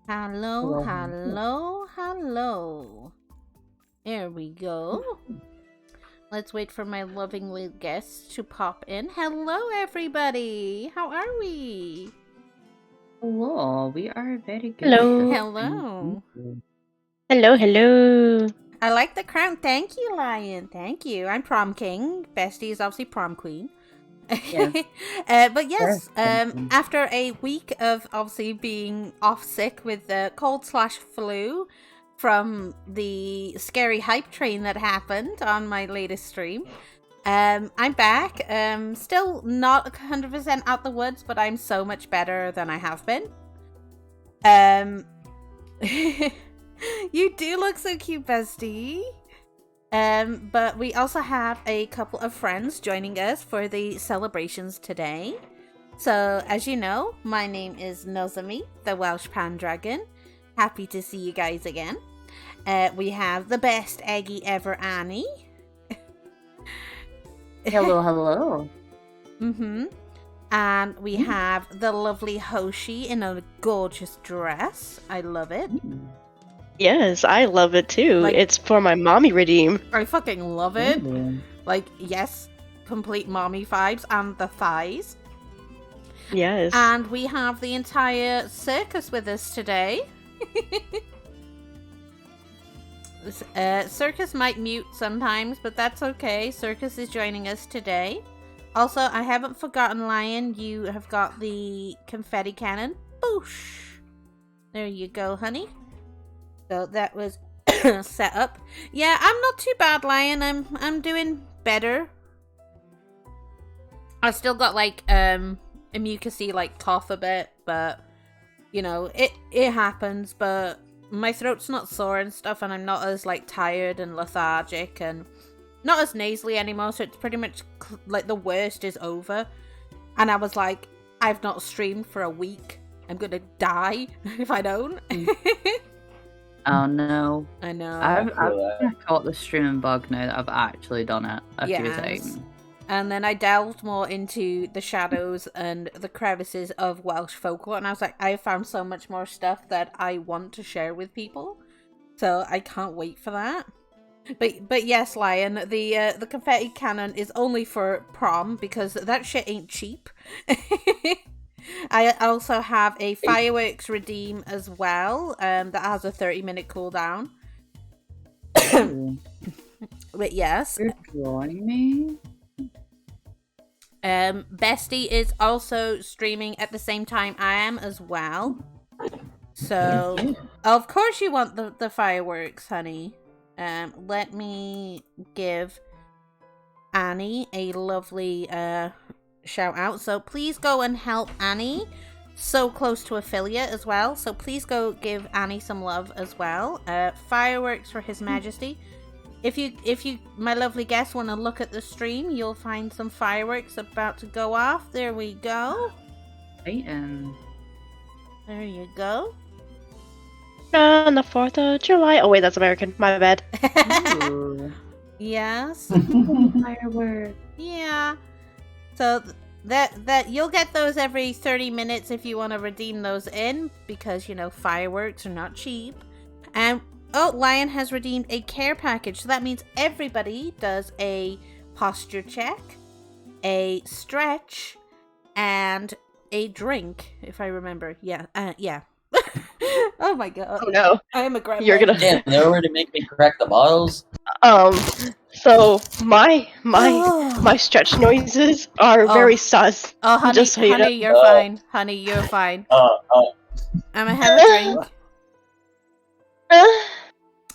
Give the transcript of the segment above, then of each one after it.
Hello, Hello. hello, hello. There we go. Let's wait for my lovely guests to pop in. Hello, everybody. How are we? Hello, we are very good. Hello. Hello. Hello, hello. I like the crown. Thank you, Lion. Thank you. I'm prom king. Bestie is obviously prom queen. Yeah. But yes, Yes. after a week of obviously being off sick with the cold/flu from the scary hype train that happened on my latest stream, I'm back. Still not 100% out the woods, but I'm so much better than I have been. You do look so cute, bestie. But we also have a couple of friends joining us for the celebrations today. So, as you know, my name is Nozami, the Welsh Pandragon. Happy to see you guys again. We have the best Eggy ever, Annie. Hello, hello. And we have the lovely Hoshi in a gorgeous dress. I love it. Yes, I love it too. Like- It's for my mommy redeem. I fucking love it. Ooh. Like, yes, complete mommy vibes and the thighs. Yes. And we have the entire circus with us today. Circus might mute sometimes, but that's okay. Circus is joining us today. Also, I haven't forgotten, Lion, you have got the confetti cannon. Boosh! There you go, honey. So that was set up. Yeah, I'm not too bad, Lion. I'm doing better. I still got like a mucusy like cough a bit, but you know, it happens, but my throat's not sore and stuff, and I'm not as like tired and lethargic and not as nasally anymore, so it's pretty much like the worst is over. And I was like, I've not streamed for a week. I'm gonna die if I don't. Oh no. I know. I've caught the streaming bug now that I've actually done it a few Yes. times. And then I delved more into the shadows and the crevices of Welsh folklore, and I was like, I found so much more stuff that I want to share with people. So I can't wait for that. But yes, Lion, the confetti cannon is only for prom because that shit ain't cheap. I also have a fireworks redeem as well, that has a 30-minute cooldown. But yes. You're drawing me? Bestie is also streaming at the same time I am as well. So, Yes. of course you want the fireworks, honey. Let me give Annie a lovely shout out. So please go and help Annie. So close to affiliate as well. So please go give Annie some love as well. Fireworks for His Majesty. If you, my lovely guests, want to look at the stream, you'll find some fireworks about to go off. There we go. Right, There you go. On the 4th of July. Oh wait, that's American. My bad. Ooh. Yes. Fireworks. Yeah. So that you'll get those every 30 minutes if you want to redeem those in, because you know fireworks are not cheap. And oh, Lion has redeemed a care package, so that means everybody does a posture check, a stretch, and a drink, if I remember. Yeah. Oh my god. Oh no. I am a gremlin. You're gonna Damn, they already make me crack the bottles. So my stretch noises are very sus. Oh, honey, Just so you know. you're fine. Honey, you're fine. I'm gonna have a drink.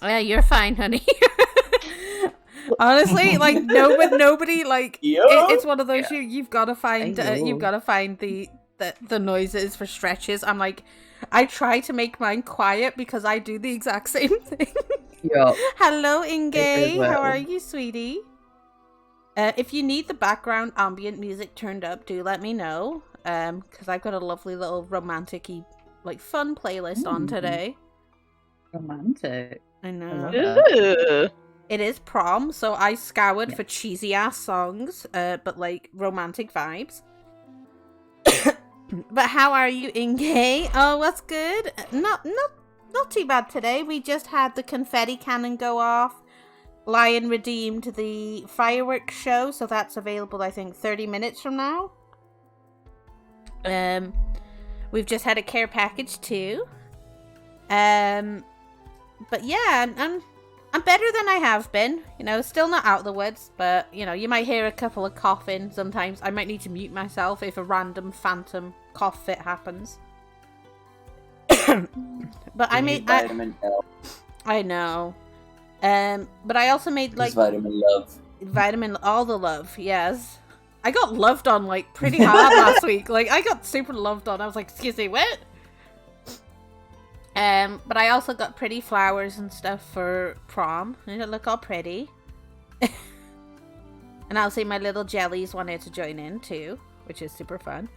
Yeah, you're fine, honey. Honestly, like nobody like it's one of those you've got to find the noises for stretches. I'm like, I try to make mine quiet because I do the exact same thing. Yup. Hello, Inge. as well. How are you, sweetie? If you need the background ambient music turned up, do let me know. Because I've got a lovely little romantic-y, like fun playlist on today. Romantic. I I know. love that. Ooh. It is prom, so I scoured for cheesy ass songs, but like romantic vibes. But how are you, Inge? Oh, what's good? Not too bad today. We just had the confetti cannon go off. Lion redeemed the fireworks show, so that's available, I think, 30 minutes from now. We've just had a care package too. But yeah, I'm better than I have been. You know, still not out of the woods, but you know, you might hear a couple of coughing sometimes. I might need to mute myself if a random phantom cough fit happens. But I made vitamin L. I know. But I also made like Vitamin love. Vitamin, all the love, yes. I got loved on like pretty hard last week. Like I got super loved on. I was like, excuse me, what? But I also got pretty flowers and stuff for prom. And it look all pretty. And I'll say my little jellies wanted to join in too, which is super fun.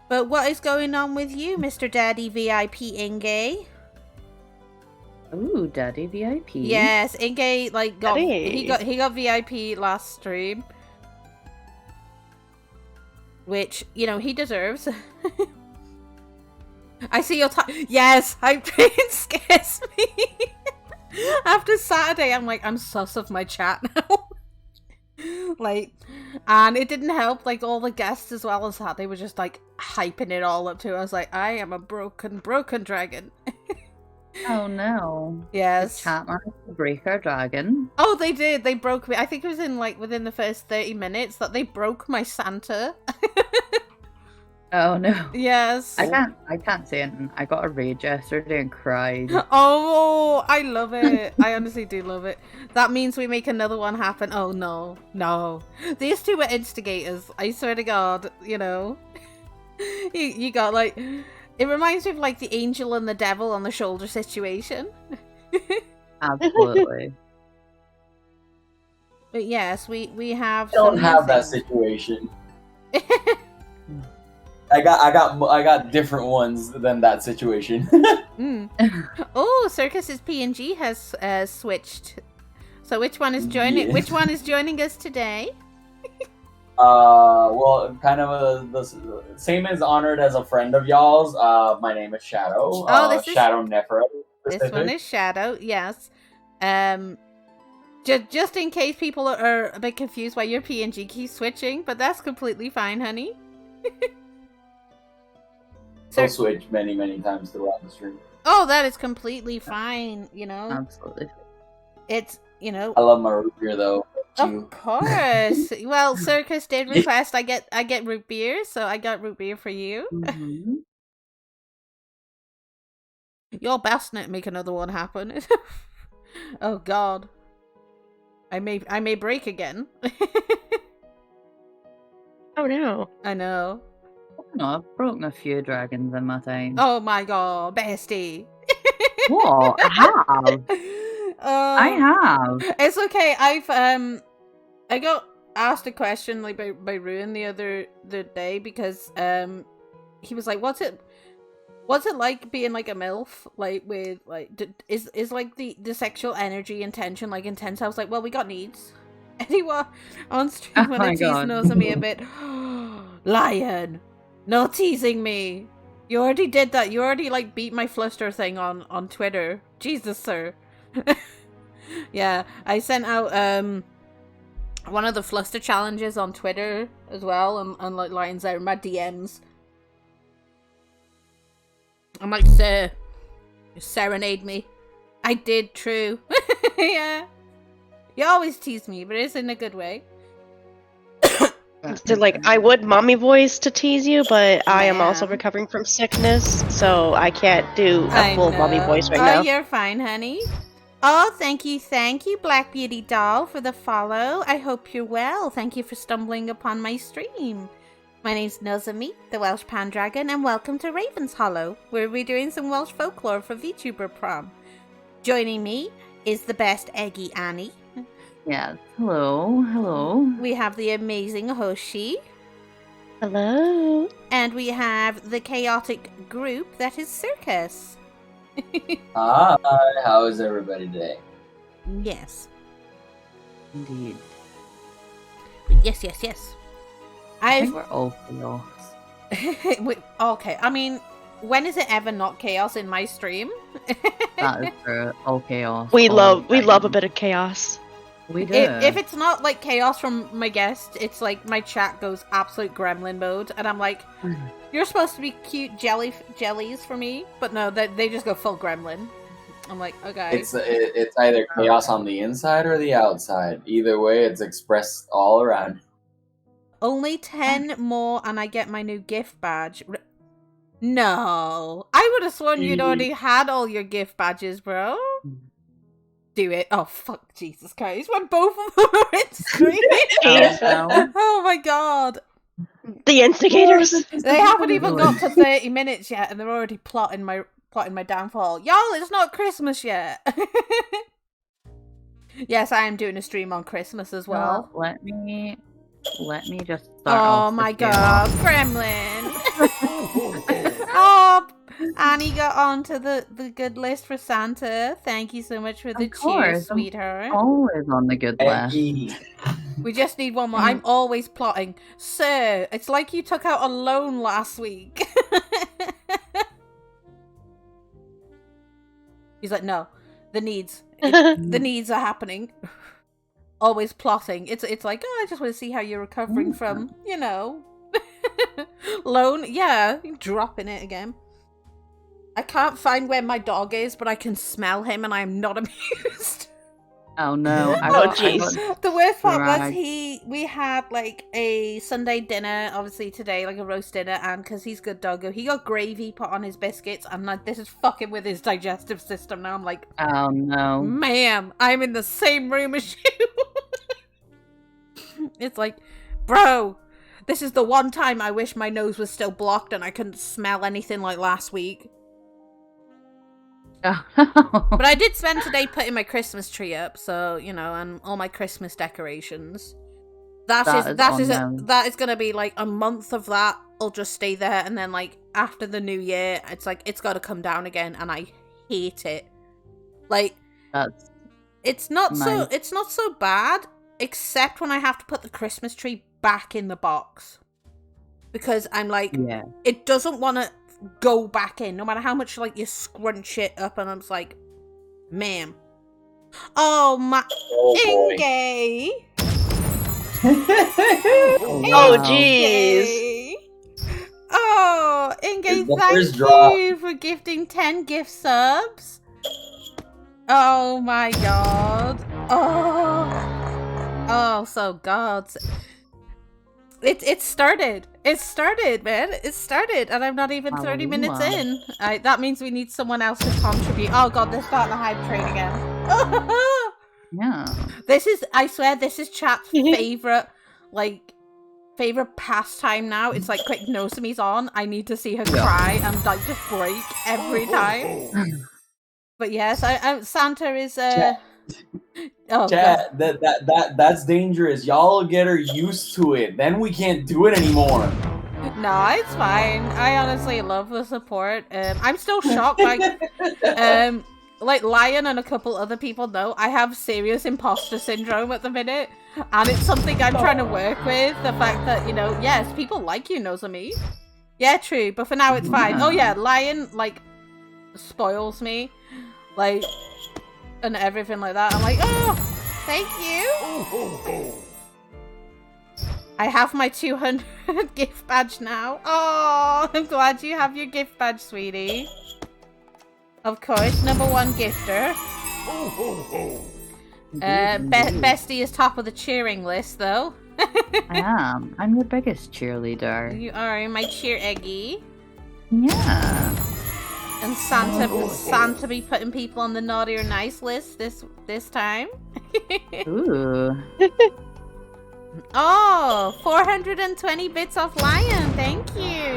But what is going on with you, Mr. Daddy VIP Inge? Ooh, Daddy VIP. Yes, Inge like Daddy. he got VIP last stream. Which, you know, he deserves. I see your time. Yes, Hype Train scares me. After Saturday, I'm like, I'm sus of my chat now. Like, and it didn't help, like, all the guests as well as that. They were just, like, hyping it all up too. I was like, I am a broken dragon. Oh no. Yes. The chat managed to break our dragon. Oh, they did. They broke me. I think it was in, like, within the first 30 minutes that they broke my Santa. Oh no. Yes. I can't say anything. I got a rage yesterday and cried. Oh, I love it. I honestly do love it. That means we make another one happen. Oh no. No. These two were instigators. I swear to God, you know. You got like, it reminds me of like the angel and the devil on the shoulder situation. Absolutely. But yes, we have. Don't some have that music. situation. I got different ones than that situation. Oh, Circus's PNG has switched. So which one is joining? Yeah. Which one is joining us today? Well, kind of the same as honored as a friend of y'all's. My name is Shadow. Oh, this is Shadow Nefra. This one is Shadow. Yes. Just in case people are a bit confused why your PNG keeps switching, but that's completely fine, honey. I'll switch many times throughout the stream. Oh, that is completely fine, you know. Absolutely. It's, you know. I love my root beer though. Of course. Well, Circus did request I get root beer, so I got root beer for you. Mm-hmm. Your best net make another one happen. Oh God. I may break again. Oh no. I know. No, I've broken a few dragons in my time. Oh my God, bestie. What? I have. I have. It's okay. I got asked a question like by Ruin the other day because he was like, what's it like being like a MILF, like with like is like the sexual energy and tension like intense? I was like, well, we got needs. Anyone on stream when I tease knows me a bit. Lion, no teasing me. You already did that. You already like beat my fluster thing on Twitter. Jesus, sir. Yeah, I sent out one of the fluster challenges on Twitter as well, and like Lion's out in my DMs. I'm like, sir, you serenade me. I did, true. Yeah. You always tease me, but it's in a good way. So, like, I would mommy voice to tease you, but I am also recovering from sickness, so I can't do a full mommy voice right now. Oh, you're fine, honey. Oh, thank you, Black Beauty Doll, for the follow. I hope you're well. Thank you for stumbling upon my stream. My name's Nozomi, the Welsh Pandragon, and welcome to Raven's Hollow, where we're doing some Welsh folklore for Vtuber Prom. Joining me is the best Eggy Annie. Yes. Hello. We have the amazing Hoshi. Hello. And we have the chaotic group that is Circus. Hi, how is everybody today? Yes. Indeed. Yes. I think we're all chaos. Okay, I mean, when is it ever not chaos in my stream? That is true. All chaos. We all love the a time. bit of chaos. We do. If it's not like chaos from my guest, it's like my chat goes absolute gremlin mode, and I'm like, you're supposed to be cute jellies for me, but no, they just go full gremlin. I'm like, okay. It's either chaos on the inside or the outside. Either way, it's expressed all around. Only 10 more and I get my new gift badge. No. I would have sworn you'd already had all your gift badges, bro. Do it. Oh, fuck, Jesus Christ. When both of them are in stream. Oh my god. The instigators. They haven't even got to 30 minutes yet and they're already plotting my downfall. Y'all, it's not Christmas yet. Yes, I am doing a stream on Christmas as well. Let me just start. Oh my god, Gremlin! Oh, Annie got onto the good list for Santa. Thank you so much for the cheers, sweetheart. Always on the good list. We just need one more. I'm always plotting. Sir, it's like you took out a loan last week. He's like, no, the needs are happening. Always plotting. It's like, oh, I just want to see how you're recovering from, loan. Yeah, dropping it again. I can't find where my dog is, but I can smell him, and I am not amused. Oh no! Jeez. The worst part was we had like a Sunday dinner, obviously today, like a roast dinner, and because he's good doggo, he got gravy put on his biscuits, and like this is fucking with his digestive system now. I'm like, oh no, ma'am, I'm in the same room as you. It's like, bro, this is the one time I wish my nose was still blocked and I couldn't smell anything like last week. But I did spend today putting my Christmas tree up, so and all my Christmas decorations. That is gonna be like a month of that. I'll just stay there, and then like after the new year, it's like it's got to come down again, and I hate it. Like it's not so bad, except when I have to put the Christmas tree back in the box, because I'm like, it doesn't want to go back in, no matter how much like you scrunch it up, and I'm just like, ma'am. Oh my, Inge. Oh jeez. Oh, Inge, thank you for gifting 10 gift subs. Oh my god. Oh, so god. It started. It started, man. It started, and I'm not even 30 minutes in. That means we need someone else to contribute. Oh god, they're starting the hype train again. Yeah. I swear, this is chat's favorite pastime now. It's like, quick, Nozomi's on. I need to see her cry and like just break every time. But yes, Santa is Chat, that's dangerous. Y'all get her used to it. Then we can't do it anymore. No, it's fine. I honestly love the support. I'm still shocked. Like Lion and a couple other people know I have serious imposter syndrome at the minute, and it's something I'm trying to work with. The fact that yes, people like you, Nozomi. Yeah, true. But for now, it's fine. Oh yeah, Lion like spoils me, like. And everything like that. I'm like, oh, thank you. I have my 200 gift badge now. Oh, I'm glad you have your gift badge, sweetie. Of course, #1 gifter. Bestie is top of the cheering list, though. I am. I'm your biggest cheerleader. You are my cheer eggie. Yeah. And Santa be putting people on the naughty or nice list this time. Ooh. Oh, 420 bits off Lion. Thank you.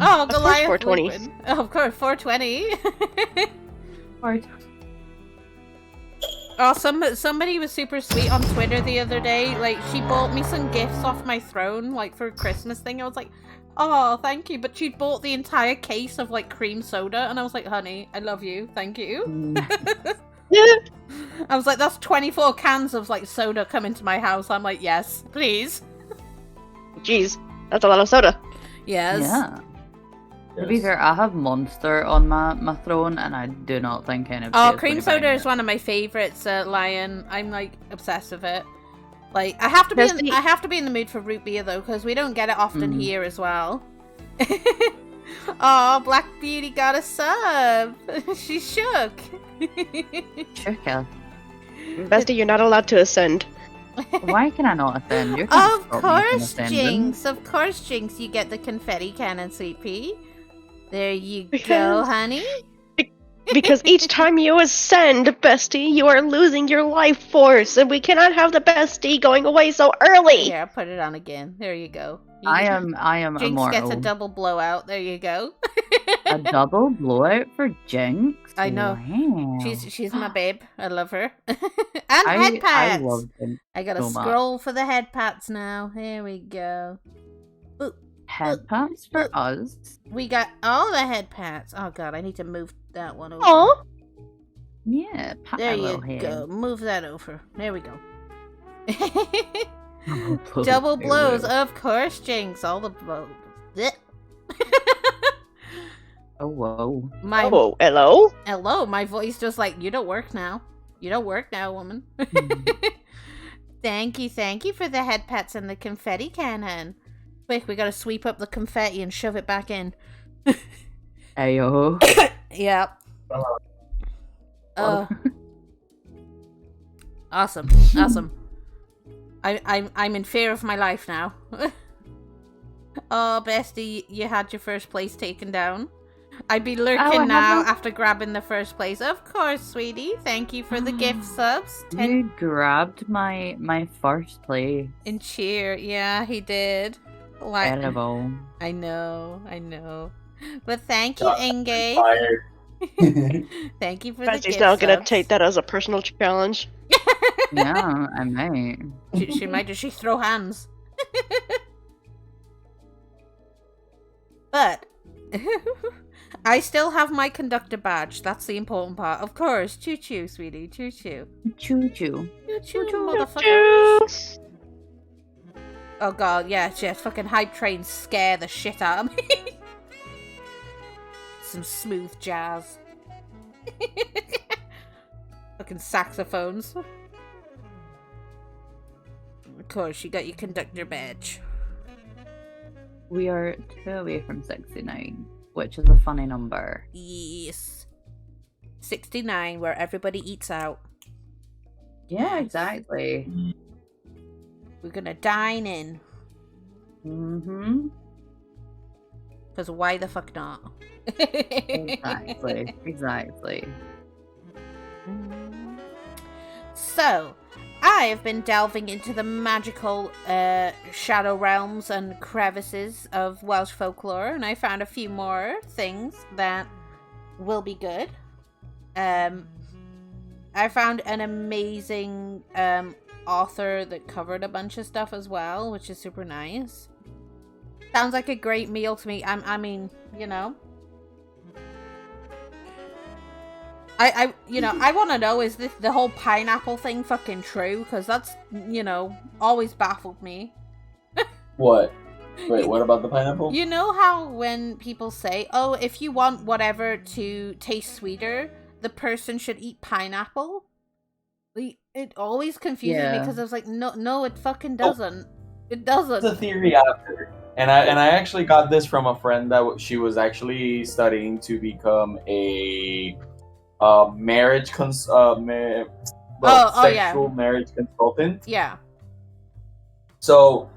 Oh, Goliath. 420. Oh, of course, 420. Oh, somebody was super sweet on Twitter the other day. Like, she bought me some gifts off my throne, like for a Christmas thing. I was like, oh, thank you. But she bought the entire case of like cream soda, and I was like, honey, I love you. Thank you. I was like, that's 24 cans of like soda coming to my house. I'm like, yes, please. Jeez. That's a lot of soda. Yes. Yeah. To be fair, I have Monster on my throne, and I do not think any of Oh, you cream is gonna soda bang is it. one of my favorites, Lion. I'm like obsessed with it. Like I have to be in the mood for root beer though, because we don't get it often here as well. Oh, Black Beauty got a sub. She shook. Shook. Bestie, you're not allowed to ascend. Why can I not ascend? You're Of course, Jinx. Of course, Jinx. You get the confetti cannon, sweet pea. There you go, honey. Because each time you ascend, Bestie, you are losing your life force, and we cannot have the Bestie going away so early. Yeah, put it on again. There you go. I am Jinx immortal. gets a double blowout. There you go. A double blowout for Jinx? I know. Wow. She's my babe. I love her. And head pats. I love Jinx. I gotta so much. scroll for the head pats now. Here we go. Ooh, Head pats for us. we got all the head pats. Oh god, I need to move that one over. Aw. Yeah, pat There my you little head. go. Move that over. There we go. Double blows. Double blows, of course, Jinx. All the blows. Oh, whoa. Oh, hello? Hello, my voice just like, you don't work now. You don't work now, woman. Thank you for the head pats and the confetti cannon. Quick, we gotta sweep up the confetti and shove it back in. Ayo. Yep. Awesome. I'm in fear of my life now. Oh, bestie, you had your first place taken down. I'd be lurking now after grabbing the first place. Of course, sweetie. Thank you for the gift subs. You grabbed my first place. In cheer. Yeah, he did. Like, Terrible. I know. But thank you, Inge. Thank you for the gift Bestie's now gonna subs. take that as a personal challenge. Yeah, I might. She might. Does she throw hands? But I still have my conductor badge. That's the important part. Of course. Choo choo, sweetie. Choo choo. Choo choo. Choo choo, motherfucker. Oh god, yeah, just fucking hype trains scare the shit out of me. Some smooth jazz. Fucking saxophones. Of course, you got your conductor badge. We are 2 away from 69, which is a funny number. Yes. 69, where everybody eats out. Yeah, exactly. We're gonna dine in. Mm-hmm. Because why the fuck not? Exactly. So, I have been delving into the magical shadow realms and crevices of Welsh folklore, and I found a few more things that will be good. I found an amazing author that covered a bunch of stuff as well, which is super nice. Sounds like a great meal to me. I mean, you know. I want to know, is this the whole pineapple thing fucking true? Because that's, always baffled me. What? Wait, what about the pineapple? You know how when people say, oh, if you want whatever to taste sweeter, the person should eat pineapple? It always confused me because I was like, no, it fucking doesn't. It doesn't. It's a theory I've heard. And I actually got this from a friend that she was actually studying to become a marriage sexual marriage consultant. Yeah. So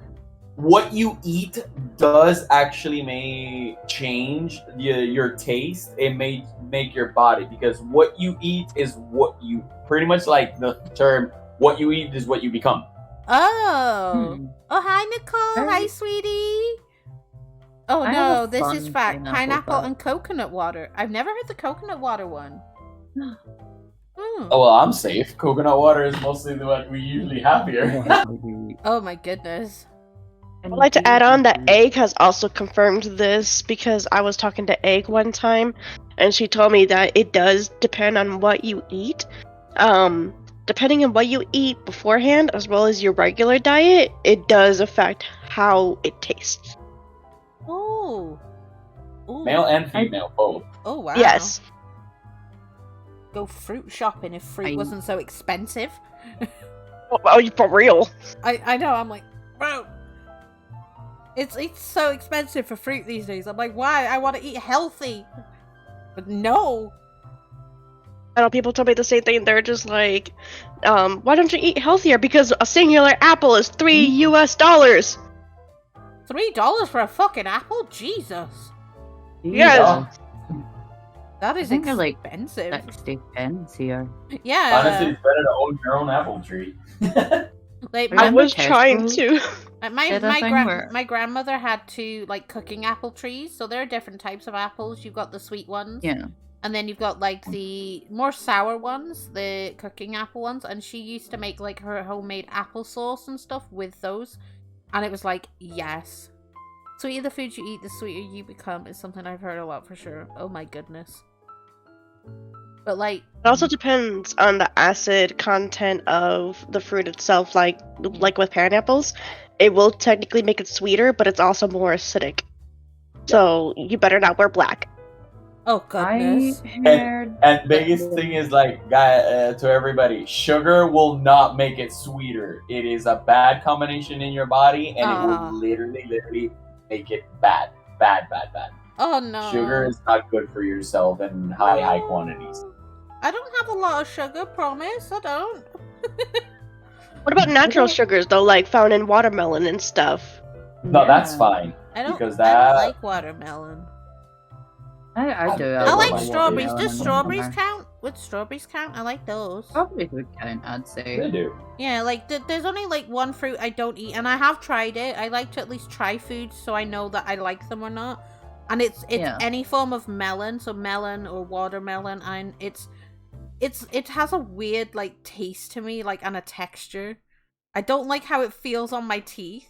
what you eat does actually may change your taste. It may make your body, because what you eat is what you pretty much, like the term, what you eat is what you become. Oh. Oh, hi, Nicole. Hi, sweetie. Oh, no, this is fact. Pineapple and coconut water. I've never heard the coconut water one. Oh, well, I'm safe. Coconut water is mostly what we usually have here. Oh, my goodness. I'd like to add on that Egg has also confirmed this, because I was talking to Egg one time, and she told me that it does depend on what you eat. Depending on what you eat beforehand, as well as your regular diet, it does affect how it tastes. Oh. Ooh. Male and female, both. Oh wow. Yes. Go fruit shopping if fruit wasn't so expensive. Oh, you for real? I know. I'm like, bro. It's so expensive for fruit these days. I'm like, why? I want to eat healthy. But no. I know people tell me the same thing. They're just like, why don't you eat healthier? Because a singular apple is $3 US. $3 for a fucking apple? Jesus. Yes. That is I think they're like expensive. 60 pence here. Yeah. Honestly, it's better to own your own apple tree. Like I Remember was trying Tesco? to. my grandmother had two like cooking apple trees, so there are different types of apples. You've got the sweet ones, Yeah. and then you've got like the more sour ones, the cooking apple ones. And she used to make like her homemade applesauce and stuff with those, and it was like, yes, sweeter the food you eat, the sweeter you become is something I've heard a lot for sure. Oh my goodness. But like, It also depends on the acid content of the fruit itself. Like with pineapples, it will technically make it sweeter, but it's also more acidic. So you better not wear black. oh goodness. I heard And biggest thing is like, to everybody, sugar will not make it sweeter. It is a bad combination in your body, and it will literally make it bad. Oh no. Sugar is not good for yourself in high quantities. I don't have a lot of sugar, promise. I don't. What about natural sugars though, like found in watermelon and stuff? No, that's Yeah. fine. I don't. Because I that- don't like watermelon. I do. I I like like strawberries. watermelon Does and strawberries watermelon. count? Would strawberries count? I like those. Probably would count, I'd They say. do. Yeah, like there's only like one fruit I don't eat, and I have tried it. I like to at least try foods so I know that I like them or not. And it's Yeah. any form of melon, so melon or watermelon, and it has a weird like taste to me, like, and a texture. I don't like how it feels on my teeth,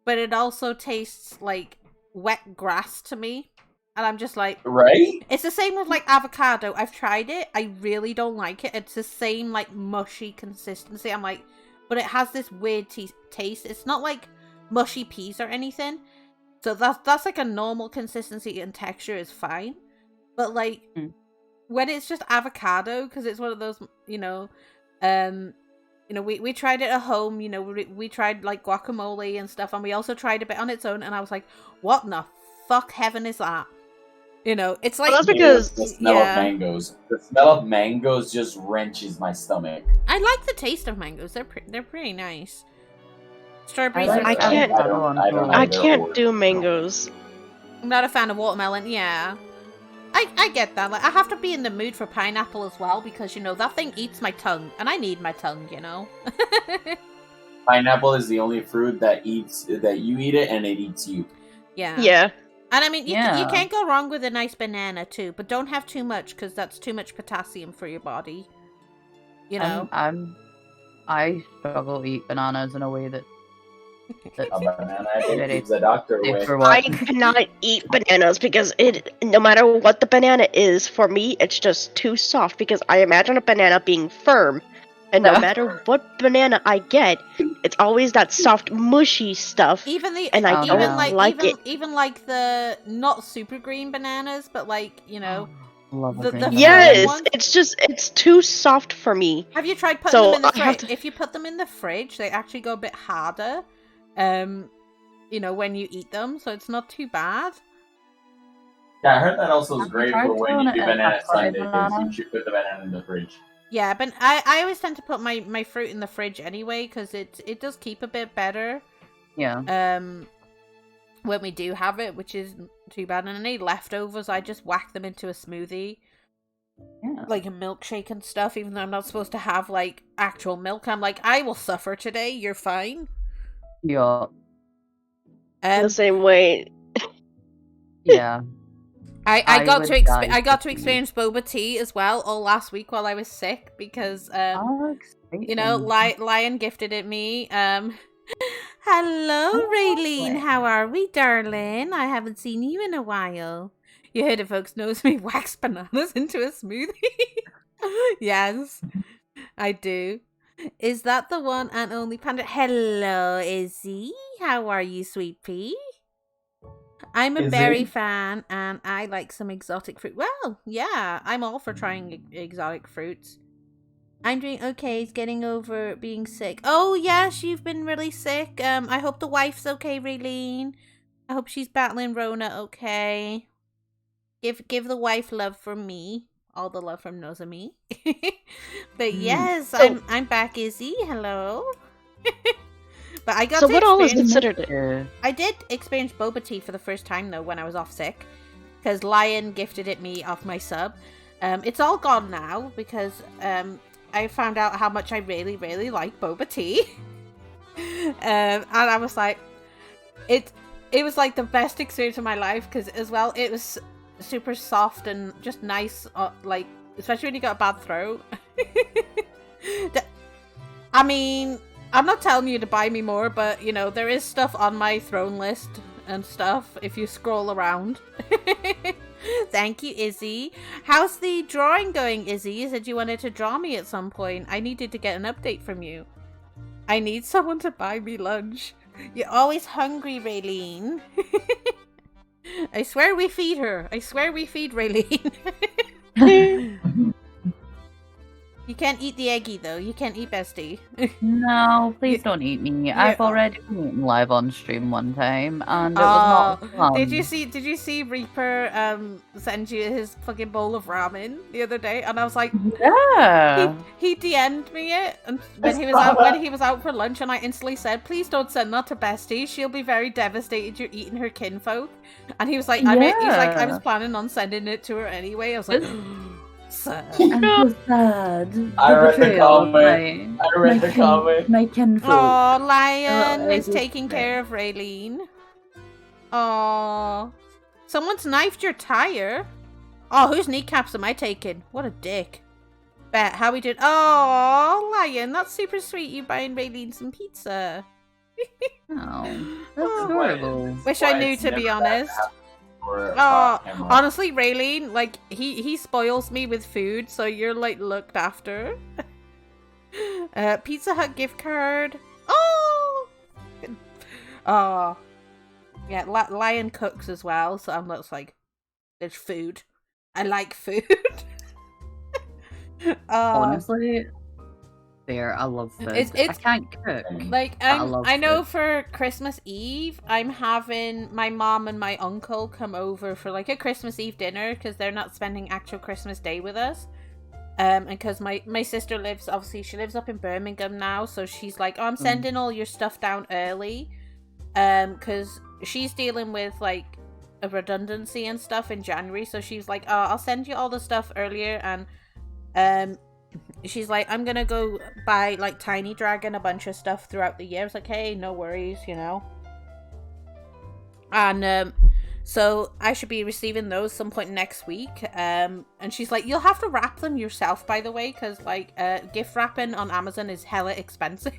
but it also tastes like wet grass to me. And I'm just like, Right? it's the same with like avocado. I've tried it. I really don't like it. It's the same like mushy consistency. I'm like, but it has this weird taste. It's not like mushy peas or anything. So that's like a normal consistency and texture is fine. But like when it's just avocado, because it's one of those, we tried it at home. We tried like guacamole and stuff, and we also tried a bit on its own. And I was like, what in the fuck heaven is that? It's like, Well, that's because the smell of mangoes. The smell of mangoes just wrenches my stomach. I like the taste of mangoes. They're pretty nice. Strawberries I are like I can't- I can't either do or. mangoes. I'm not a fan of watermelon. Yeah, I get that. Like, I have to be in the mood for pineapple as well because that thing eats my tongue, and I need my tongue. Pineapple is the only fruit that you eat it and it eats you. Yeah. Yeah. And I mean, you Yeah. can't go wrong with a nice banana too, but don't have too much because that's too much potassium for your body. I struggle to eat bananas in a way that A banana Very keeps the doctor safe away. for I what? cannot eat bananas because no matter what the banana is, for me, it's just too soft because I imagine a banana being firm. And no matter what banana I get, it's always that soft, mushy stuff. Even the And I even don't like it. even like the not super green bananas, but like Love a the- green the- banana. Yes, one? it's too soft for me. Have you tried putting So, them in the I have fridge? to- If you put them in the fridge, they actually go a bit harder. When you eat them, so it's not too bad. Yeah, I heard that also is Have you great tried for when doing you do it banana as a sundaes. banana? You should put the banana in the fridge. Yeah, but I always tend to put my fruit in the fridge anyway because it does keep a bit better. Yeah. When we do have it, which isn't too bad. And any leftovers, I just whack them into a smoothie, Yeah. like a milkshake and stuff. Even though I'm not supposed to have like actual milk, I'm like, I will suffer today. You're fine. Yeah. The same way. Yeah. I got would to die I got for to tea. experience boba tea as well all last week while I was sick because Oh, exciting. Lion gifted it me. Hello, Oh, Raylene. lovely. How are we, darling? I haven't seen you in a while. You heard it, folks. Knows me wax bananas into a smoothie. Yes, I do. Is that the one and only panda? Hello, Izzy. How are you, sweet pea? I'm a Is berry it? fan, and I like some exotic fruit. Well, yeah, I'm all for trying exotic fruits. I'm doing okay. He's getting over being sick. Oh, yes, you've been really sick. I hope the wife's okay, Raylene. I hope she's battling Rona okay. Give the wife love from me. All the love from Nozomi. But yes, I'm back, Izzy. Hello. But I got So to what all is experience- considered? I did experience boba tea for the first time though when I was off sick, because Lion gifted it me off my sub. It's all gone now because I found out how much I really really like boba tea, and I was like, it was like the best experience of my life because as well it was super soft and just nice, like especially when you got a bad throat. I mean, I'm not telling you to buy me more, but, you know, there is stuff on my throne list and stuff if you scroll around. Thank you, Izzy. How's the drawing going, Izzy? You said you wanted to draw me at some point. I needed to get an update from you. I need someone to buy me lunch. You're always hungry, Raylene. I swear we feed her. I swear we feed Raylene. You can't eat the eggie, though. You can't eat Bestie. No, please don't eat me. I've already been eaten live on stream one time, and it was not fun. Did you see Reaper send you his fucking bowl of ramen the other day? And I was like, Yeah. He DM'd me it, and when he was out for lunch, and I instantly said, "Please don't send that to Bestie. She'll be very devastated you're eating her kinfolk." And he was like, I was planning on sending it to her anyway. I was like, sad. I'm so sad. I read the comment. My kinfolk. Oh, Lion is just- taking care of Raylene. Oh, someone's knifed your tire. Oh, whose kneecaps am I taking? What a dick. Bet, how we did? Oh, Lion, that's super sweet. You buying Raylene some pizza. Oh, that's adorable. Wish I knew, to be honest. Oh, honestly, Raylene, like, he spoils me with food, so you're, like, looked after. Pizza Hut gift card. Oh! Oh. Yeah, Lion cooks as well, so I'm just like, there's food. I like food. Honestly, fair. I love food. I can't cook. Like, I know food. for Christmas Eve, I'm having my mom and my uncle come over for like a Christmas Eve dinner because they're not spending actual Christmas Day with us. And because my sister lives, obviously she lives up in Birmingham now, so she's like, oh, I'm sending all your stuff down early. Because she's dealing with like a redundancy and stuff in January, so she's like, oh, I'll send you all the stuff earlier, and she's like, I'm gonna go buy like Tiny Dragon a bunch of stuff throughout the year. I was like, hey, no worries, you know. And so I should be receiving those some point next week. And she's like, you'll have to wrap them yourself, by the way, because like gift wrapping on Amazon is hella expensive.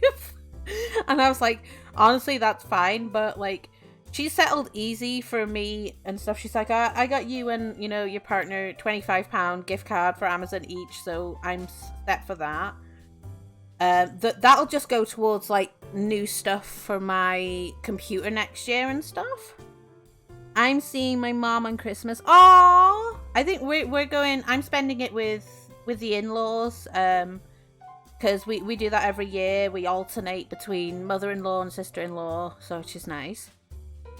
And I was like, honestly, that's fine, but like, she's settled easy for me and stuff. She's like, I got you and, you know, your partner £25 gift card for Amazon each, so I'm set for that. That'll just go towards like new stuff for my computer next year and stuff. I'm seeing my mom on Christmas. Oh, I think we're going. I'm spending it with the in-laws. Because we do that every year. We alternate between mother-in-law and sister-in-law, so which is nice.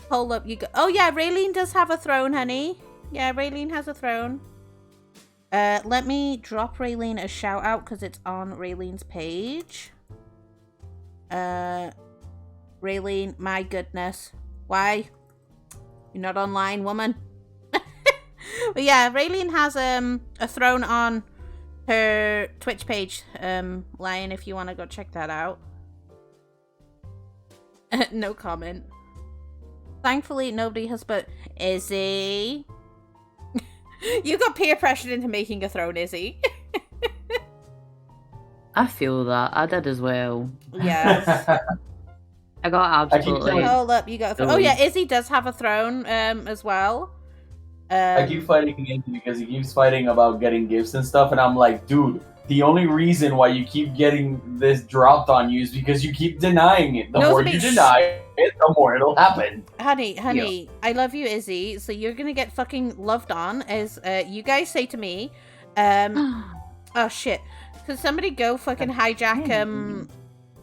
Hold up, you go. Oh yeah, Raylene does have a throne, honey. Yeah, Raylene has a throne. Let me drop Raylene a shout out because it's on Raylene's page. Raylene, my goodness, why? You're not online, woman. But yeah, Raylene has a throne on her Twitch page. Lion, if you want to go check that out. No comment. Thankfully, nobody has put Izzy. You got peer pressured into making a throne, Izzy. I feel that. I did as well. Yes. I got absolutely. Hold up, you got a throne. Oh yeah, Izzy does have a throne as well. I keep fighting Izzy because he keeps fighting about getting gifts and stuff, and I'm like, dude, the only reason why you keep getting this dropped on you is because you keep denying it. The more you deny, no more. It'll happen. Honey, I love you, Izzy. So you're gonna get fucking loved on, as you guys say to me. Oh shit! Could somebody go fucking hijack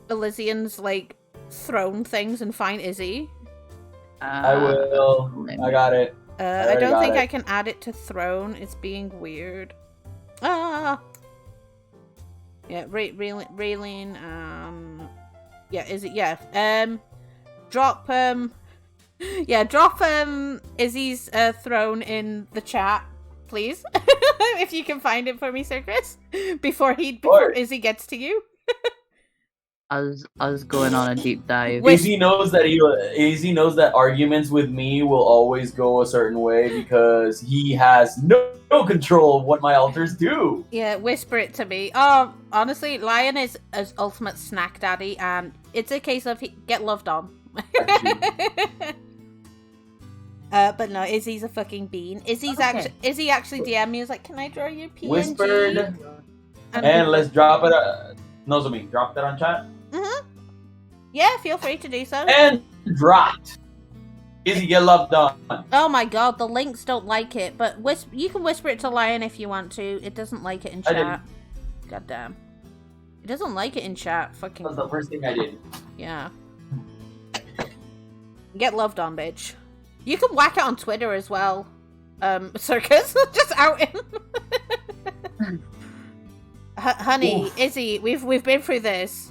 Elysian's like throne things and find Izzy? I will. I got it. I don't think I can add it to throne. It's being weird. Ah. Yeah, Raylene. Yeah, is it? Yeah. Drop Izzy's throne in the chat, please. If you can find it for me, Sir Chris, before Izzy gets to you. Us going on a deep dive. Izzy knows that arguments with me will always go a certain way because he has no control of what my altars do. Yeah, whisper it to me. Oh, honestly, Lion is ultimate snack daddy, and it's a case of get loved on. But no, Izzy's a fucking bean. Izzy actually DM me. He was like, "Can I draw you PNG?" Whispered, and let's drop it. Nozomi, drop that on chat. Yeah, feel free to do so. And dropped. Izzy, get loved on. Oh my god, the links don't like it, but you can whisper it to Lion if you want to. It doesn't like it in chat. God damn. It doesn't like it in chat. Fucking. That's the first thing I did. Yeah. Get loved on, bitch. You can whack it on Twitter as well. Circus, just out him. Honey, oof. Izzy, we've been through this.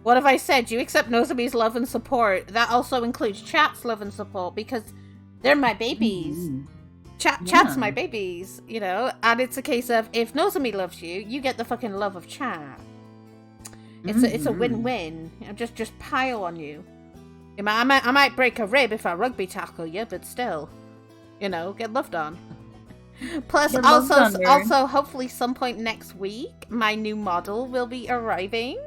What have I said? You accept Nozomi's love and support. That also includes chat's love and support because they're my babies. Mm-hmm. Chat's my babies, you know. And it's a case of if Nozomi loves you, you get the fucking love of chat. It's a win-win. You know, just pile on you. I might break a rib if I rugby tackle you, but still, you know, get loved on. Plus, also, hopefully, some point next week, my new model will be arriving.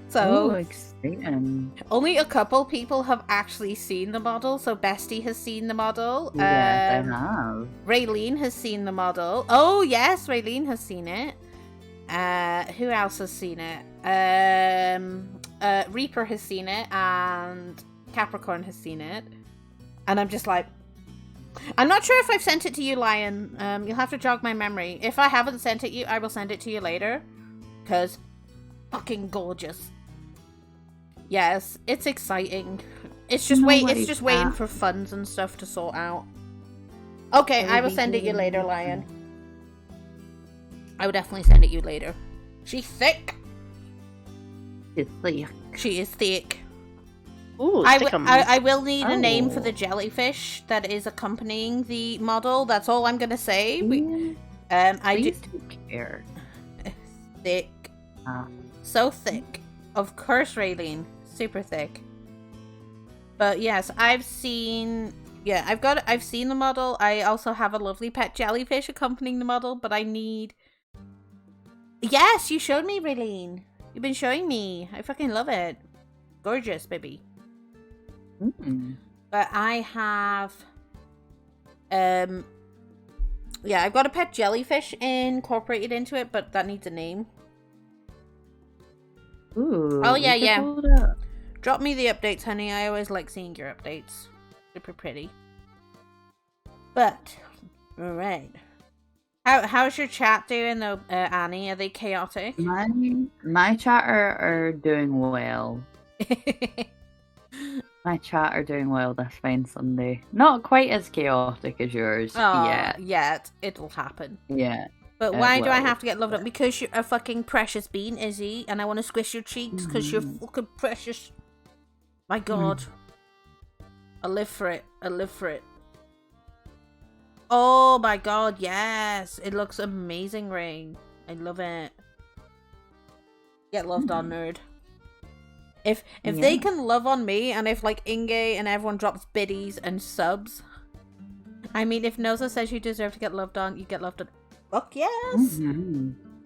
So, exciting. Only a couple people have actually seen the model. So, Bestie has seen the model. Yes, I have. Raylene has seen the model. Oh, yes, Raylene has seen it. Who else has seen it? Reaper has seen it, and Capricorn has seen it. And I'm just like, I'm not sure if I've sent it to you, Lion. You'll have to jog my memory. If I haven't sent it to you, I will send it to you later. Because fucking gorgeous. Yes, it's exciting. It's just waiting for funds and stuff to sort out. Okay, I will send it you later, Lion. I will definitely send it you later. She's thick. She is thick. Ooh, I will need a name for the jellyfish that is accompanying the model. That's all I'm gonna say. I do care. Thick. So thick. Of course, Raylene. Super thick. But yes, I've seen the model. I also have a lovely pet jellyfish accompanying the model, but I need. Yes, you showed me, Raylene. You've been showing me. I fucking love it. Gorgeous, baby. But I have I've got a pet jellyfish incorporated into it, but that needs a name. Ooh. Oh yeah. Drop me the updates, honey. I always like seeing your updates. Super pretty. But alright. How's your chat doing though, Annie? Are they chaotic? My chat are doing well. My chat are doing well this fine Sunday. Not quite as chaotic as yours yet. It'll happen. Yeah. But why do I have to get loved up? Because you're a fucking precious bean, Izzy, and I want to squish your cheeks because you're fucking precious. My god. I live for it. Oh my god, yes. It looks amazing, Ring. I love it. Get loved on, nerd. If they can love on me, and if like Inge and everyone drops biddies and subs, I mean, if Noza says you deserve to get loved on, you get loved on. Fuck yes.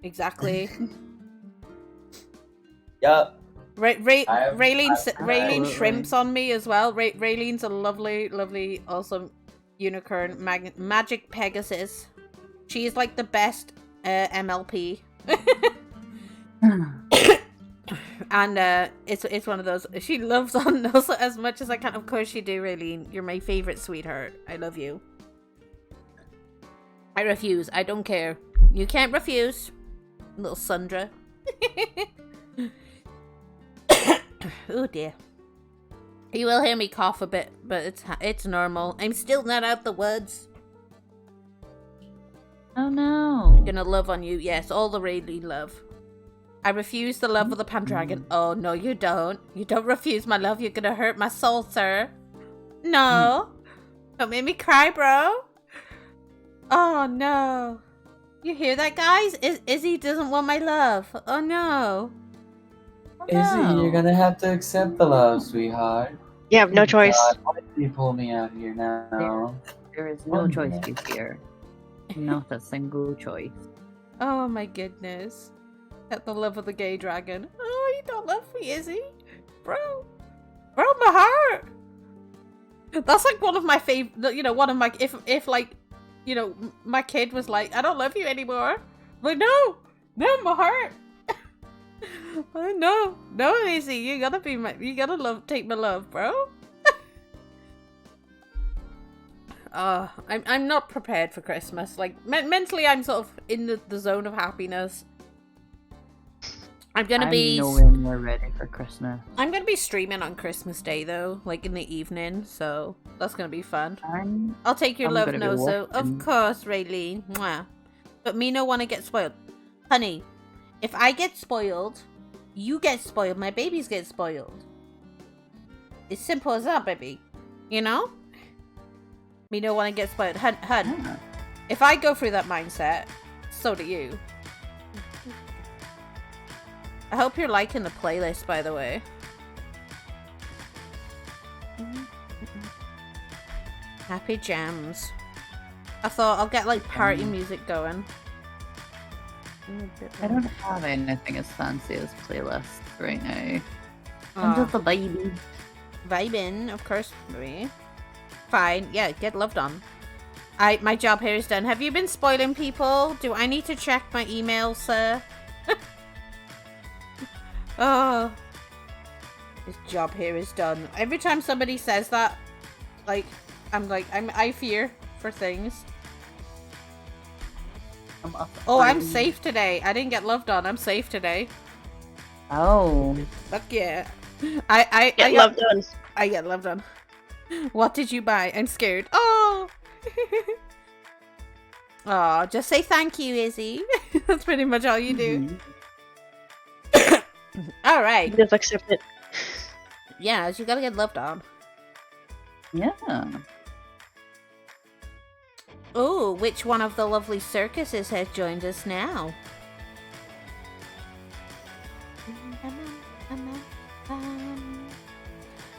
Exactly. Yep. Raylene shrimps on me as well. Raylene's a lovely, lovely, awesome unicorn, magic Pegasus. She is like the best MLP. And it's one of those. She loves on Elsa as much as I can. Of course you do, Raylene. You're my favorite sweetheart. I love you. I refuse. I don't care. You can't refuse, little Sandra. Oh dear. You will hear me cough a bit, but it's normal. I'm still not out the woods. Oh no. I'm gonna love on you. Yes, all the Raylene love. I refuse the love of the Pendragon. Oh, no, you don't. You don't refuse my love. You're gonna hurt my soul, sir. No. Don't make me cry, bro. Oh, no. You hear that, guys? Izzy doesn't want my love. Oh, no. Oh, Izzy, no. you're gonna have to accept the love, sweetheart. You have no choice. God, why did you pull me out here now? There is no choice to fear. Not a single choice. Oh, my goodness. At the love of the gay dragon. Oh, you don't love me, Izzy? Bro. Bro, my heart. That's like one of my favorite, you know, one of my, if like, you know, my kid was like, I don't love you anymore. I'm like, no, my heart. No, Izzy, you gotta be you gotta take my love, bro. I'm not prepared for Christmas. Like, mentally, I'm sort of in the zone of happiness. I'm nowhere near ready for Christmas. I'm gonna be streaming on Christmas Day though, like in the evening, so that's gonna be fun. I'll take your love, Nozo. Of course, Raylene. Mwah. But me no wanna get spoiled. Honey, if I get spoiled, you get spoiled, my babies get spoiled. It's simple as that, baby. You know? Me no wanna get spoiled. Hun, Yeah. if I go through that mindset, so do you. I hope you're liking the playlist, by the way. Happy jams. I thought I'll get like party music going. I don't have anything as fancy as playlist right now. I'm just a baby. Vibing, of course, baby. Fine, yeah, get loved on. My job here is done. Have you been spoiling people? Do I need to check my email, sir? Oh, this job here is done. Every time somebody says that, like, I fear for things. I'm safe today. I didn't get loved on. I'm safe today. Oh. Fuck yeah. I Get loved on. I get loved on. What did you buy? I'm scared. Oh. Oh, just say thank you, Izzy. That's pretty much all you do. All right. Just accept it. Yeah, you gotta get loved on. Yeah. Oh, which one of the lovely circuses has joined us now?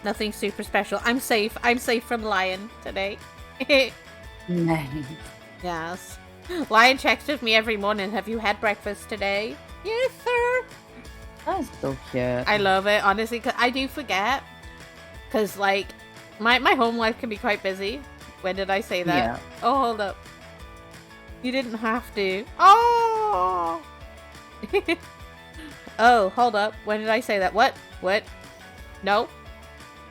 Nothing super special. I'm safe. I'm safe from Lion today. Nice. Yes. Lion checks with me every morning. Have you had breakfast today? Yes, sir. That's so cute. I love it, honestly, because I do forget. Because, like, my home life can be quite busy. When did I say that? Yeah. Oh, hold up. You didn't have to. Oh! Oh, hold up. When did I say that? What? No.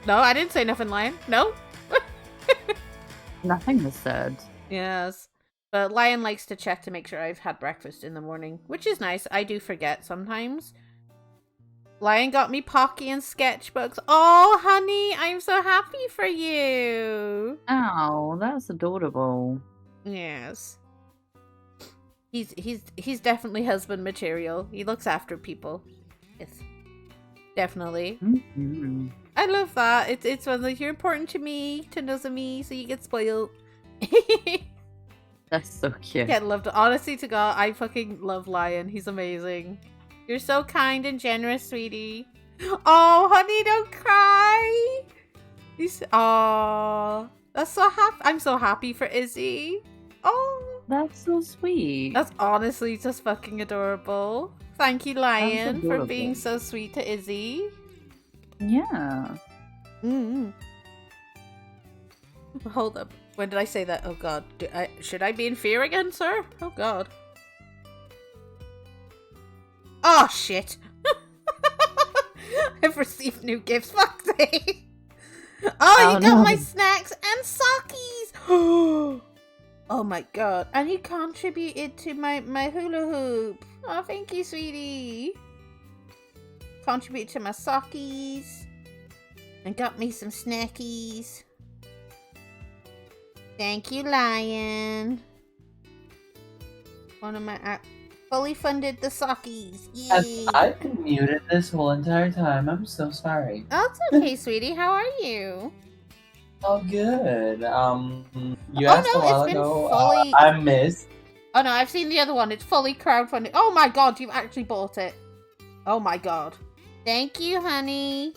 No, I didn't say nothing, Lion. No. Nothing was said. Yes. But Lion likes to check to make sure I've had breakfast in the morning, which is nice. I do forget sometimes. Lion got me Pocky and sketchbooks. Oh, honey, I'm so happy for you. Oh, that's adorable. Yes. He's definitely husband material. He looks after people. Yes. Definitely. Mm-hmm. I love that. It's one like, you're important to me, to Nozomi, so you get spoiled. That's so cute. Get loved. Honestly to God, I fucking love Lion. He's amazing. You're so kind and generous, sweetie. Oh, honey, don't cry. Oh, that's so happy. I'm so happy for Izzy. Oh, that's so sweet. That's honestly just fucking adorable. Thank you, Lion, for adorable. being so sweet to Izzy. Yeah. Hold up. When did I say that? Oh God. Should I be in fear again, sir? Oh God. Oh shit. I've received new gifts. Fuck's sake. Oh, you got my snacks and sockies. Oh my god. And you contributed to my hula hoop. Oh, thank you, sweetie. Contribute to my sockies. And got me some snackies. Thank you, Lion. One of my fully funded the sockies. Yay. I've been muted this whole entire time. I'm so sorry. Oh, it's okay, sweetie. How are you? Oh, good. You Oh, asked no, a while it's been ago. fully- I missed. Oh no, I've seen the other one. It's fully crowdfunded. Oh my god, you've actually bought it. Oh my god. Thank you, honey.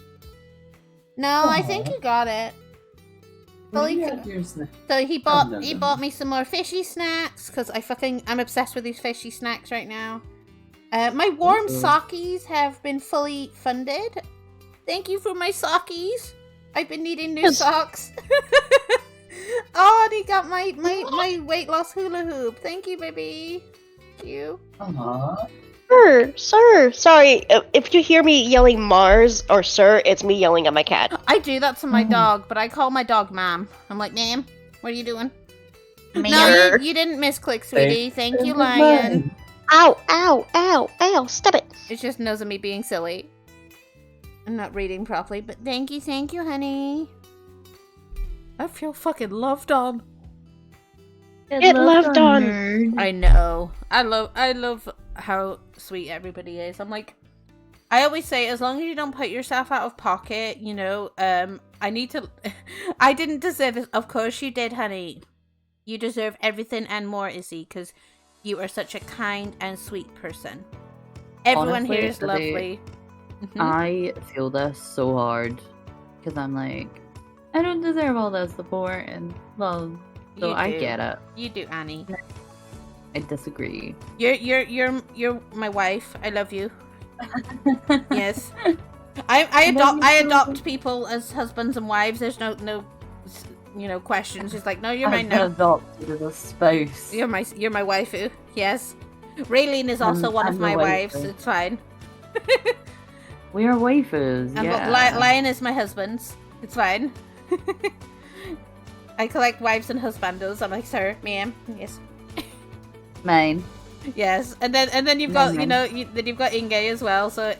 No, I think you got it. Fully. So he bought me some more fishy snacks because I'm obsessed with these fishy snacks right now. My warm sockies have been fully funded. Thank you for my sockies. I've been needing new socks. Oh, and he got my weight loss hula hoop. Thank you, baby. Thank you. Sir. Sorry, if you hear me yelling Mars or sir, it's me yelling at my cat. I do that to my dog, but I call my dog Ma'am. I'm like, Ma'am, what are you doing? No, you didn't misclick, sweetie. Thank you, Lion. Ow, stop it. It's just knows of me being silly. I'm not reading properly, but thank you, honey. I feel fucking loved on. Get loved on. I know. I love how sweet everybody is. I'm like, I always say, as long as you don't put yourself out of pocket, you know, I need to, I didn't deserve this. Of course you did, honey. You deserve everything and more, Izzy, because you are such a kind and sweet person. Everyone Honestly, here is lovely. I feel this so hard because I'm like, I don't deserve all this support and love. So I get it. You do, Annie. I disagree. You're my wife. I love you. Yes. I adopt people as husbands and wives. There's no questions. It's like, no, you're mine now. Adopted as a spouse. You're my waifu. Yes. Raylene is also one of my wives. It's fine. We are waifus. And yeah. Lion is my husband's. It's fine. I collect wives and husbandos. I'm like, sir, ma'am, yes. Mine. Yes, and then you've got then you've got Inge as well. So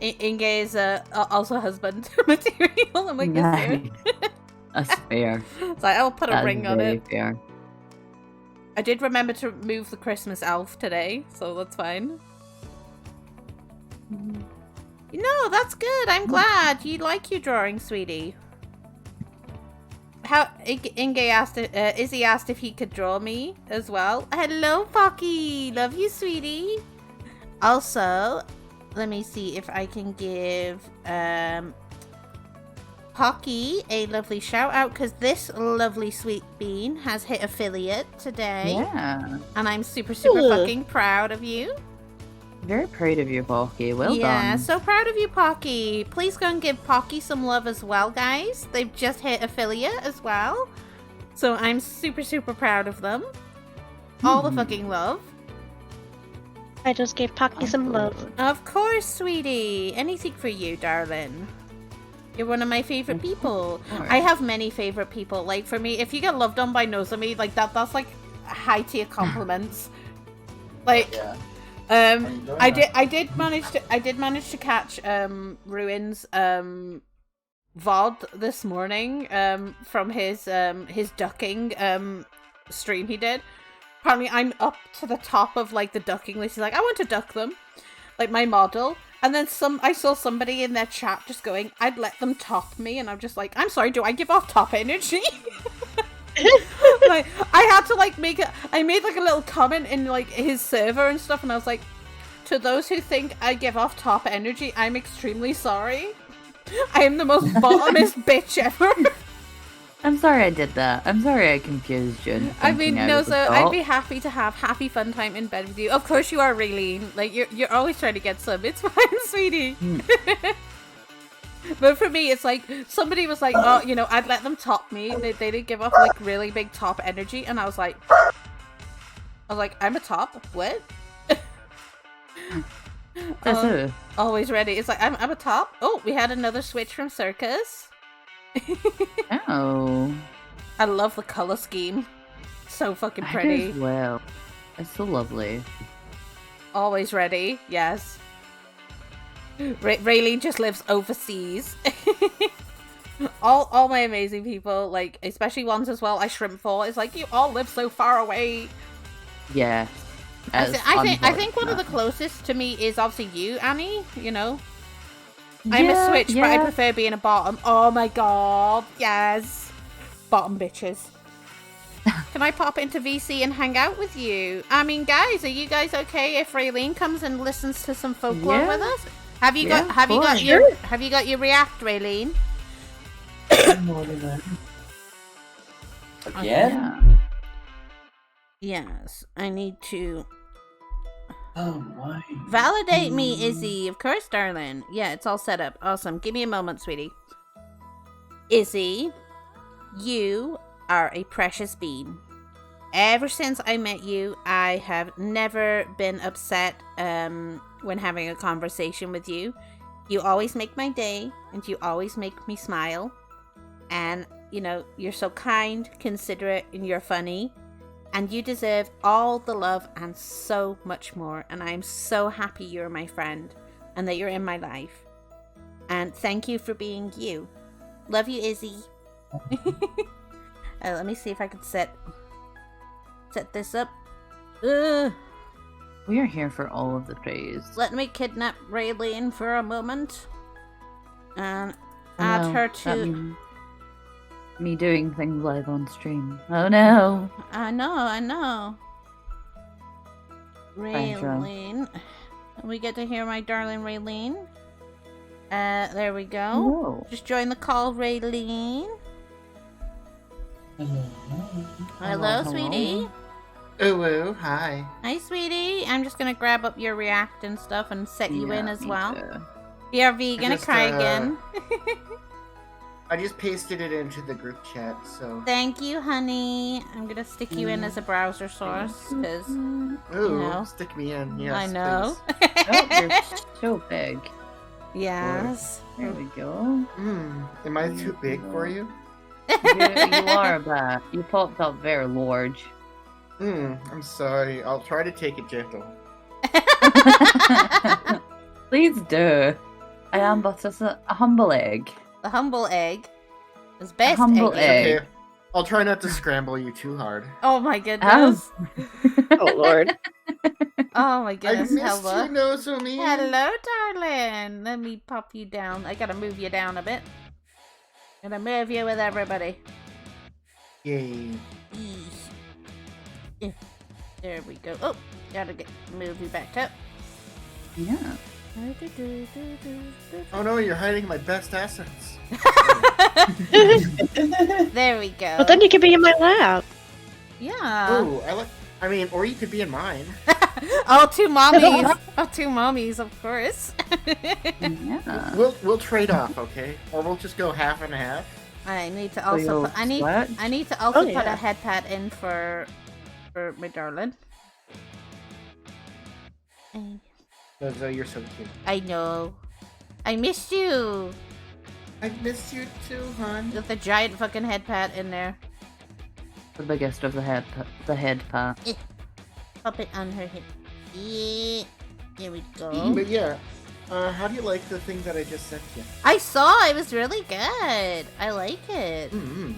Inge is also husband material. I'm like, yes, sir. That's fair. So I'll put a ring on it. Fair. I did remember to move the Christmas elf today, so that's fine. No, that's good. I'm glad you like your drawing, sweetie. How Inge asked, Izzy asked if he could draw me as well. Hello, Pocky. Love you, sweetie. Also, let me see if I can give Pocky a lovely shout out because this lovely sweet bean has hit affiliate today. Yeah. And I'm super fucking proud of you. Very proud of you, Pocky. Well done. Yeah, so proud of you, Pocky. Please go and give Pocky some love as well, guys. They've just hit affiliate as well. So I'm super proud of them. All the fucking love. I just gave Pocky some love. Of course, sweetie. Anything for you, darling. You're one of my favorite people. I have many favorite people. Like, for me, if you get loved on by Nozomi, like, that's like high tier compliments. Like... Yeah. I did manage to catch Ruin's VOD this morning from his ducking stream he did. Apparently I'm up to the top of like the ducking list. He's like, I want to duck them, like my model. And then I saw somebody in their chat just going, I'd let them top me, and I'm just like, I'm sorry, do I give off top energy? Like, I had to like I made like a little comment in like his server and stuff, and I was like, to those who think I give off top energy, I'm extremely sorry. I am the most bottomest bitch ever. I'm sorry I did that. I'm sorry I confused you. I mean, no, so I'd be happy to have happy fun time in bed with you. Of course you are, Raylene. Like, you're always trying to get some. It's fine, sweetie. But for me, it's like, somebody was like, oh, I'd let them top me. They did give off, like, really big top energy. And I was like, I'm a top? What? Always ready. It's like, I'm a top. Oh, we had another switch from Circus. Oh. I love the color scheme. So fucking I pretty. do as well. It's so lovely. Always ready. Yes. Raylene just lives overseas. all my amazing people, like, especially ones as well I shrimp for, is like, you all live so far away. Yeah. I think one of the closest to me is obviously you, Annie, you know. I'm a switch, but I prefer being a bottom. Oh my god, yes. Bottom bitches. Can I pop into VC and hang out with you? I mean, guys, are you guys okay if Raylene comes and listens to some folklore with us? Have you got your react, Raylene? Again? Yes, I need to Oh my. validate me, Izzy. Of course, darling. Yeah, it's all set up. Awesome. Give me a moment, sweetie. Izzy, you are a precious bean. Ever since I met you, I have never been upset when having a conversation with you. You always make my day, and you always make me smile. And, you know, you're so kind, considerate, and you're funny. And you deserve all the love and so much more. And I'm so happy you're my friend and that you're in my life. And thank you for being you. Love you, Izzy. Let me see if I can set this up. Ugh. We are here for all of the praise. Let me kidnap Raylene for a moment. And add her to... Me doing things live on stream. Oh no. I know. Raylene. We get to hear my darling Raylene. There we go. Whoa. Just join the call, Raylene. Hello, sweetie. Ooh, hi. Hi, sweetie. I'm just gonna grab up your react and stuff and set you in as well. too. BRV, gonna Just, cry again. I just pasted it into the group chat, so. Thank you, honey. I'm gonna stick you in as a browser source, because Ooh, know. stick me in. Yes, I know. Oh, you're so big. Yes. There we go. Am I too big for you? You are that. You popped up very large. I'm sorry. I'll try to take it gentle. Please do. I am but a humble egg. The humble egg is best humble egg. Okay. I'll try not to scramble you too hard. Oh my goodness. Oh lord. Oh my I goodness. missed Hello. you, Nozomi. Hello, darling. Let me pop you down. I gotta move you down a bit. Gonna move you with everybody. Yay. There we go. Oh, gotta move you back up. Yeah. Oh no, you're hiding my best assets. There we go. But then you could be in my lab. Yeah. Ooh, or you could be in mine. Oh, two mommies. Oh, two mommies, of course. Yeah. We'll trade off, okay? Or we'll just go half and half. I need to So also you'll put, I need to also Oh, put yeah. a head pad in for my darling. Nozo, you're so cute. I know. I missed you. I missed you too, hon. With the giant fucking head pad in there. The biggest of the head pat. Pop it on her hip. Yeah. There we go. But yeah, how do you like the thing that I just sent you? I saw it was really good. I like it. Mm-hmm.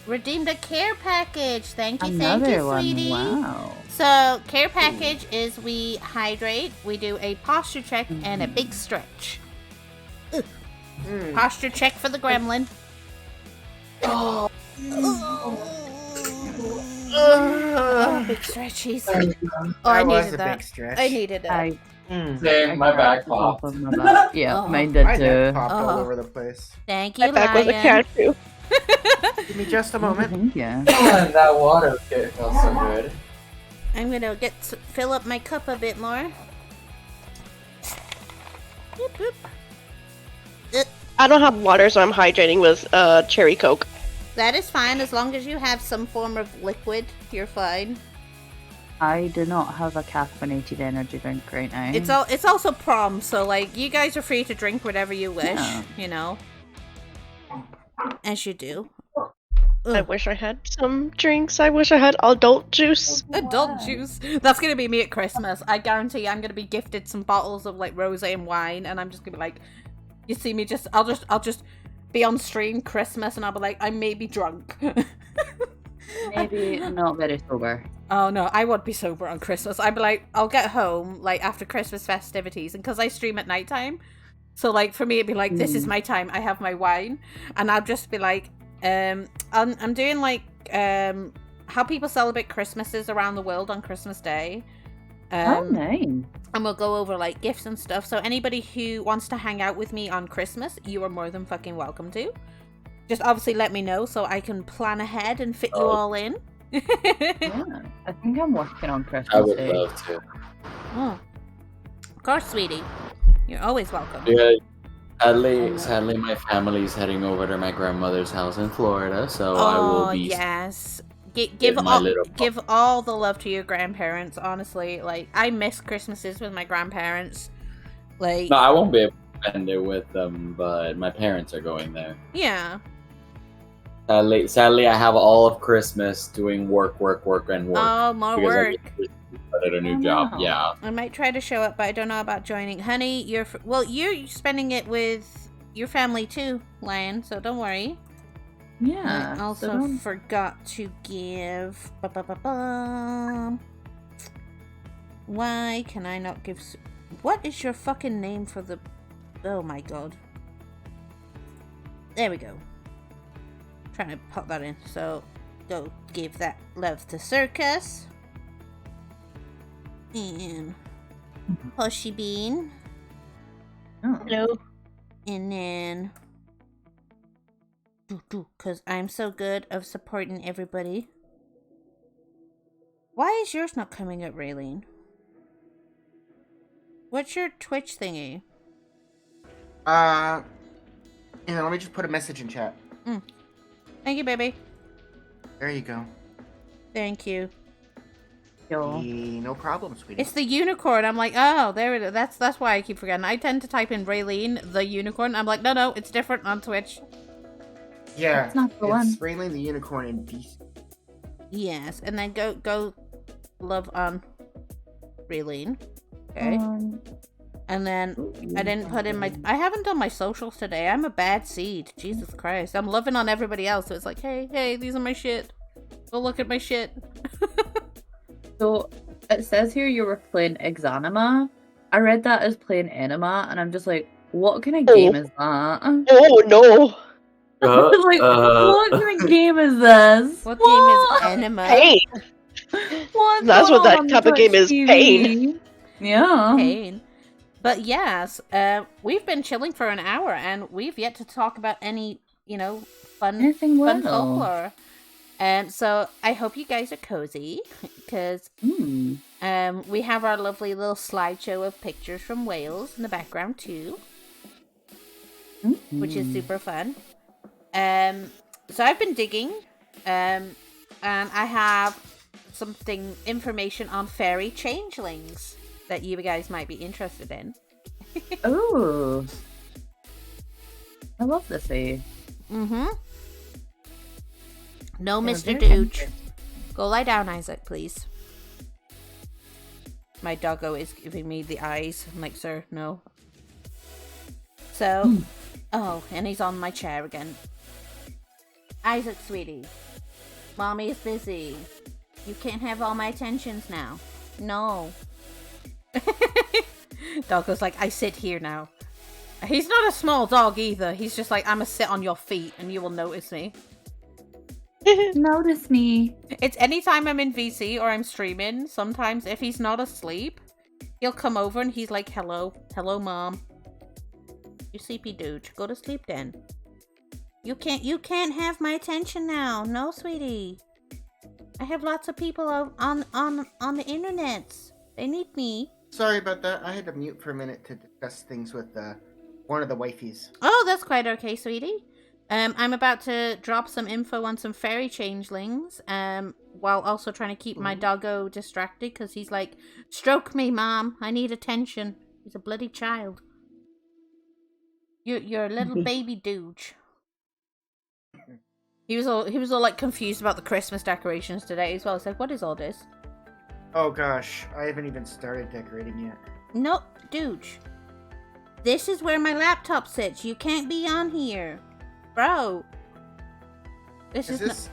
Redeemed a care package. Thank you, Another one. sweetie. Wow. So, care package is we hydrate, we do a posture check, and a big stretch. Posture check for the gremlin. Oh. Big stretchies. That I was needed a that. big stretch. I needed that. Same, my back popped. Yeah, Oh. mine did My neck too. popped all Oh. over the place. Thank you, My back was a Lion. cat too. Give me just a moment. Thank you. That water kit felt so good. I'm gonna fill up my cup a bit more. Boop, boop. I don't have water, so I'm hydrating with cherry coke. That is fine as long as you have some form of liquid. You're fine. I do not have a caffeinated energy drink right now. It's also prom, so like you guys are free to drink whatever you wish, Yeah. you know. As you do. I Ugh. wish I had some drinks. I wish I had adult juice. Adult juice. That's gonna be me at Christmas. I guarantee I'm gonna be gifted some bottles of like rosé and wine, and I'm just gonna be like, you see me I'll just be on stream Christmas, and I'll be like, I may be drunk. Maybe not very sober. Oh no, I would be sober on Christmas. I'd be like, I'll get home like after Christmas festivities, and because I stream at nighttime, so like for me it'd be like, this is my time. I have my wine, and I'll just be like, I'm doing like how people celebrate Christmases around the world on Christmas Day. Oh, nice. And we'll go over like gifts and stuff. So anybody who wants to hang out with me on Christmas, you are more than fucking welcome to. Just obviously let me know so I can plan ahead and fit you all in. Yeah, I think I'm working on Christmas I would Day. love to. Oh. Of course, sweetie. You're always welcome. Yeah. Sadly, my family's heading over to my grandmother's house in Florida, so I will be. Yes. Give with my little give all the love to your grandparents. Honestly, like I miss Christmases with my grandparents. Like No, I won't be able to spend it with them, but my parents are going there. yeah. Sadly, I have all of Christmas doing work, and work. Oh, more because work. I just started a new Oh, job. no. Yeah. I might try to show up, but I don't know about joining. Honey, you're spending it with your family too, Lion. So don't worry. Yeah. I also so forgot to give. Why can I not give? What is your fucking name for the? Oh my god. There we go. Trying to pop that in. So go give that love to Circus. And Pushy Bean. Oh. Hello. And then because I'm so good of supporting everybody. Why is yours not coming up, Raylene? What's your Twitch thingy? Let me just put a message in chat. Thank you, baby. There you go. Thank you. Yo. No problem, sweetie. It's the unicorn. I'm like, oh, there it is. That's why I keep forgetting. I tend to type in Raylene, the unicorn. I'm like, no, it's different on Twitch. Yeah, That's not the one. it's Raylene the Unicorn in DC. Yes, and then go love on Raylene. Okay. And then I didn't put in I haven't done my socials today. I'm a bad seed. Jesus Christ. I'm loving on everybody else. So it's like, hey, these are my shit. Go look at my shit. So it says here you were playing Exanima. I read that as playing Enema, and I'm just like, what kind of game is that? Oh no. I was like, what kind of game is this? What game is Enema? Pain. What's That's going what that on type of Twitch game is, TV? pain. Yeah. Pain. But yes, we've been chilling for an hour, and we've yet to talk about any, fun Anything well. folklore. So I hope you guys are cozy, because we have our lovely little slideshow of pictures from Wales in the background too, which is super fun. So I've been digging, and I have information on fairy changelings that you guys might be interested in. Oh. I love this. Mm-hmm. No, Yeah, Mr. very Dooch. Go lie down, Isaac, please. My doggo is giving me the eyes. I'm like, sir, no. So, oh, and he's on my chair again. Isaac, sweetie. Mommy is busy. You can't have all my attentions now. No. Doggo's like, I sit here now. He's not a small dog either. He's just like, I'm gonna sit on your feet and you will notice me. Notice me. It's anytime I'm in VC or I'm streaming, sometimes if he's not asleep, he'll come over and he's like, hello, mom. You sleepy dude, go to sleep then. You can't have my attention now. No, sweetie. I have lots of people on the internet. They need me. Sorry about that. I had to mute for a minute to discuss things with one of the wifeys. Oh, that's quite okay, sweetie. I'm about to drop some info on some fairy changelings. while also trying to keep my doggo distracted because he's like, "Stroke me, Mom. I need attention." He's a bloody child. You're a little baby douche. He was all like confused about the Christmas decorations today as well. He's like, "What is all this?" Oh gosh, I haven't even started decorating yet. No, douche. This is where my laptop sits. You can't be on here, bro. Is this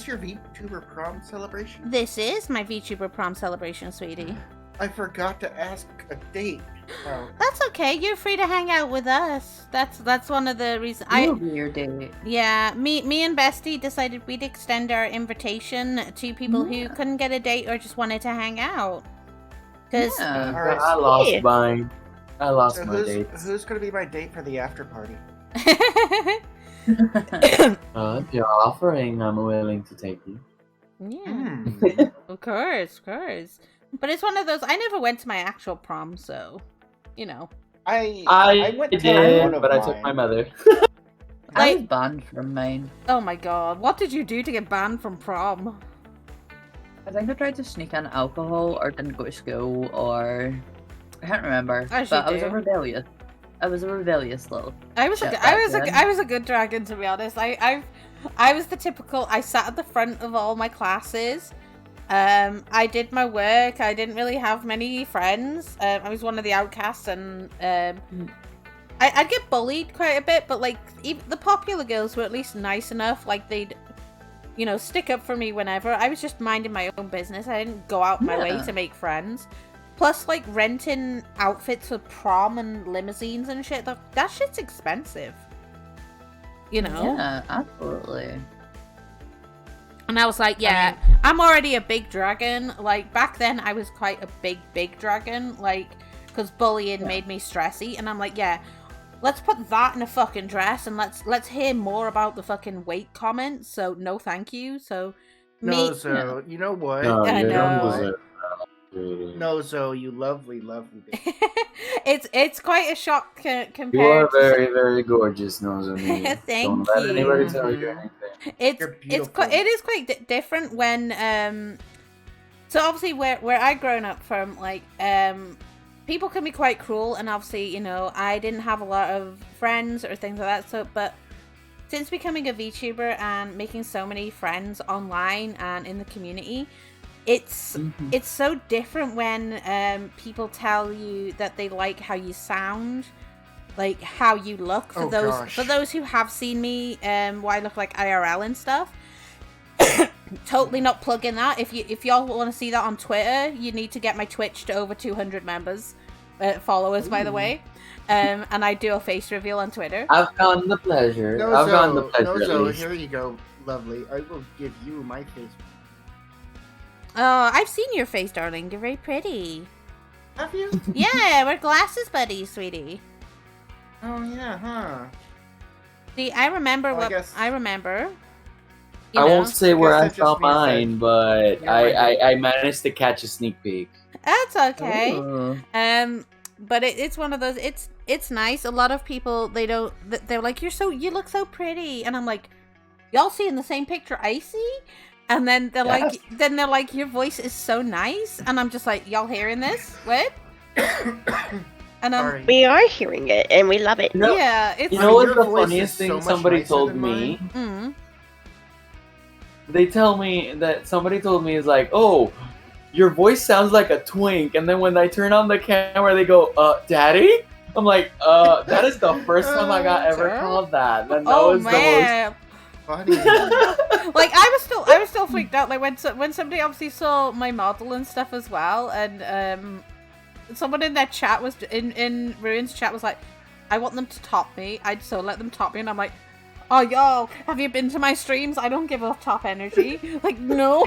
your Vtuber Prom celebration? This is my VTuber Prom celebration, sweetie. I forgot to ask a date. Oh. That's okay. You're free to hang out with us. That's one of the reasons. It'll be your date. Yeah, me and Bestie decided we'd extend our invitation to people who couldn't get a date or just wanted to hang out. Because Yeah. All right, I lost mine. I lost so my dates. who's gonna be my date for the after party? If you're offering, I'm willing to take you. yeah, of course. But it's one of those. I never went to my actual prom, so you know. I went to did, one of but I mine. took my mother. I was banned from mine. Oh my god, what did you do to get banned from prom? I think I tried to sneak in alcohol or didn't go to school or I can't remember. As But you I was do. a rebellious. I was a rebellious little. I was shit a back then. I was a good dragon, to be honest. I was the typical. I sat at the front of all my classes. I did my work. I didn't really have many friends. I was one of the outcasts, and I'd get bullied quite a bit. But like, even the popular girls were at least nice enough. Like they'd, stick up for me whenever. I was just minding my own business. I didn't go out my way Yeah. to make friends. Plus, like, renting outfits for prom and limousines and shit, that shit's expensive. Yeah, absolutely. And I was like, yeah, I'm already a big dragon. Like, back then, I was quite a big dragon. Like, because bullying made me stressy. And I'm like, yeah, let's put that in a fucking dress and let's hear more about the fucking weight comments. So, no thank you. So, No, so you know what? No, I you know. don't deserve that, sweetie. No, so you lovely baby. it's quite a shock compared. You are to very, very gorgeous, Nozomi. Thank Don't let you. anybody tell you anything. You're beautiful. It is quite different when so obviously where I grown up from, like, people can be quite cruel, and obviously I didn't have a lot of friends or things like that. So but since becoming a VTuber and making so many friends online and in the community, it's so different when people tell you that they like how you sound, like how you look. For those who have seen me, what I look like IRL and stuff. Totally not plugging that. If y'all want to see that on Twitter, you need to get my Twitch to over 200 followers, by the way. And I do a face reveal on Twitter. I've gotten the pleasure. I've gotten the pleasure. at No, least. here you go, lovely. I will give you my face. Oh, I've seen your face, darling. You're very pretty. Have you? Yeah, we're glasses buddies, sweetie. Oh yeah, huh? See, I remember Well, I remember. I won't say where I guess that saw just means that mine, but you're my I managed to catch a sneak peek. That's okay. Ooh. But it's one of those. It's nice. A lot of people they're like, you look so pretty, and I'm like, y'all seeing the same picture I see? And then they're like, your voice is so nice, and I'm just like, y'all hearing this? What? And Sorry. We are hearing it, and we love it. No. yeah, it's You know what's your the voice funniest is thing so much somebody nicer told than me? mine. They tell me that somebody told me is like, oh, your voice sounds like a twink, and then when I turn on the camera, they go, daddy? I'm like, that is the first time I got ever called that. And that oh was man. Funny. Like I was still freaked out. Like when somebody obviously saw my model and stuff as well, and someone in their chat was in Ruin's chat was like, I want them to top me. I'd so let them top me, and I'm like, oh y'all, have you been to my streams? I don't give off top energy. Like no.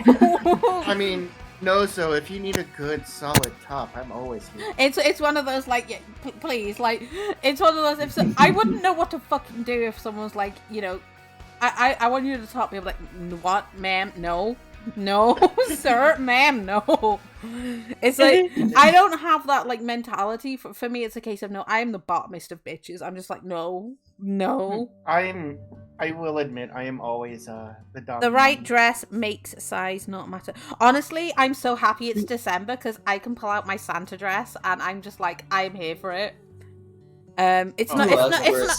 I mean, no. So if you need a good solid top, I'm always here. It's one of those like, yeah, please, like it's one of those. I wouldn't know what to fucking do if someone's like, I want you to top me. I'm like, what, ma'am? No, sir, ma'am, no. It's like I don't have that like mentality. For me, it's a case of no. I am the bottomest of bitches. I'm just like no. I will admit, I am always the dominant. The right dress makes size not matter. Honestly, I'm so happy it's December because I can pull out my Santa dress and I'm just like, I'm here for it. It's Oh, not, well,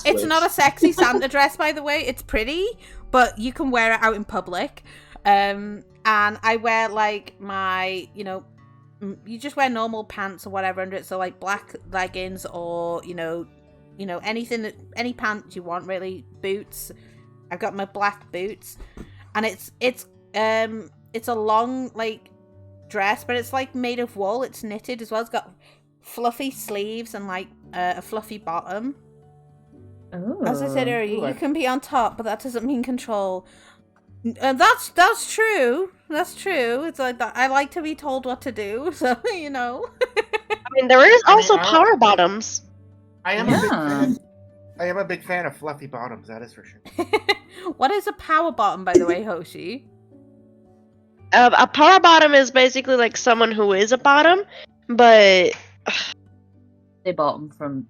it's not a sexy Santa dress, by the way. It's pretty, but you can wear it out in public. And I wear like my, you just wear normal pants or whatever under it. So like black leggings or anything any pants you want, really. Boots. I've got my black boots, and it's a long like dress, but it's like made of wool. It's knitted as well. It's got fluffy sleeves and like a fluffy bottom. Oh. As I said earlier, you can be on top, but that doesn't mean control. That's true. That's true. It's like that. I like to be told what to do, so I mean, there is also power bottoms. I am a big fan of fluffy bottoms. That is for sure. What is a power bottom, by the way, Hoshi? A power bottom is basically like someone who is a bottom, but they top from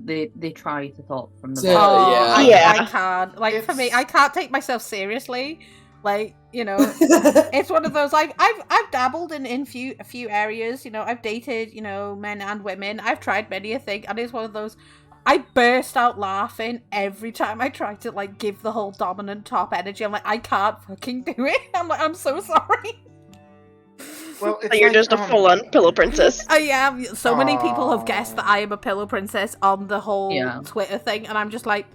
they try to top from the So, bottom. I can't. Like for me, I can't take myself seriously. Like it's one of those. I've dabbled in a few areas. I've dated men and women. I've tried many a thing, and it's one of those. I burst out laughing every time I try to like give the whole dominant top energy. I'm like, I can't fucking do it. I'm like, I'm so sorry. Well, so you're just a full-on pillow princess. I am. So many people have guessed that I am a pillow princess on the whole Twitter thing, and I'm just like,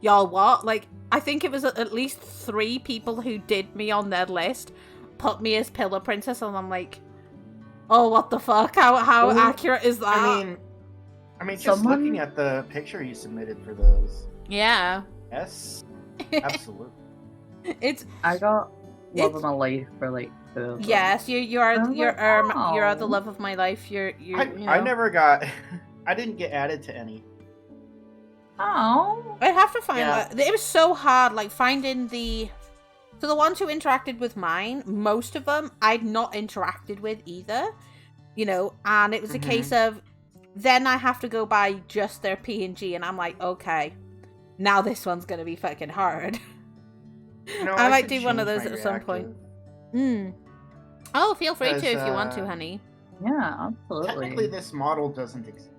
y'all what? Like, I think it was at least 3 people who did me on their list, put me as pillow princess, and I'm like, oh, what the fuck? How accurate is that? I mean, just looking at the picture you submitted for those. Yeah. Yes. Absolutely. I got love of my life for like 2. Yes, you are the love of my life. I never got. I didn't get added to any. Oh. I have to find. It was so hard, like finding the ones who interacted with mine. Most of them I'd not interacted with either. And it was a case of. Then I have to go by just their PNG, and I'm like, okay, now this one's gonna be fucking hard. I might do one of those at some point. Oh, feel free to if you want to, honey. Yeah, absolutely. Technically, this model doesn't exist.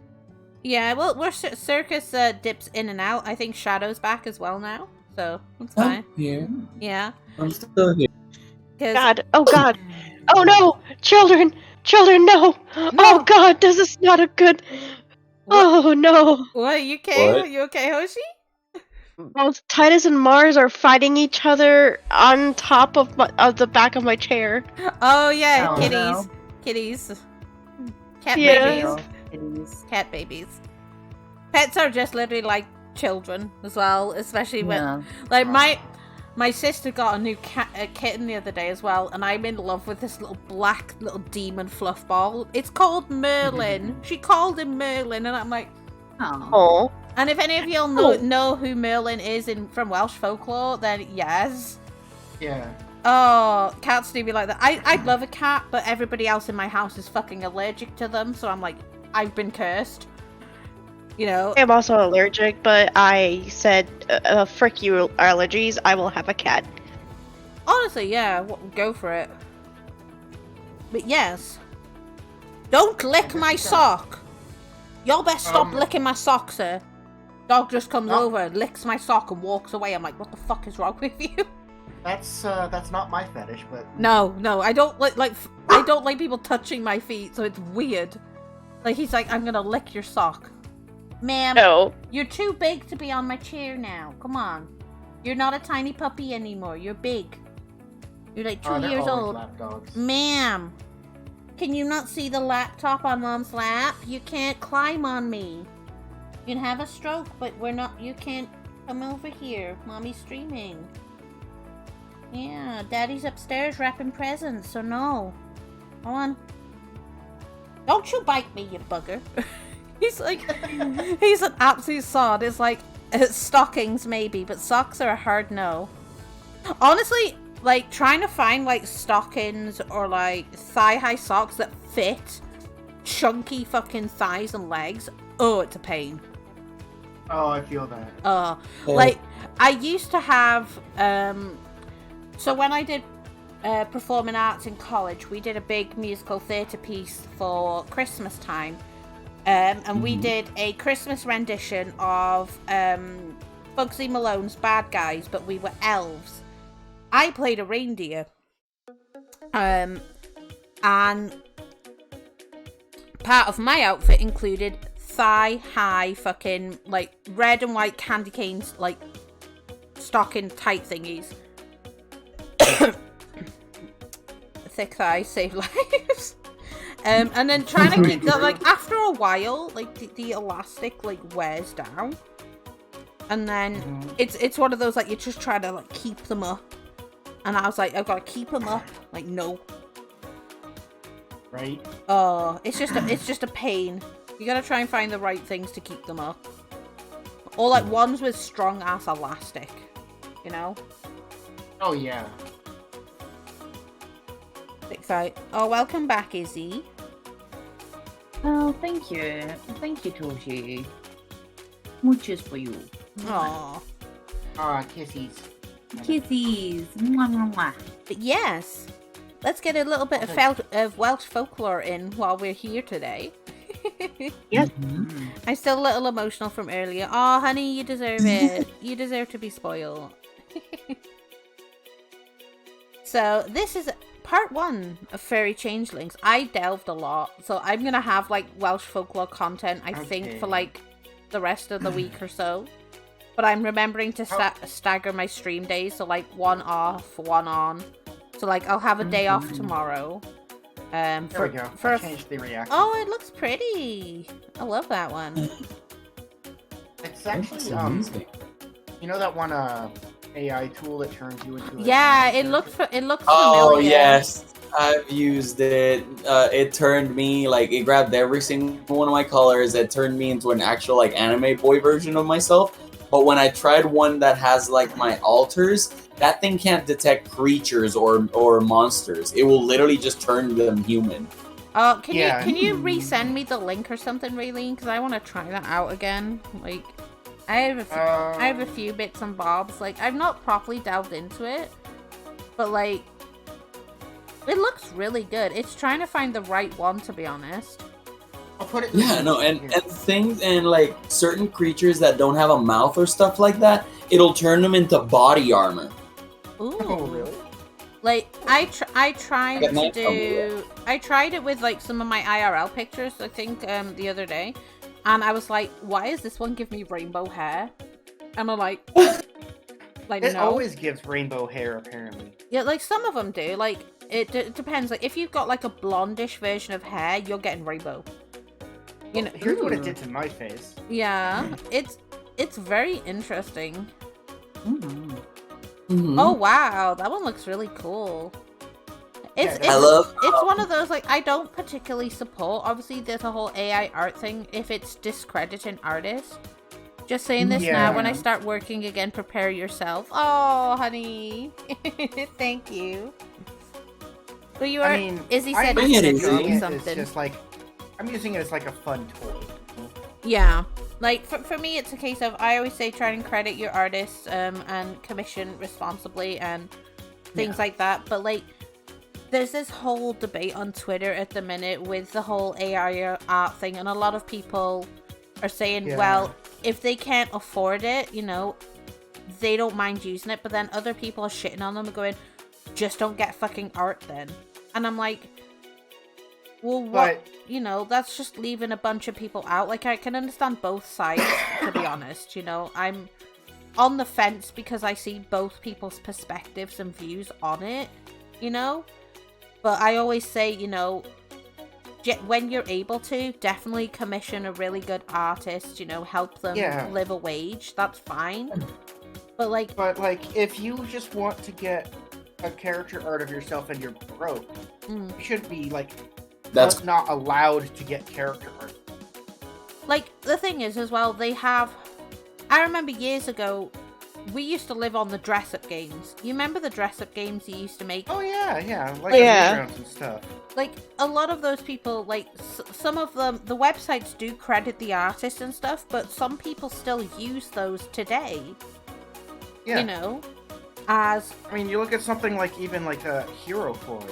Yeah, well, Circus dips in and out. I think Shadow's back as well now, so that's fine. Yeah. I'm still here. God, oh God, oh no, children, no. Oh God, this is not a good. Oh no. What? You okay? What? Are you okay, Hoshi? Both Titus and Mars are fighting each other on top of the back of my chair. Oh yeah, Oh, kitties, no. kitties, cat Yes. babies, cat babies. Pets are just literally like children as well, especially when like my sister got a new kitten the other day as well, and I'm in love with this black little demon fluff ball. It's called Merlin. She called him Merlin, and I'm like, oh. And if any of y'all know who Merlin is from Welsh folklore, then yes. Yeah. Oh, cats do be like that. I'd love a cat, but everybody else in my house is fucking allergic to them, so I'm like, I've been cursed. I'm also allergic, but I said, frick you allergies, I will have a cat. Honestly, yeah, go for it. But yes. Don't lick my sock! Y'all best stop licking my sock, sir. Dog just comes over, licks my sock, and walks away. I'm like, what the fuck is wrong with you? That's not my fetish, but No, I don't I don't like people touching my feet, so it's weird. Like he's like, I'm gonna lick your sock. Ma'am, No. You're too big to be on my chair now. Come on. You're not a tiny puppy anymore. You're big. You're like 2 years old. Ma'am, can you not see the laptop on Mom's lap? You can't climb on me. You can have a stroke, but you can't come over here. Mommy's streaming. Yeah, Daddy's upstairs wrapping presents, so no. Come on. Don't you bite me, you bugger. He's like, he's an absolute sod. It's like, stockings maybe, but socks are a hard no. Honestly, like, trying to find, like, stockings or, like, thigh-high socks that fit chunky fucking thighs and legs, oh, it's a pain. Oh, I feel that. Like I used to have so when I did performing arts in college, we did a big musical theatre piece for Christmas time, and we did a Christmas rendition of Bugsy Malone's Bad Guys, but we were elves. I played a reindeer, and part of my outfit included thigh-high fucking, like, red and white candy canes, like, stocking type thingies. Thick thighs save lives. And then trying to keep that, like, after a while, like, the elastic, like, wears down. And then it's one of those, like, you're just trying to, like, keep them up. And I was like, I've got to keep them up. Like, no. Right? Oh, it's just a pain. You gotta try and find the right things to keep them up. Or like ones with strong ass elastic, you know? Oh yeah. Big fight. Oh, welcome back, Izzy. Oh, thank you. Thank you, Toshi. Muchos for you. Aww. Kissies. Kisses. Mwah, mwah, mwah. But yes, let's get a little bit of Welsh folklore in while we're here today. Yes. I'm still a little emotional from earlier. Oh, honey, you deserve it. You deserve to be spoiled. So this is part 1 of Fairy Changelings. I delved a lot, so I'm gonna have like Welsh folklore content, I think, for like the rest of the week or so. But I'm remembering to stagger my stream days, so like 1 off, 1 on. So like I'll have a day off tomorrow. There we go. Change the reaction. Oh, it looks pretty. I love that one. It's actually you know that one AI tool that turns you into yeah, it looks familiar. Oh yes, I've used it. It turned me, like, it grabbed every single one of my colors. It turned me into an actual, like, anime boy version of myself. But when I tried one that has, like, my alters, that thing can't detect creatures or monsters. It will literally just turn them human. Oh, can you resend me the link or something, Raylene? Because I want to try that out again. Like, I have a few bits and bobs. Like, I've not properly delved into it, but like, it looks really good. It's trying to find the right one, to be honest. I'll put it. Yeah, no, and things and like certain creatures that don't have a mouth or stuff like that, it'll turn them into body armor. Ooh. Oh, really? Like, I tried it with like some of my IRL pictures, I think, the other day, and I was like, why does this one give me rainbow hair? And I'm like, it always gives rainbow hair, apparently. Yeah, like some of them do. Like, it depends. Like, if you've got like a blondish version of hair, you're getting rainbow. You know, here's what it did to my face. Yeah, it's very interesting. Mm-hmm. Oh wow, that one looks really cool. It's one of those, like, I don't particularly support. Obviously, there's a whole AI art thing if it's discrediting artists. Just saying this now. When I start working again, prepare yourself. Oh, honey, thank you. But you are. I mean, Izzy said he's gonna draw something. It's just like, I'm using it as like a fun toy. Yeah. Like, for me, it's a case of, I always say try and credit your artists and commission responsibly and things like that. But, like, there's this whole debate on Twitter at the minute with the whole AI art thing. And a lot of people are saying, well, if they can't afford it, you know, they don't mind using it. But then other people are shitting on them and going, just don't get fucking art then. And I'm like, well, what? You know, that's just leaving a bunch of people out. Like, I can understand both sides, to be honest. You know, I'm on the fence because I see both people's perspectives and views on it, you know? But I always say, you know, when you're able to, definitely commission a really good artist, you know, help them live a wage. That's fine. But, like, if you just want to get a character art of yourself and you're broke, you should be, like, that's not allowed to get character art. Like, the thing is, as well, they have... I remember years ago, we used to live on the dress-up games. You remember the dress-up games you used to make? Oh yeah, like Yeah. playgrounds and stuff. Like, a lot of those people, like, some of them, the websites do credit the artist and stuff, but some people still use those today. Yeah. You know? As... I mean, you look at something like even like a Hero Forge.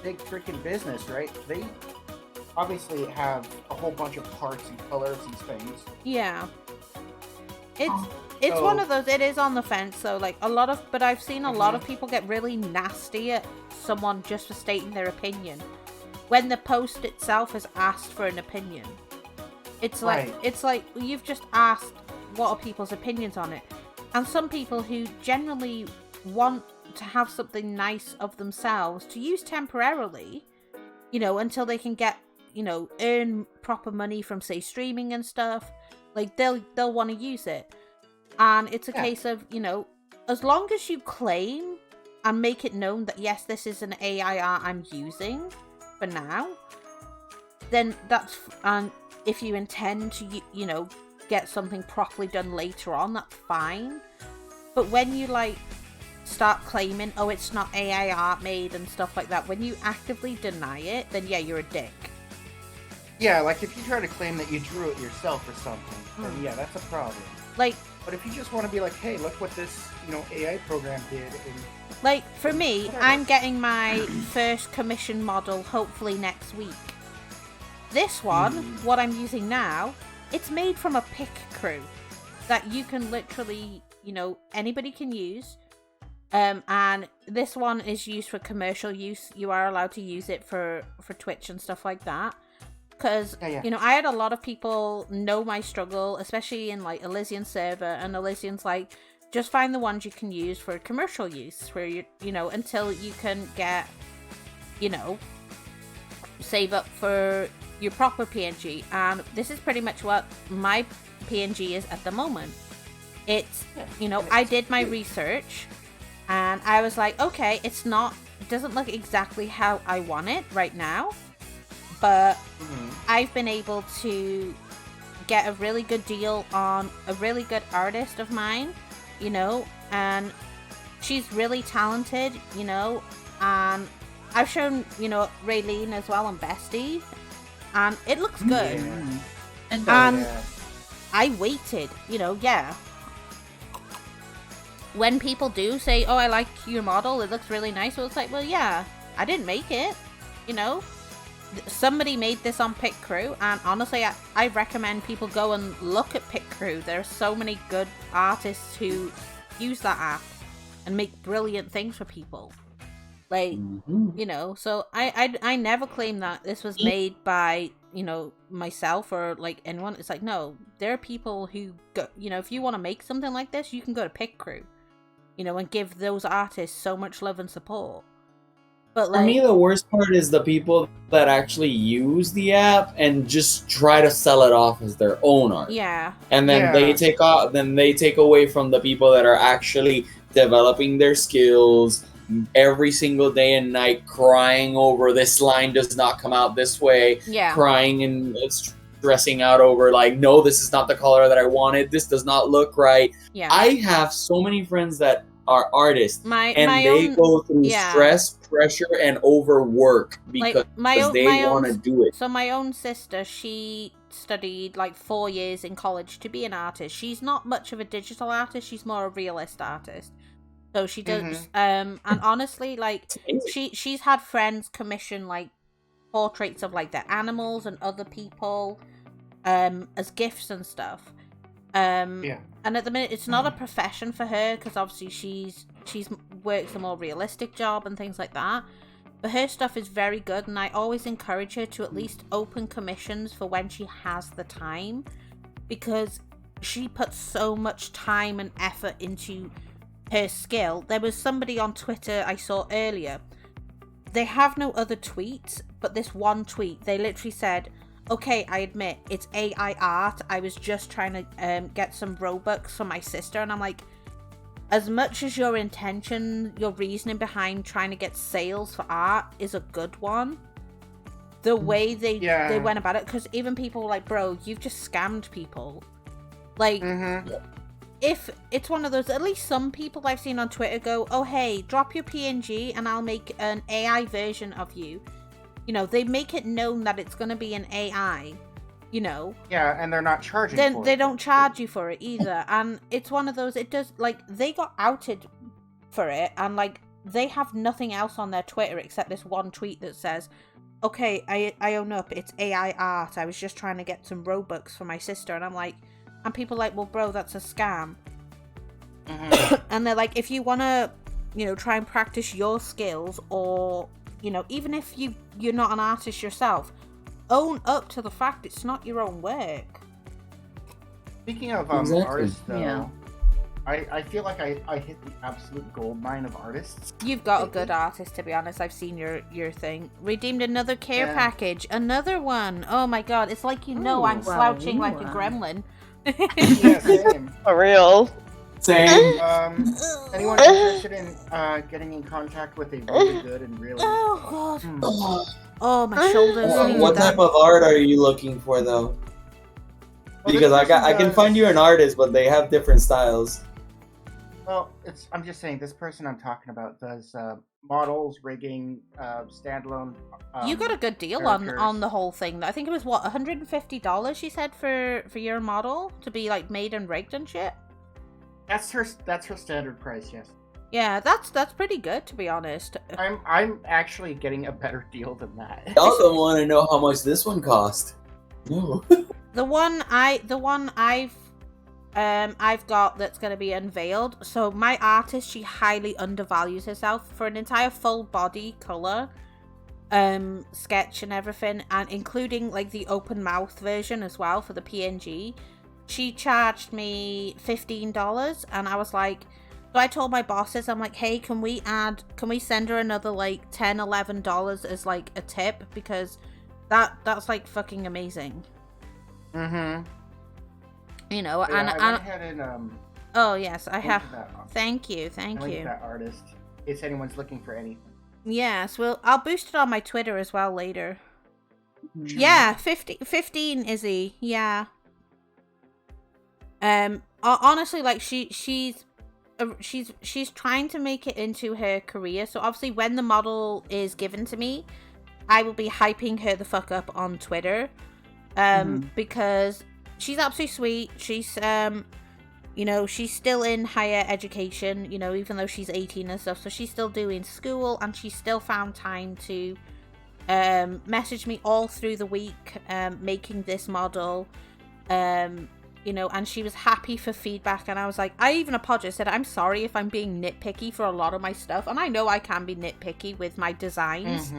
Big freaking business, right? They obviously have a whole bunch of parts and colors and things. Yeah. It's one of those, it is on the fence, so like but I've seen a lot of people get really nasty at someone just for stating their opinion when the post itself has asked for an opinion. It's like, you've just asked what are people's opinions on it. And some people who generally want to have something nice of themselves to use temporarily, you know, until they can get, you know, earn proper money from, say, streaming and stuff, like they'll want to use it. And it's a case of, you know, as long as you claim and make it known that, yes, this is an AI art I'm using for now, then that's, and if you intend to, you know, get something properly done later on, that's fine. But when you, like, start claiming, oh, it's not AI art made and stuff like that, when you actively deny it, then yeah, you're a dick. Yeah, like if you try to claim that you drew it yourself or something, then yeah, that's a problem. Like, but if you just want to be like, hey, look what this, you know, AI program did. And, like, for me, I'm getting my first commission model hopefully next week. This one, what I'm using now, it's made from a pick crew that you can literally, you know, anybody can use. And this one is used for commercial use. You are allowed to use it for Twitch and stuff like that. Because, you know, I had a lot of people know my struggle, especially in, like, Elysian server, and Elysian's like, just find the ones you can use for commercial use, for you know, until you can get, you know, save up for your proper PNG. And this is pretty much what my PNG is at the moment. It's, you know, I did my research, and I was like, okay, it doesn't look exactly how I want it right now. But I've been able to get a really good deal on a really good artist of mine, you know, and she's really talented, you know, and I've shown, you know, Raylene as well on Bestie, and it looks good. And I waited, you know, when people do say, oh, I like your model, it looks really nice, well, it's like, well, yeah, I didn't make it, you know. Somebody made this on Pick Crew, and honestly, I recommend people go and look at Pick Crew. There are so many good artists who use that app and make brilliant things for people. Like, you know, so I never claim that this was made by, you know, myself or, like, anyone. It's like, no, there are people who go, you know, if you want to make something like this, you can go to Pick Crew, you know, and give those artists so much love and support. But, like, for me, the worst part is the people that actually use the app and just try to sell it off as their own art. Yeah. And then they take away from the people that are actually developing their skills every single day and night, crying over this line does not come out this way. Yeah. Crying and stressing out over, like, no, this is not the color that I wanted. This does not look right. Yeah. I have so many friends that are artists, my they go through stress, pressure, and overwork because they want to do it. So my own sister, she studied like 4 years in college to be an artist. She's not much of a digital artist, she's more a realist artist. So she does and honestly, like, she's had friends commission like portraits of like their animals and other people as gifts and stuff. And at the minute, it's not a profession for her because obviously she's works a more realistic job and things like that. But her stuff is very good, and I always encourage her to at least open commissions for when she has the time, because she puts so much time and effort into her skill. There was somebody on Twitter I saw earlier. They have no other tweets, but this one tweet, they literally said, okay, I admit, it's AI art. I was just trying to get some Robux for my sister. And I'm like, as much as your intention, your reasoning behind trying to get sales for art is a good one, the way they went about it, because even people were like, bro, you've just scammed people. Like, if it's one of those, at least some people I've seen on Twitter go, oh hey, drop your PNG and I'll make an AI version of you. You know, they make it known that it's going to be an AI, you know. Yeah, and they're not charging then for they it. don't charge you for it either. And it's one of those, it does, like, they got outed for it, and like they have nothing else on their Twitter except this one tweet that says, okay, I own up, it's AI art, I was just trying to get some Robux for my sister. And I'm like, and people are like, well bro, that's a scam. And they're like, if you want to, you know, try and practice your skills, or, you know, even if you're not an artist yourself, own up to the fact it's not your own work. Speaking of Exactly. artists, though, Yeah. I feel like I hit the absolute gold mine of artists. You've got a good artist, to be honest. I've seen your thing. Redeemed another care Yeah. package. Another one. Oh my god. It's like, you know, Ooh, I'm wow, slouching you like a are. gremlin. Yeah, same. For real. Same. Anyone interested in getting in contact with a really good and really... Oh god. Oh, my shoulders. need What that. type of art are you looking for, though? Well, Because this I person can does- find you an artist, but they have different styles. Well, I'm just saying, this person I'm talking about does models, rigging, standalone. You got a good deal on characters. the whole thing. I think it was, what, $150 she said for your model to be like made and rigged and shit. That's her standard price. Yes. Yeah, that's pretty good, to be honest. I'm actually getting a better deal than that. I also want to know how much this one cost. No. The one I've got that's going to be unveiled. So my artist, she highly undervalues herself for an entire full body color sketch and everything, and including like the open mouth version as well for the PNG. She charged me $15, and I was like, so I told my bosses, I'm like, hey, can we send her another like $10-11 as like a tip, because that's like fucking amazing. Mm-hmm. You know, Yeah, and I went ahead and oh yes, I have. linked that- Thank you. I linked that artist. In case anyone's looking for anything. Yes, well, I'll boost it on my Twitter as well later. Mhm. Yeah, 15 Izzy. Yeah. Honestly, like she's trying to make it into her career. So obviously, when the model is given to me, I will be hyping her the fuck up on Twitter. Because she's absolutely sweet. She's you know, she's still in higher education, you know, even though she's 18 and stuff. So she's still doing school, and she still found time to message me all through the week, making this model, you know, and she was happy for feedback. And I was like, I even apologized, said, I'm sorry if I'm being nitpicky for a lot of my stuff. And I know I can be nitpicky with my designs.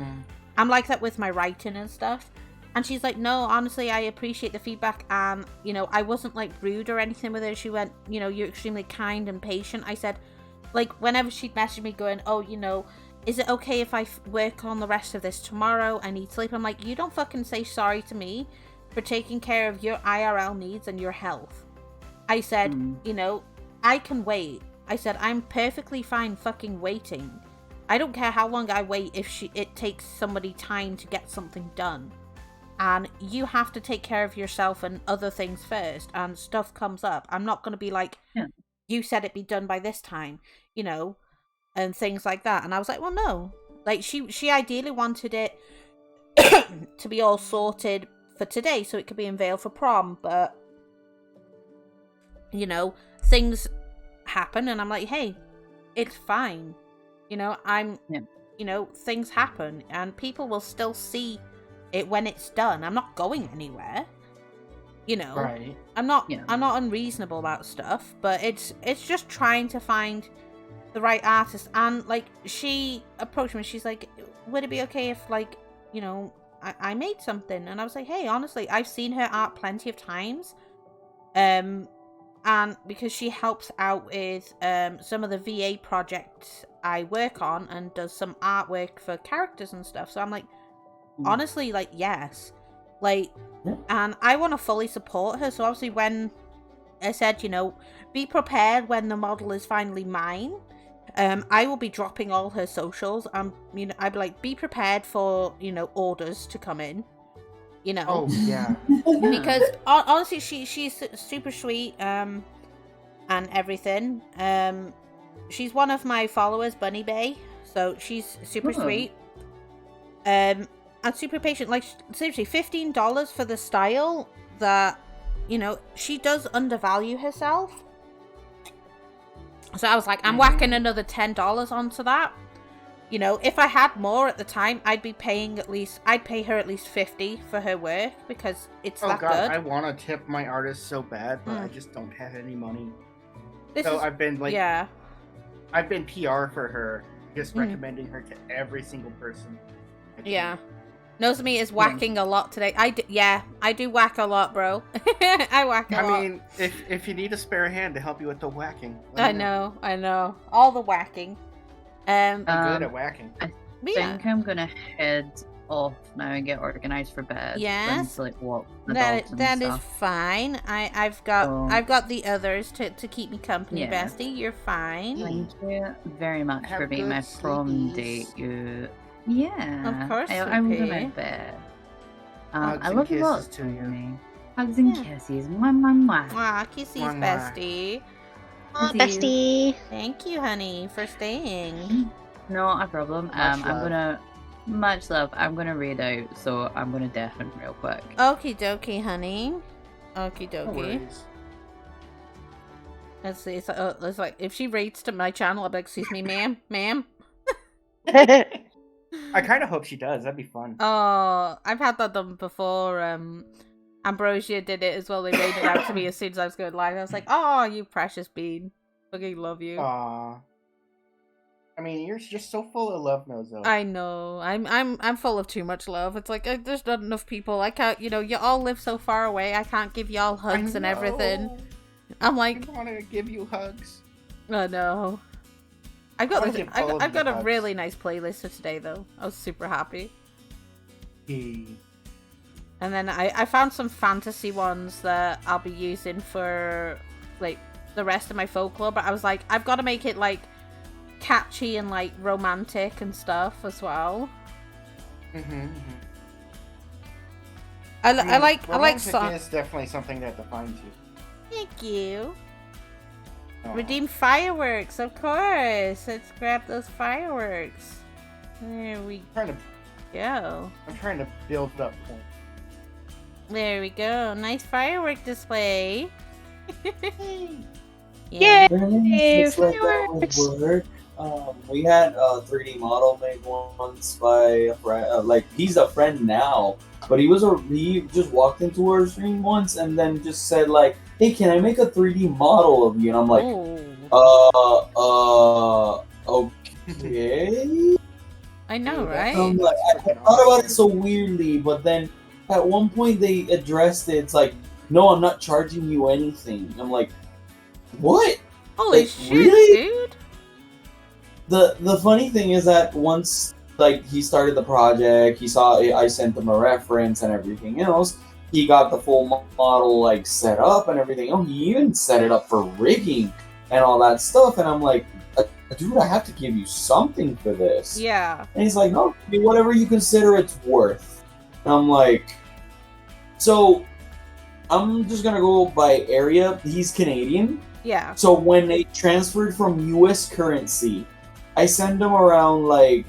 I'm like that with my writing and stuff. And she's like, no, honestly, I appreciate the feedback. And, you know, I wasn't like rude or anything with her. She went, you know, you're extremely kind and patient. I said, like, whenever she'd message me going, oh, you know, is it okay if I work on the rest of this tomorrow? I need sleep. I'm like, you don't fucking say sorry to me for taking care of your IRL needs and your health. I said, you know, I can wait. I said, I'm perfectly fine fucking waiting. I don't care how long I wait if it takes somebody time to get something done. And you have to take care of yourself and other things first, and stuff comes up. I'm not going to be like, you said it be done by this time, you know, and things like that. And I was like, well, no. Like, she ideally wanted it to be all sorted for today so it could be unveiled for prom, but, you know, things happen, and I'm like, hey, it's fine. You know, you know, things happen, and people will still see it when it's done. I'm not going anywhere, you know. Right. I'm not unreasonable about stuff, but it's just trying to find the right artist. And like, she approached me, she's like, would it be okay if, like, you know, I made something? And I was like, hey, honestly, I've seen her art plenty of times, and because she helps out with some of the VA projects I work on and does some artwork for characters and stuff. So I'm like, honestly, like, yes, like, and I want to fully support her. So obviously, when I said, you know, be prepared when the model is finally mine, I will be dropping all her socials. You know, I'd be like, be prepared for, you know, orders to come in, you know. Oh yeah. Because honestly, she's super sweet. And and everything. She's one of my followers, Bunny Bay, so she's super sweet. And super patient. Like, seriously, $15 for the style that, you know, she does undervalue herself. So I was like, I'm whacking another $10 onto that. You know, if I had more at the time, I'd pay her at least $50 for her work because it's that good. I want to tip my artist so bad, but I just don't have any money. I've been I've been PR for her, just recommending her to every single person. Yeah. Nozomi is whacking a lot today. I do whack a lot, bro. I whack a lot. I mean, if you need a spare hand to help you with the whacking. I know. All the whacking. I'm good at whacking. I think I'm gonna head off now and get organized for bed. Yes. To, like, walk the that dogs and is stuff. fine. I've got the others to keep me company, bestie. You're fine. Thank you very much for being my prom date. Of course. I will go to bed. I love you lots to you. Hugs and kisses. Mwah, mwah, mwah. Aw, kisses, bestie. Aw, bestie. Thank you, honey, for staying. Not a problem. Much love. I'm gonna read out, so I'm gonna deafen real quick. Okie dokie, honey. Okie dokie. No Let's see. It's like if she reads to my channel, I'll be like, excuse me, ma'am. I kind of hope she does. That'd be fun. Oh, I've had that done before. Ambrosia did it as well. They made it out to me as soon as I was going live. I was like, "Oh, you precious bean, fucking love you." Aw. I mean, you're just so full of love, Nozo. I know. I'm full of too much love. It's like there's not enough people. I can't. You know, you all live so far away. I can't give y'all hugs and everything. I'm like, I want to give you hugs. Oh no. I've got a really nice playlist for today though. I was super happy. And then I found some fantasy ones that I'll be using for like the rest of my folklore, but I was like, I've got to make it like catchy and like romantic and stuff as well. I like songs. It's definitely something that defines you. Thank you. Redeem fireworks, of course. Let's grab those fireworks. There we go. I'm trying to build up points. There we go. Nice firework display. Yay! Fireworks! We had a 3D model made once by a friend. Like, he's a friend now, but he just walked into our stream once and then just said like, "Hey, can I make a 3D model of you?" And I'm like, okay. I know, right? Like, I thought about it so weirdly, but then at one point they addressed it. It's like, no, I'm not charging you anything. I'm like, what? Holy shit, really? Dude! The funny thing is that once like he started the project, he saw I sent him a reference and everything else. He got the full model like set up and everything. Oh, he even set it up for rigging and all that stuff. And I'm like, dude, I have to give you something for this. Yeah. And he's like, no, whatever you consider it's worth. And I'm like, so I'm just gonna go by area. He's Canadian. Yeah. So when they transferred from US currency, I send him around like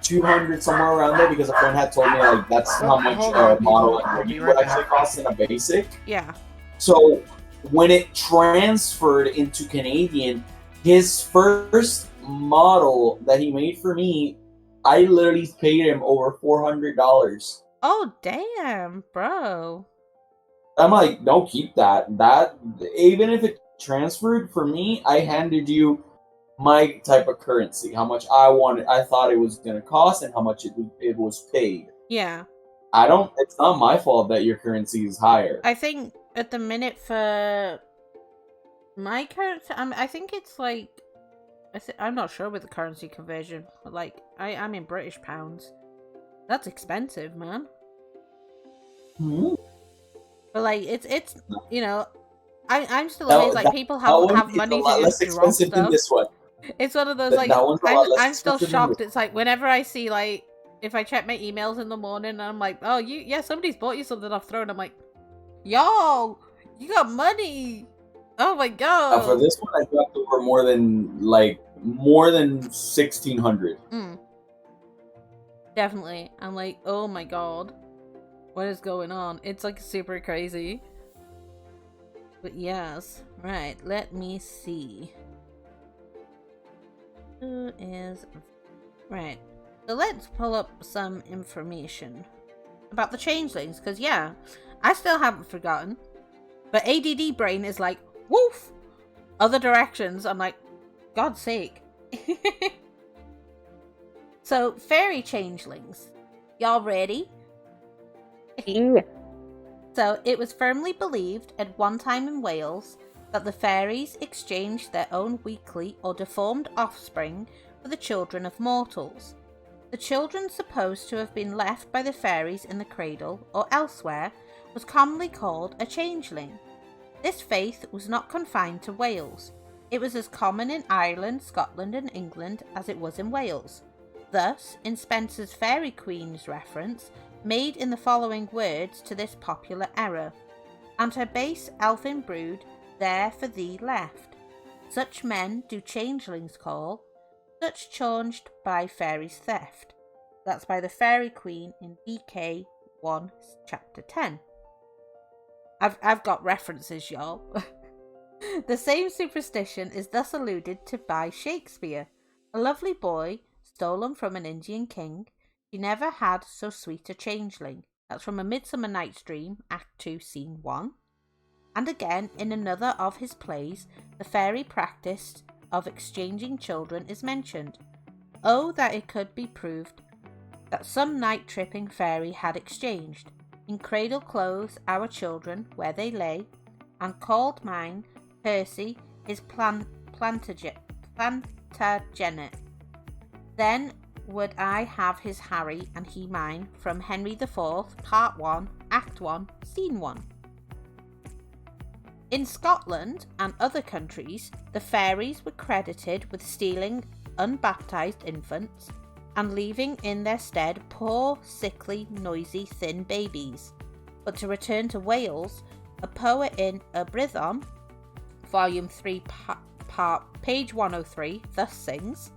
200 somewhere around there because a friend had told me like that's how much model would actually cost in a basic. Yeah. So when it transferred into Canadian, his first model that he made for me, I literally paid him over $400. Oh damn, bro. I'm like, no, keep that. That even if it transferred for me, I handed you my type of currency, how much I thought it was gonna cost, and how much it was paid. Yeah. It's not my fault that your currency is higher. I think at the minute for my currency, I think it's like, I'm not sure with the currency conversion, but like, I'm in British pounds. That's expensive, man. Mm-hmm. But like, it's you know, I'm still amazed. Like, people have money to just drop stuff. Than this one. It's one of those like I'm still shocked. It's like whenever I see like if I check my emails in the morning and I'm like, oh somebody's bought you something off Throne. I'm like, yo, you got money. Oh my god! For this one, I dropped over more than 1,600. Definitely. I'm like, oh my god. What is going on? It's like super crazy. But yes. Right, let me see. Who is... Right. So let's pull up some information about the changelings. Because yeah, I still haven't forgotten. But ADD brain is like, woof! Other directions. I'm like, God's sake. So, fairy changelings. Y'all ready? Yeah. So, it was firmly believed at one time in Wales that the fairies exchanged their own weakly or deformed offspring for the children of mortals. The children supposed to have been left by the fairies in the cradle or elsewhere was commonly called a changeling. This faith was not confined to Wales. It was as common in Ireland, Scotland and England as it was in Wales. Thus, in Spenser's Fairy Queen's reference, made in the following words to this popular error, and her base elfin brood there for thee left. Such men do changelings call, such changed by fairies' theft. That's by the Fairy Queen in BK 1, chapter 10. I've got references, y'all. The same superstition is thus alluded to by Shakespeare. A lovely boy, stolen from an Indian king, he never had so sweet a changeling. That's from A Midsummer Night's Dream, Act 2, Scene 1. And again, in another of his plays, the fairy practice of exchanging children is mentioned. Oh, that it could be proved that some night-tripping fairy had exchanged in cradle clothes our children where they lay, and called mine Percy his Plantagenet. Then would I have his Harry and he mine, from Henry IV, Part 1, Act 1, Scene 1. In Scotland and other countries, the fairies were credited with stealing unbaptized infants and leaving in their stead poor, sickly, noisy, thin babies. But to return to Wales, a poet in Y Brython, Volume 3, page 103, thus sings,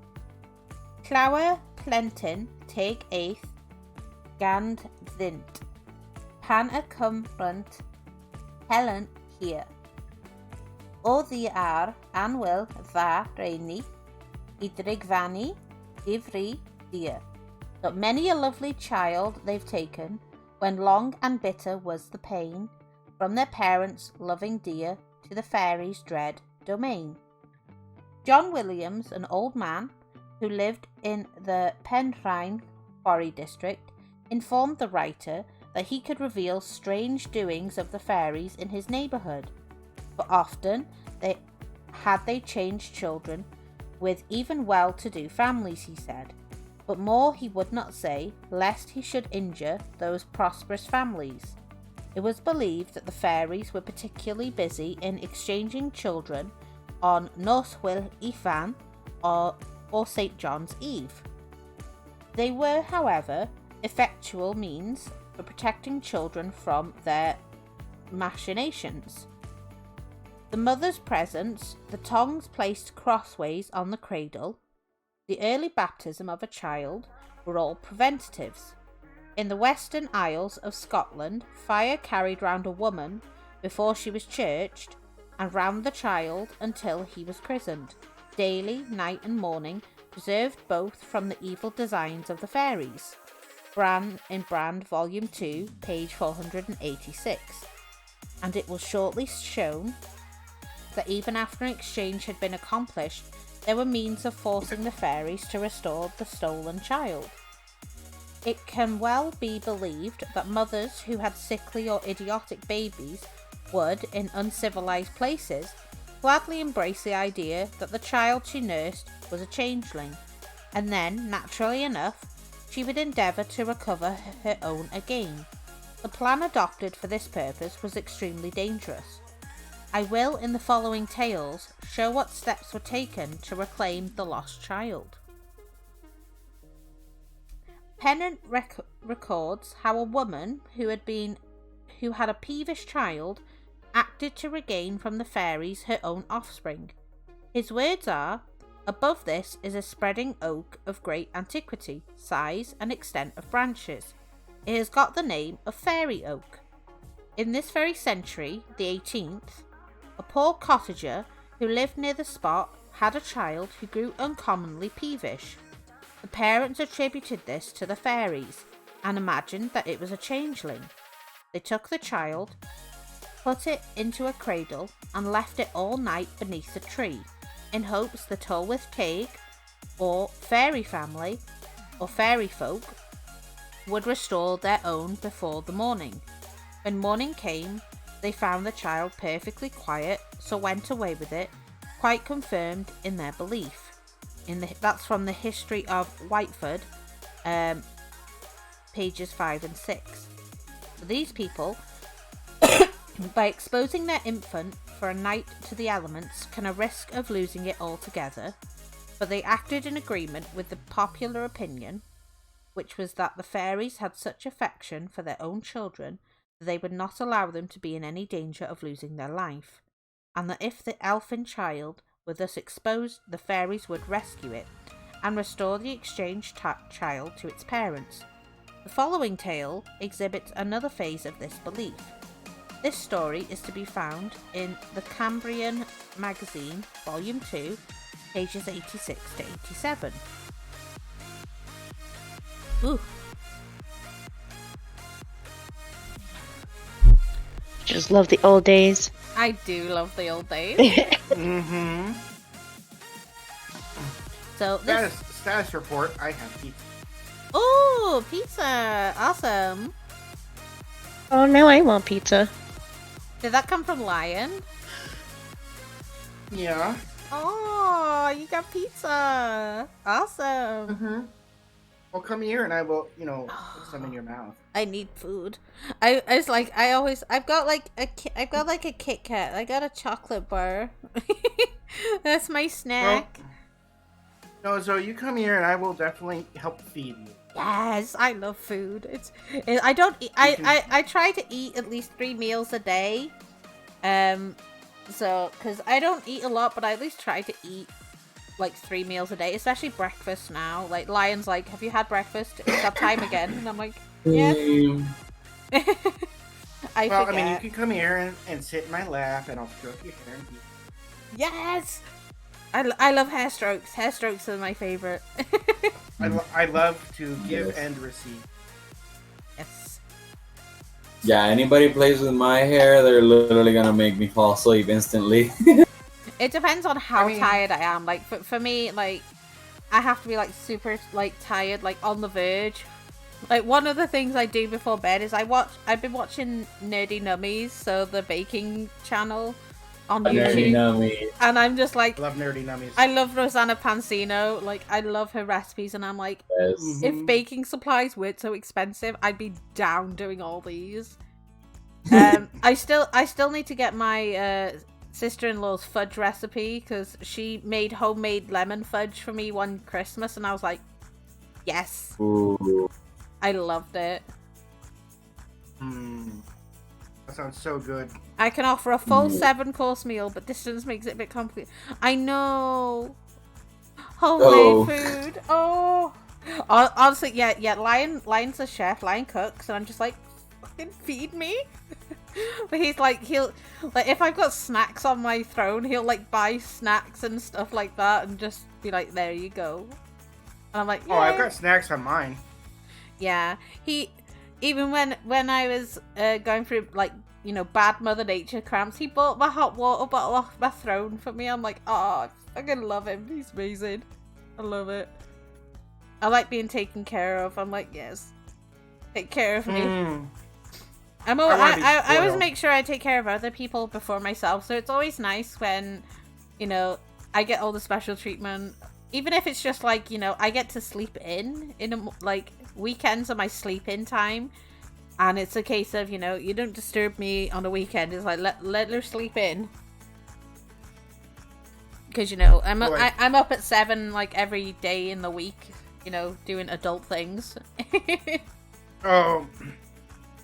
Clawer plentyn teg eith gand ddynt, pan y cymbrant Helen here. O ddi ar anwyl dda reini, I drigfannu difri dear. But many a lovely child they've taken, when long and bitter was the pain, from their parents' loving dear to the fairies' dread domain. John Williams, an old man who lived in the Penrhyn Quarry district, informed the writer that he could reveal strange doings of the fairies in his neighbourhood, for often they changed children with even well-to-do families, he said, but more he would not say, lest he should injure those prosperous families. It was believed that the fairies were particularly busy in exchanging children on Nos Hwyl Ifan or St. John's Eve. They were, however, effectual means for protecting children from their machinations. The mother's presence, the tongs placed crossways on the cradle, the early baptism of a child were all preventatives. In the Western Isles of Scotland, fire carried round a woman before she was churched, and round the child until he was christened. Daily, night and morning, preserved both from the evil designs of the fairies. Brand, Volume 2, page 486. And it was shortly shown that even after an exchange had been accomplished, there were means of forcing the fairies to restore the stolen child. It can well be believed that mothers who had sickly or idiotic babies would, in uncivilized places, gladly embrace the idea that the child she nursed was a changeling, and then, naturally enough, she would endeavour to recover her own again. The plan adopted for this purpose was extremely dangerous. I will, in the following tales, show what steps were taken to reclaim the lost child. Pennant records how a woman who had a peevish child acted to regain from the fairies her own offspring. His words are, "Above this is a spreading oak of great antiquity, size and extent of branches. It has got the name of Fairy Oak. In this very century, the 18th, a poor cottager who lived near the spot had a child who grew uncommonly peevish. The parents attributed this to the fairies and imagined that it was a changeling. They took the child, put it into a cradle and left it all night beneath a tree in hopes the Tylwyth Teg, or fairy family, or fairy folk, would restore their own before the morning. When morning came, they found the child perfectly quiet, so went away with it, quite confirmed in their belief." That's from the History of Whiteford, pages 5 and 6. These people, by exposing their infant for a night to the elements, can a risk of losing it altogether, but they acted in agreement with the popular opinion, which was that the fairies had such affection for their own children that they would not allow them to be in any danger of losing their life, and that if the elfin child were thus exposed, the fairies would rescue it and restore the exchanged child to its parents. The following tale exhibits another phase of this belief. This story is to be found in the Cambrian Magazine, Volume 2, pages 86 to 87. Ooh. Just love the old days. I do love the old days. Mm-hmm. So this... Status report, I have pizza. Oh, pizza! Awesome. Oh, now I want pizza. Did that come from Lion? Yeah. Oh, you got pizza! Awesome. Mm-hmm. Well, come here and I will, put some in your mouth. I need food. I've got like a Kit Kat. I got a chocolate bar. That's my snack. Well, no, so you come here and I will definitely help feed you. Yes, I love food. I don't eat, I try to eat at least 3 meals a day. So, because I don't eat a lot, but I at least try to eat like 3 meals a day, especially breakfast now. Like, Lion's like, "Have you had breakfast? It's that time again." And I'm like, "Yeah." I mean, you can come here and sit in my lap and I'll stroke your hair and eat. Yes! I love hair strokes. Hair strokes are my favorite. I love to give and receive. Yes. Yeah, anybody plays with my hair, they're literally gonna make me fall asleep instantly. It depends on how tired I am. Like, for me, like, I have to be, like, super, like, tired, like, on the verge. Like, one of the things I do before bed is I've been watching Nerdy Nummies, so the baking channel on YouTube. Nerdy Nummies. And I'm just like... I love Nerdy Nummies. I love Rosanna Pansino. Like, I love her recipes, and I'm like, Yes. if baking supplies weren't so expensive, I'd be down doing all these. I still need to get my... sister-in-law's fudge recipe, because she made homemade lemon fudge for me one Christmas, and I was like, yes. Ooh. I loved it. That sounds so good. I can offer a full 7-course meal, but distance makes it a bit complicated. I know. Homemade food. Oh. Honestly, yeah. Lion's a chef. Lion cooks, and I'm just like, fucking feed me. But he's like, if I've got snacks on my throne, he'll like buy snacks and stuff like that and just be like, there you go. And I'm like, yeah. Oh, I've got snacks on mine. Yeah. Even when I was going through, like, bad Mother Nature cramps, he bought my hot water bottle off my throne for me. I'm like, oh, I fucking love him. He's amazing. I love it. I like being taken care of. I'm like, yes. Take care of me. I always make sure I take care of other people before myself, so it's always nice when, I get all the special treatment. Even if it's just like, I get to sleep in weekends are my sleep in time, and it's a case of, you don't disturb me on a weekend. It's like, let her sleep in. Because, I'm up at 7, like, every day in the week, doing adult things. Oh...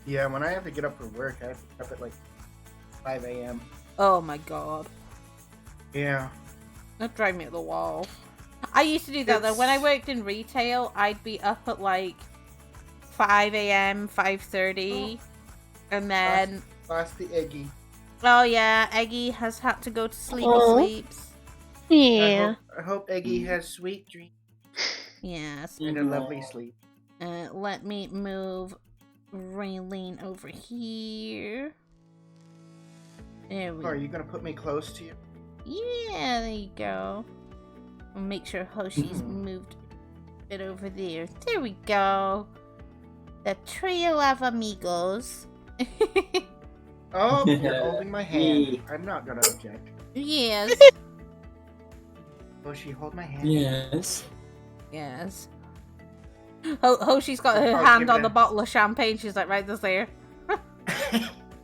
Yeah, when I have to get up for work, I have to get up at like 5 a.m. Oh my god. Yeah. That'd drive me at the wall. I used to do that though. When I worked in retail, I'd be up at like 5 a.m., 5:30, and then... That's the Eggy. Oh yeah, Eggy has had to go to sleepy sleeps. Yeah. I hope Eggy has sweet dreams. Yes. And a lovely sleep. Let me move Raylene over here. There we go. Are you gonna put me close to you? Yeah, there you go. I'll make sure Hoshi's moved it over there. There we go. The trio of amigos. Oh, you're holding my hand. I'm not gonna object. Yes. Hoshi, hold my hand. Yes. Yes. Hoshi's got her hand on the bottle of champagne. She's like, right this there.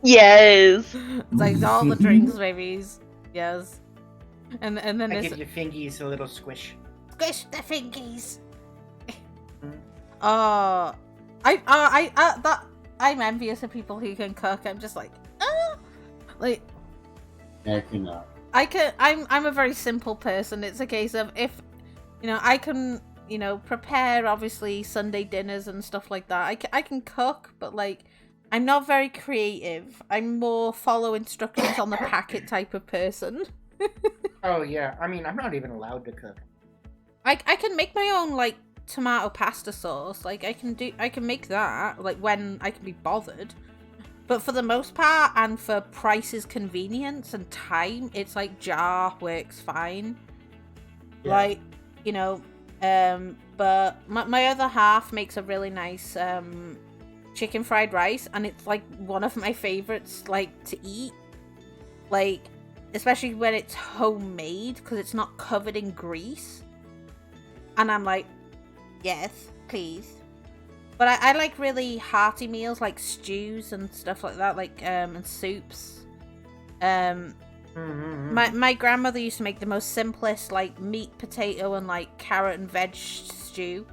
Yes. It's like all the drinks, babies. Yes. And then I it's give your fingies a little squish. squish the fingies. I'm envious of people who can cook. I'm just like, like I cannot. I'm a very simple person. It's a case of if I can prepare obviously Sunday dinners and stuff like that. I can cook, but like I'm not very creative. I'm more follow instructions on the packet type of person. Oh yeah, I mean I'm not even allowed to cook. I can make my own like tomato pasta sauce. Like I can make that like when I can be bothered. But for the most part, and for prices, convenience, and time, it's like jar works fine. Yeah. Like, but my other half makes a really nice chicken fried rice, and it's like one of my favorites, like to eat. Like, especially when it's homemade, because it's not covered in grease. And I'm like, yes, please. But I like really hearty meals, like stews and stuff like that, like and soups. My grandmother used to make the most simplest, like meat, potato, and like carrot and veg stew.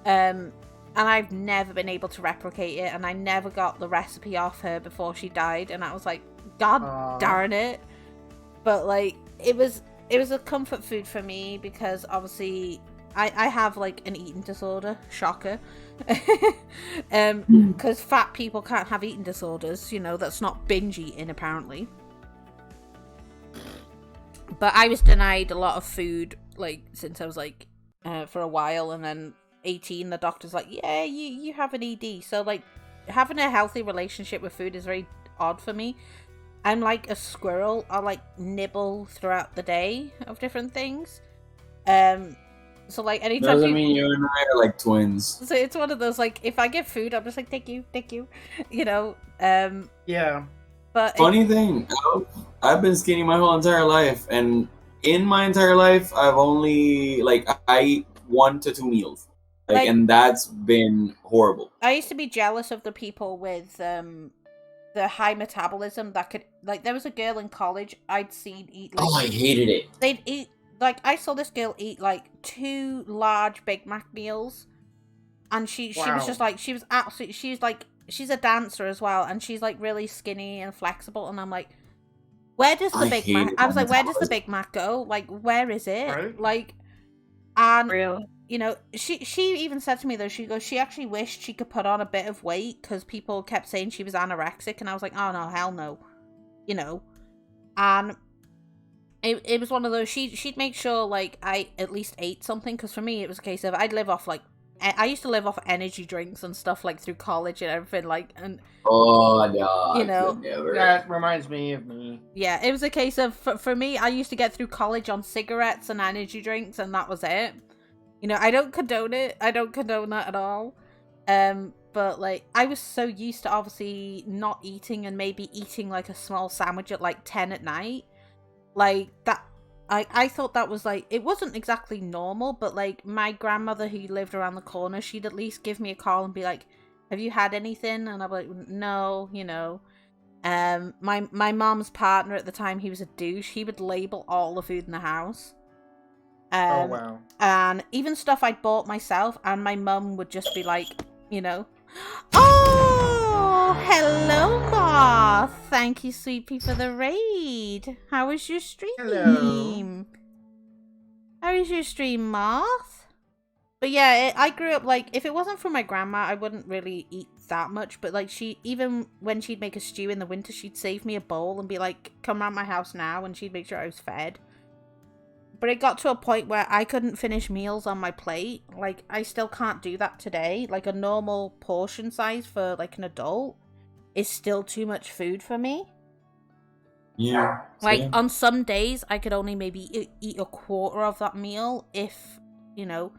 And I've never been able to replicate it, and I never got the recipe off her before she died, and I was like, God darn it. But like it was a comfort food for me because obviously I have like an eating disorder, shocker. Because fat people can't have eating disorders, that's not binge eating apparently. But I was denied a lot of food like since I was like for a while, and then 18 the doctor's like, yeah, you have an ED. So like having a healthy relationship with food is very odd for me. I'm like a squirrel. I'll like nibble throughout the day of different things. So like anytime doesn't mean you and I are like twins. So it's one of those like if I get food, I'm just like thank you. Yeah. But funny thing, I've been skinny my whole entire life, and in my entire life, I've only I eat 1 to 2 meals, and that's been horrible. I used to be jealous of the people with the high metabolism that could there was a girl in college I'd seen eat. I hated it. They'd eat. I saw this girl eat 2 large Big Mac meals, and she was just she's a dancer as well, and she's like really skinny and flexible, and I'm like, where does the Big Mac? I was like, where does the Big Mac go? Like, where is it? Right? And real. She even said to me though, she goes, she actually wished she could put on a bit of weight because people kept saying she was anorexic, and I was like, oh no, hell no, and. It was one of those, she'd make sure, I at least ate something, because for me, it was a case of, I'd live off, I used to live off energy drinks and stuff, through college and everything, and... Oh, no, That reminds me of me. Yeah, it was a case of, for me, I used to get through college on cigarettes and energy drinks, and that was it. I don't condone it. I don't condone that at all. But, I was so used to, obviously, not eating and maybe eating, a small sandwich at, 10 at night. That, I thought that was, it wasn't exactly normal, but, my grandmother who lived around the corner, she'd at least give me a call and be like, have you had anything? And I'd be like, no, My mom's partner at the time, he was a douche. He would label all the food in the house. Oh, wow. And even stuff I'd bought myself, and my mum would just be like, oh, hello, Ma. Oh, thank you, Sweet Pea, for the raid. How was your stream? Hello. How was your stream, Moth? But yeah, I grew up, like, if it wasn't for my grandma, I wouldn't really eat that much. But, like, even when she'd make a stew in the winter, she'd save me a bowl and be like, come round my house now, and she'd make sure I was fed. But it got to a point where I couldn't finish meals on my plate. Like, I still can't do that today. Like, a normal portion size for, like, an adult is still too much food for me. Yeah. Like, same. on some days, I could only maybe eat a quarter of that meal if, you know...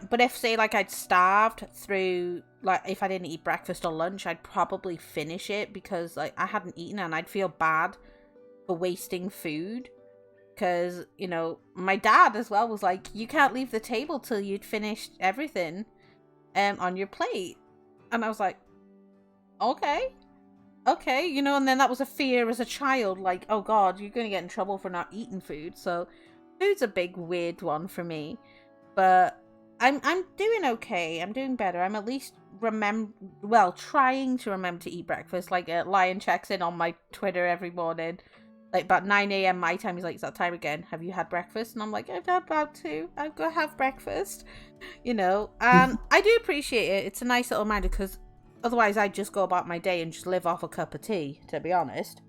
But if, say, like, I'd starved through, like, if I didn't eat breakfast or lunch, I'd probably finish it because, like, I hadn't eaten and I'd feel bad for wasting food. Because, you know, my dad as well was like, you can't leave the table till you'd finished everything on your plate. And I was like, okay, you know, and then that was a fear as a child, like, oh God, you're going to get in trouble for not eating food. So food's a big weird one for me. But I'm doing okay. I'm doing better. I'm at least trying to remember to eat breakfast. Like, Lion checks in on my Twitter every morning. Like, about 9 a.m. my time, he's like, it's that time again. Have you had breakfast? And I'm like, I'm about to. I'm going to have breakfast. You know? And I do appreciate it. It's a nice little reminder, because otherwise I'd just go about my day and just live off a cup of tea, to be honest.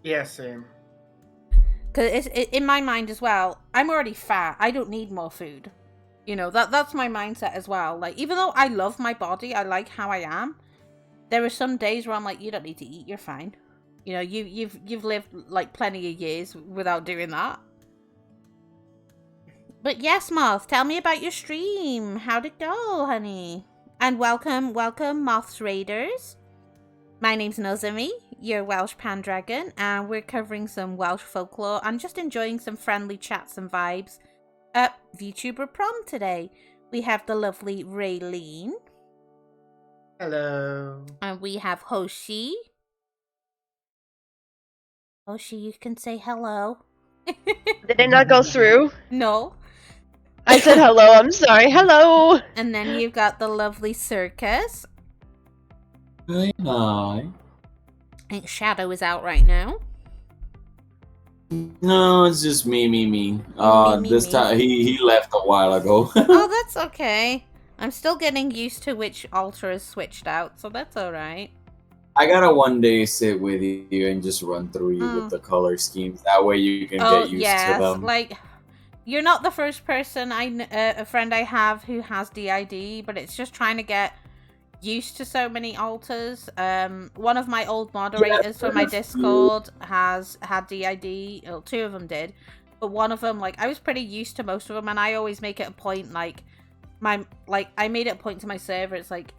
Yeah, same. Because in my mind as well, I'm already fat. I don't need more food. You know, that's my mindset as well. Like, even though I love my body, I like how I am, there are some days where I'm like, you don't need to eat, you're fine. You know, you've lived, like, plenty of years without doing that. But yes, Moth, tell me about your stream. How'd it go, honey? And welcome, Moth's Raiders. My name's Nozami, your Welsh Pandragon, and we're covering some Welsh folklore and just enjoying some friendly chats and vibes at Vtuber Prom today. We have the lovely Raylene. Hello. And we have Hoshi. Hoshi, you can say hello. Did it not go through? No. I said hello, I'm sorry. Hello! And then you've got the lovely Circus. Hi. I think Shadow is out right now. No, it's just me. This time he left a while ago. Oh, that's okay. I'm still getting used to which altar is switched out, so that's alright. I gotta one day sit with you and just run through you with the color schemes. That way you can get used to them. Like, you're not the first person a friend I have who has DID, but it's just trying to get used to so many altars. One of my old moderators for my Discord has had DID. Well, two of them did, but one of them, like, I was pretty used to most of them, and I always make it a point, like, I made it a point to my server. It's like,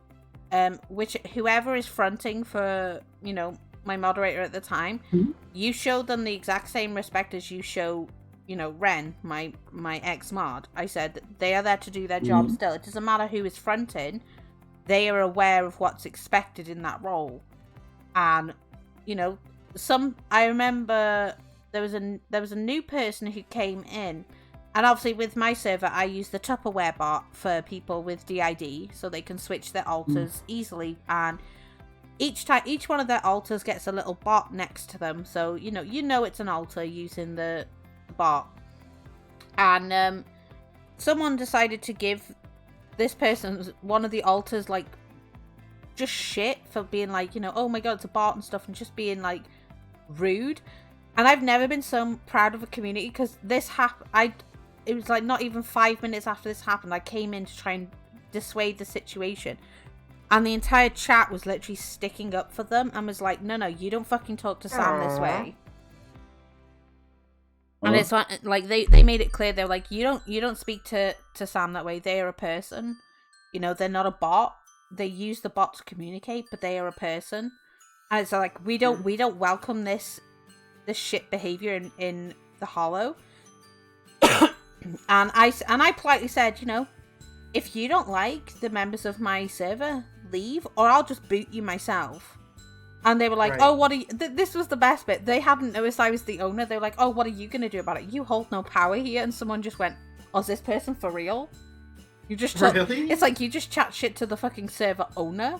whoever is fronting for, you know, my moderator at the time, you show them the exact same respect as you show, you know, Ren, my ex-mod. I said they are there to do their job still. It doesn't matter who is fronting. They are aware of what's expected in that role. And, you know, I remember there was a new person who came in. And obviously with my server, I use the Tupperware bot for people with DID, so they can switch their altars easily. And each one of their altars gets a little bot next to them, so you know it's an altar using the bot. And someone decided to give this person one of the altars, like, just shit for being like, you know, oh my god, it's a bot and stuff, and just being like rude. And I've never been so proud of a community, because this happened. It was like not even 5 minutes after this happened, I came in to try and dissuade the situation. And the entire chat was literally sticking up for them and was like, no, you don't fucking talk to Sam this way. And it's like they made it clear, they're like, you don't speak to Sam that way. They are a person. You know, they're not a bot. They use the bot to communicate, but they are a person. And it's like, we don't welcome this shit behavior in the Hollow. And I politely said, you know, if you don't like the members of my server, leave, or I'll just boot you myself. And they were like, oh, what are you... this was the best bit. They hadn't noticed I was the owner. They were like, oh, what are you going to do about it? You hold no power here. And someone just went, oh, is this person for real? You just... Really? It's like, you just chat shit to the fucking server owner.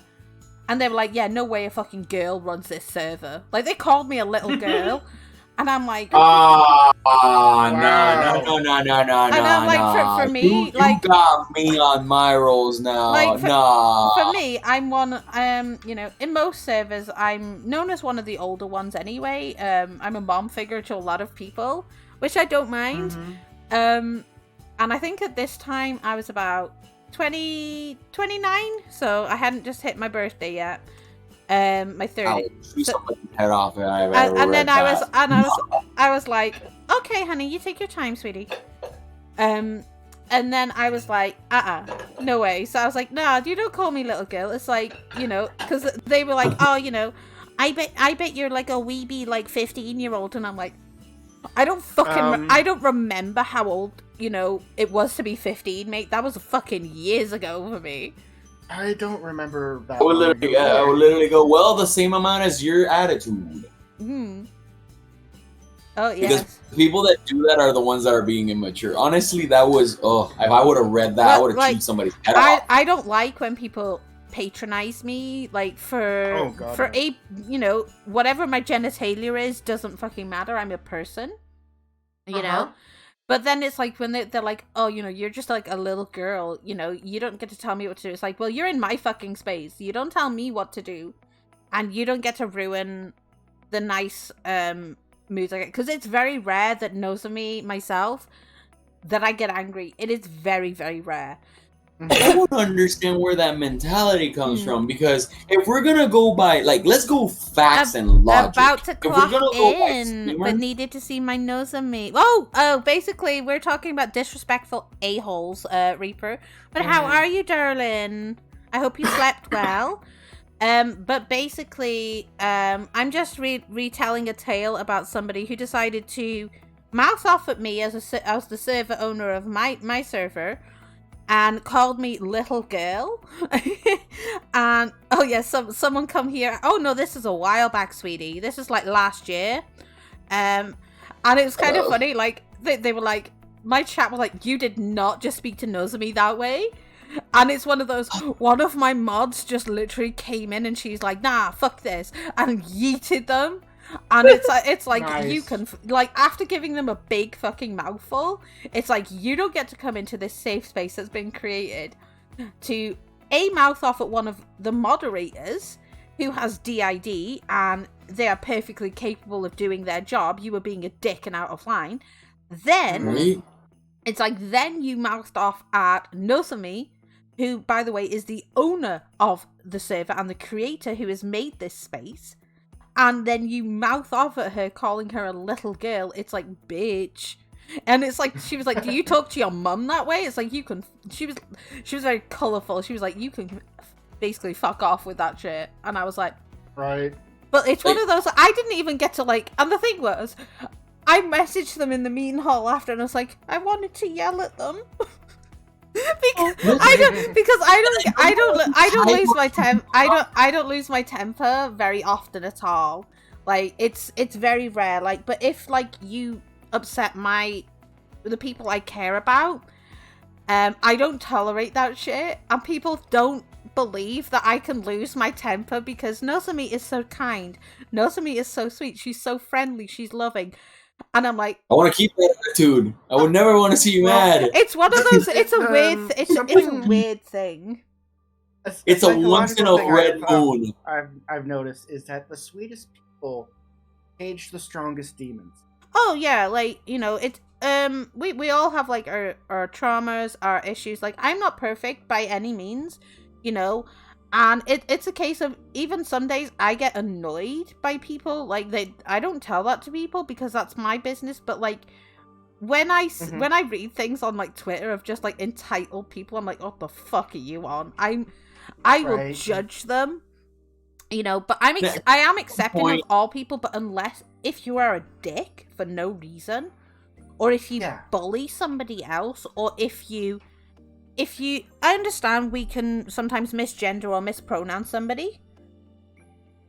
And they were like, yeah, no way a fucking girl runs this server. Like, they called me a little girl. And I'm like... no. And I'm like, for me, you like... got me on my rolls now. Like, nah. For me, I'm one, you know, in most servers, I'm known as one of the older ones anyway. I'm a mom figure to a lot of people, which I don't mind. And I think at this time, I was about 29, so I hadn't just hit my birthday yet. My 30. I'll shoot somebody's head off if I ever and then I was like, okay, honey, you take your time, sweetie. And then I was like, no way. So I was like, nah, you don't call me little girl. It's like, you know, because they were like, oh, you know, I bet you're like a weeby, like 15-year-old. And I'm like, I don't fucking, I don't remember how old, you know, it was to be 15, mate. That was fucking years ago for me. I don't remember that. I would literally go, well, the same amount as your attitude. Oh, yeah. Because people that do that are the ones that are being immature. Honestly, that was, if I would have read that, I would have chewed somebody's head off. I don't like when people patronize me, like, for a, you know, whatever my genitalia is, doesn't fucking matter. I'm a person, you know? But then it's like when they're like, oh, you know, you're just like a little girl, you know, you don't get to tell me what to do. It's like, well, you're in my fucking space. You don't tell me what to do. And you don't get to ruin the nice moods I get. Because it's very rare that Nozomi, myself, that I get angry. It is very, very rare. I don't understand where that mentality comes from, because if we're gonna go by, like, let's go facts and logic. About to clock in, but needed to see my Nozomi. Oh, basically, we're talking about disrespectful a-holes, Reaper. But how are you, darling? I hope you slept well. But basically, I'm just retelling a tale about somebody who decided to mouth off at me as the server owner of my server. And called me little girl. And, oh yeah, someone come here. Oh no, this is a while back, sweetie. This is like last year. And it was kind of funny, like, they were like, my chat was like, you did not just speak to Nozomi that way. And it's one of those, one of my mods just literally came in and she's like, nah, fuck this. And yeeted them. And it's like nice. You can, like, after giving them a big fucking mouthful, it's like, you don't get to come into this safe space that's been created to mouth off at one of the moderators who has DID and they are perfectly capable of doing their job. You were being a dick and out of line. Then it's like, then you mouthed off at Nozomi, who, by the way, is the owner of the server and the creator who has made this space. And then you mouth off at her, calling her a little girl. It's like, bitch. And it's like, she was like, do you talk to your mum that way? It's like, you can, she was very colourful. She was like, you can basically fuck off with that shit. And I was like, right. But it's one of those, I didn't even get to, like, and the thing was, I messaged them in the meeting hall after, and I was like, I wanted to yell at them. I don't lose my temper very often at all. Like, it's very rare. Like, but if, like, you upset the people I care about, I don't tolerate that shit, and people don't believe that I can lose my temper because Nozomi is so kind. Nozomi is so sweet. She's so friendly. She's loving. And I'm like, I want to keep that attitude. I would never want to see you mad. It's one of those. It's a weird. It's a weird thing. It's a once in a red moon. I've noticed is that the sweetest people cage the strongest demons. Oh yeah, like, you know, it's we all have like our traumas, our issues. Like, I'm not perfect by any means, you know. And it's a case of, even some days I get annoyed by people. Like, I don't tell that to people because that's my business. But like, when I read things on like Twitter of just like entitled people, I'm like, what the fuck are you on? I will judge them, you know. But I am accepting of all people. But if you are a dick for no reason, or if you bully somebody else, or if you, I understand we can sometimes misgender or mispronounce somebody.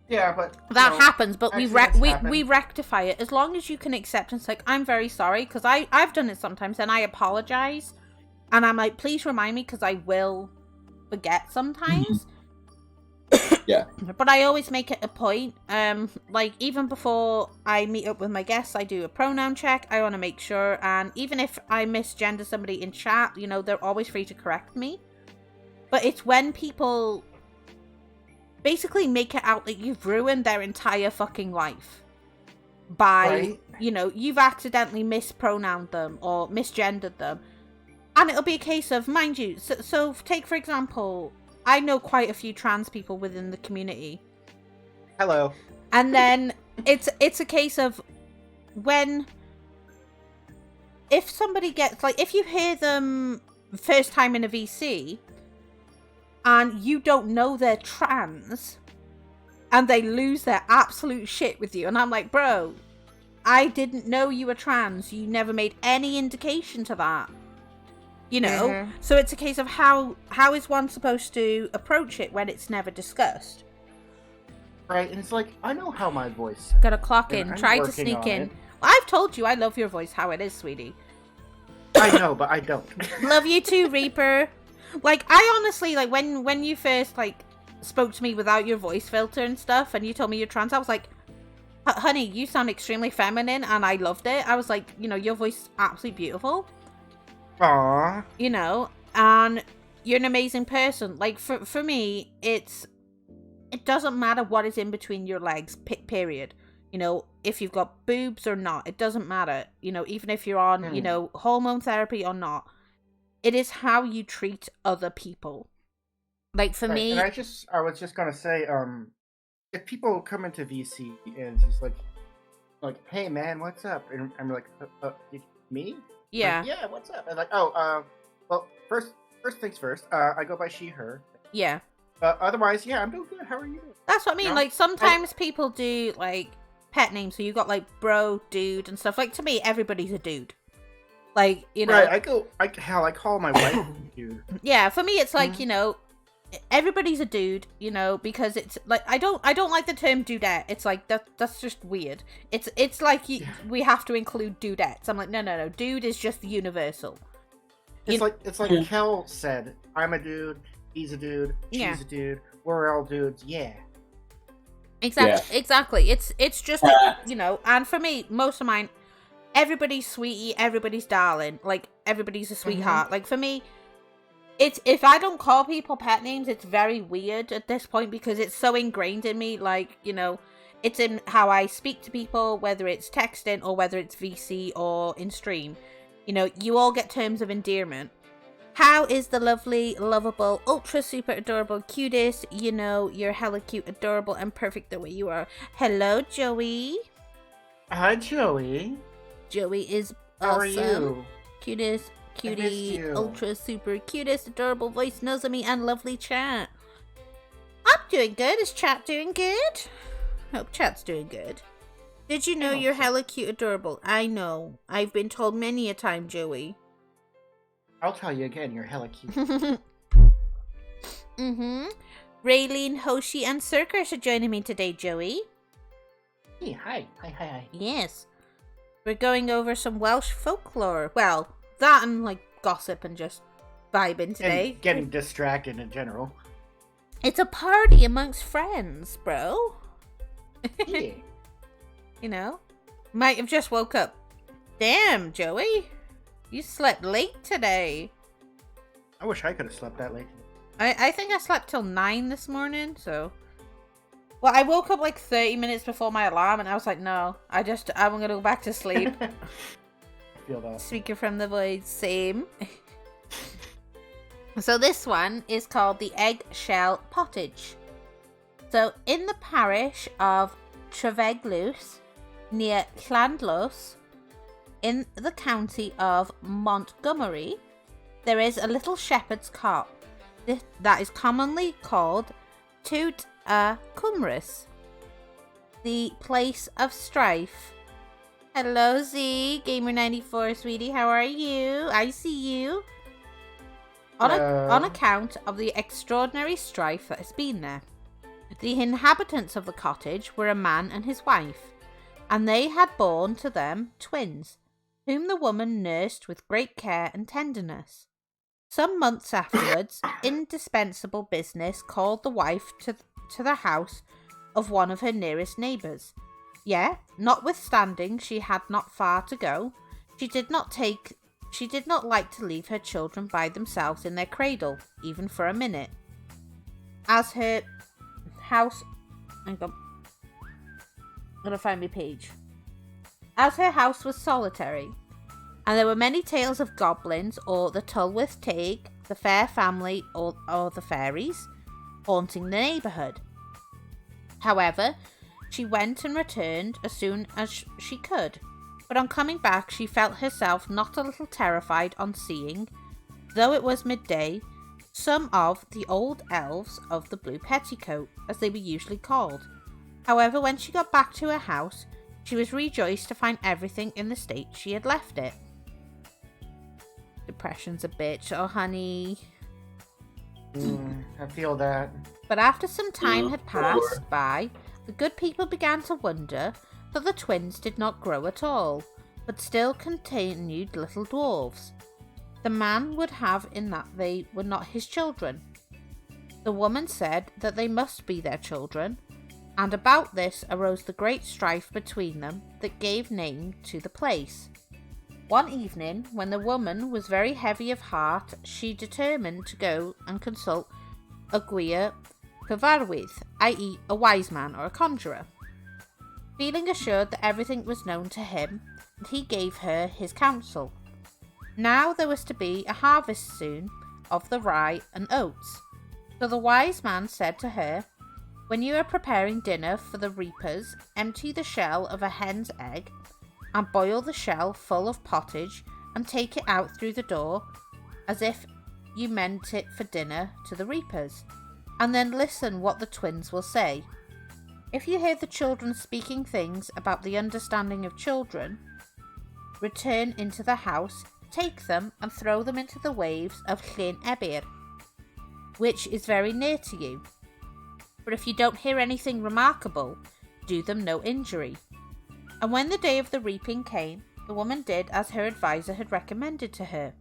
Yeah, but that happens. But we rectify it as long as you can accept. And it's like, I'm very sorry, because I've done it sometimes, and I apologize, and I'm like, please remind me, because I will forget sometimes. Yeah. But I always make it a point, like, even before I meet up with my guests, I do a pronoun check. I want to make sure, and even if I misgender somebody in chat, you know, they're always free to correct me. But it's when people basically make it out that you've ruined their entire fucking life by, you know, you've accidentally mispronounced them or misgendered them. And it'll be a case of, mind you, so take, for example, I know quite a few trans people within the community. Hello. And then it's a case of if somebody gets, like, if you hear them first time in a VC and you don't know they're trans and they lose their absolute shit with you, and I'm like, bro, I didn't know you were trans. You never made any indication to that. You know? So it's a case of how is one supposed to approach it when it's never discussed? Right, and it's like, I know how my voice sounds. Gotta clock in. Try to sneak in. Well, I've told you I love your voice how it is, sweetie. I know, but I don't. Love you too, Reaper. Like, I honestly, like, when you first, like, spoke to me without your voice filter and stuff, and you told me you're trans, I was like, honey, you sound extremely feminine, and I loved it. I was like, you know, your voice is absolutely beautiful. Aww. You know, and you're an amazing person. Like, for me, it doesn't matter what is in between your legs, period. You know, if you've got boobs or not, it doesn't matter. You know, even if you're on, you know, hormone therapy or not. It is how you treat other people. Like, for me... And I was just gonna say, if people come into VC and she's like, hey man, what's up? And I'm like, me? Yeah. Like, yeah, what's up? And like, oh, well, first things first, I go by she, her. Yeah. Otherwise, yeah, I'm doing good. How are you? That's what I mean. No? Like, sometimes people do, like, pet names. So you got, like, bro, dude, and stuff. Like, to me, everybody's a dude. Like, you know. Right, I call my wife dude. Yeah, for me, it's like, you know, everybody's a dude, you know, because it's like, I don't like the term dudette. It's like, that's just weird. It's like we have to include dudettes. I'm like, no, dude is just universal. It's like Kel said, I'm a dude, he's a dude, she's a dude, we're all dudes, yeah. Exactly. It's just like, you know, and for me, most of mine, everybody's sweetie, everybody's darling, like, everybody's a sweetheart. Like, for me, it's, if I don't call people pet names, it's very weird at this point, because it's so ingrained in me. Like, you know, it's in how I speak to people, whether it's texting or whether it's VC or in stream. You know, you all get terms of endearment. How is the lovely, lovable, ultra super adorable, cutest? You know, you're hella cute, adorable, and perfect the way you are. Hello, Joey. Hi, Joey. Joey is How awesome. are you? Cutest, cutie, ultra super cutest, adorable voice, knows of me, and lovely chat. I'm doing good. Is chat doing good? Hope chat's doing good. Did you know you're hella cute, adorable? I know. I've been told many a time, Joey. I'll tell you again, you're hella cute. Raylene, Hoshi, and Circus are joining me today, Joey. Hey, hi. Yes. We're going over some Welsh folklore. Well, that and, like, gossip and just vibing today. And getting distracted in general. It's a party amongst friends, bro. Yeah. You know? Might have just woke up. Damn, Joey. You slept late today. I wish I could have slept that late. I think I slept till 9 this morning, so... Well, I woke up like 30 minutes before my alarm, and I was like, no, I'm gonna go back to sleep. I feel that. Speaker from the void, same. So this one is called the Eggshell Pottage. So in the parish of Treveglwys, near Llandlos, in the county of Montgomery, there is a little shepherd's cot that is commonly called Tŵt y Cwmrys, the place of strife. Hello, Z Gamer94, sweetie. How are you? I see you. On account of the extraordinary strife that has been there, the inhabitants of the cottage were a man and his wife, and they had borne to them twins, whom the woman nursed with great care and tenderness. Some months afterwards, indispensable business called the wife to the house of one of her nearest neighbours. Yet, notwithstanding she had not far to go, she did not like to leave her children by themselves in their cradle, even for a minute. As her house... I'm gonna find my page. As her house was solitary, and there were many tales of goblins, or the Tulworth Teig, the Fair Family, or the fairies, haunting the neighbourhood. However, she went and returned as soon as she could, but on coming back she felt herself not a little terrified on seeing, though it was midday, some of the old elves of the Blue Petticoat, as they were usually called. However, when she got back to her house, she was rejoiced to find everything in the state she had left it. Depression's a bitch, oh honey. I feel that. But after some time had passed by, the good people began to wonder that the twins did not grow at all, but still continued little dwarves. The man would have in that they were not his children. The woman said that they must be their children, and about this arose the great strife between them that gave name to the place. One evening, when the woman was very heavy of heart, she determined to go and consult a gwir cyfarwydd, i.e. a wise man or a conjurer. Feeling assured that everything was known to him, he gave her his counsel. Now there was to be a harvest soon of the rye and oats. So the wise man said to her, "When you are preparing dinner for the reapers, empty the shell of a hen's egg and boil the shell full of pottage and take it out through the door as if you meant it for dinner to the reapers, and then listen what the twins will say. If you hear the children speaking things about the understanding of children, return into the house, take them and throw them into the waves of Llyn Ebir, which is very near to you. But if you don't hear anything remarkable, do them no injury." And when the day of the reaping came, the woman did as her adviser had recommended to her.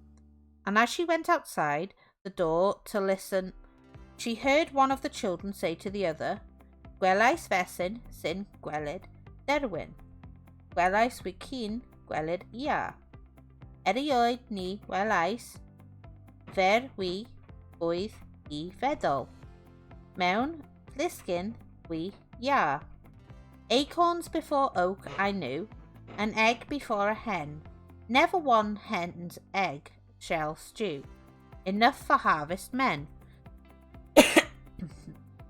And as she went outside the door to listen, she heard one of the children say to the other, "Gwelais fesyn sy'n gweled derwyn. Gwelais wicyn gweled ia. Erioed ni welais, fer wi oedd I feddwl. Mewn plisgyn wi ia. Acorns before oak I knew, an egg before a hen. Never one hen's egg shall stew. Enough for harvest men."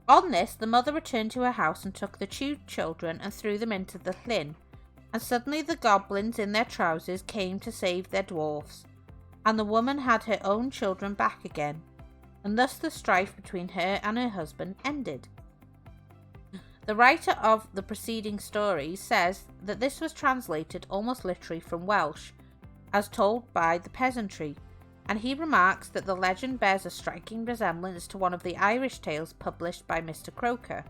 On this, the mother returned to her house and took the two children and threw them into the llyn. And suddenly the goblins in their trousers came to save their dwarfs, and the woman had her own children back again, and thus the strife between her and her husband ended. The writer of the preceding story says that this was translated almost literally from Welsh, as told by the peasantry, and he remarks that the legend bears a striking resemblance to one of the Irish tales published by Mr. Croker.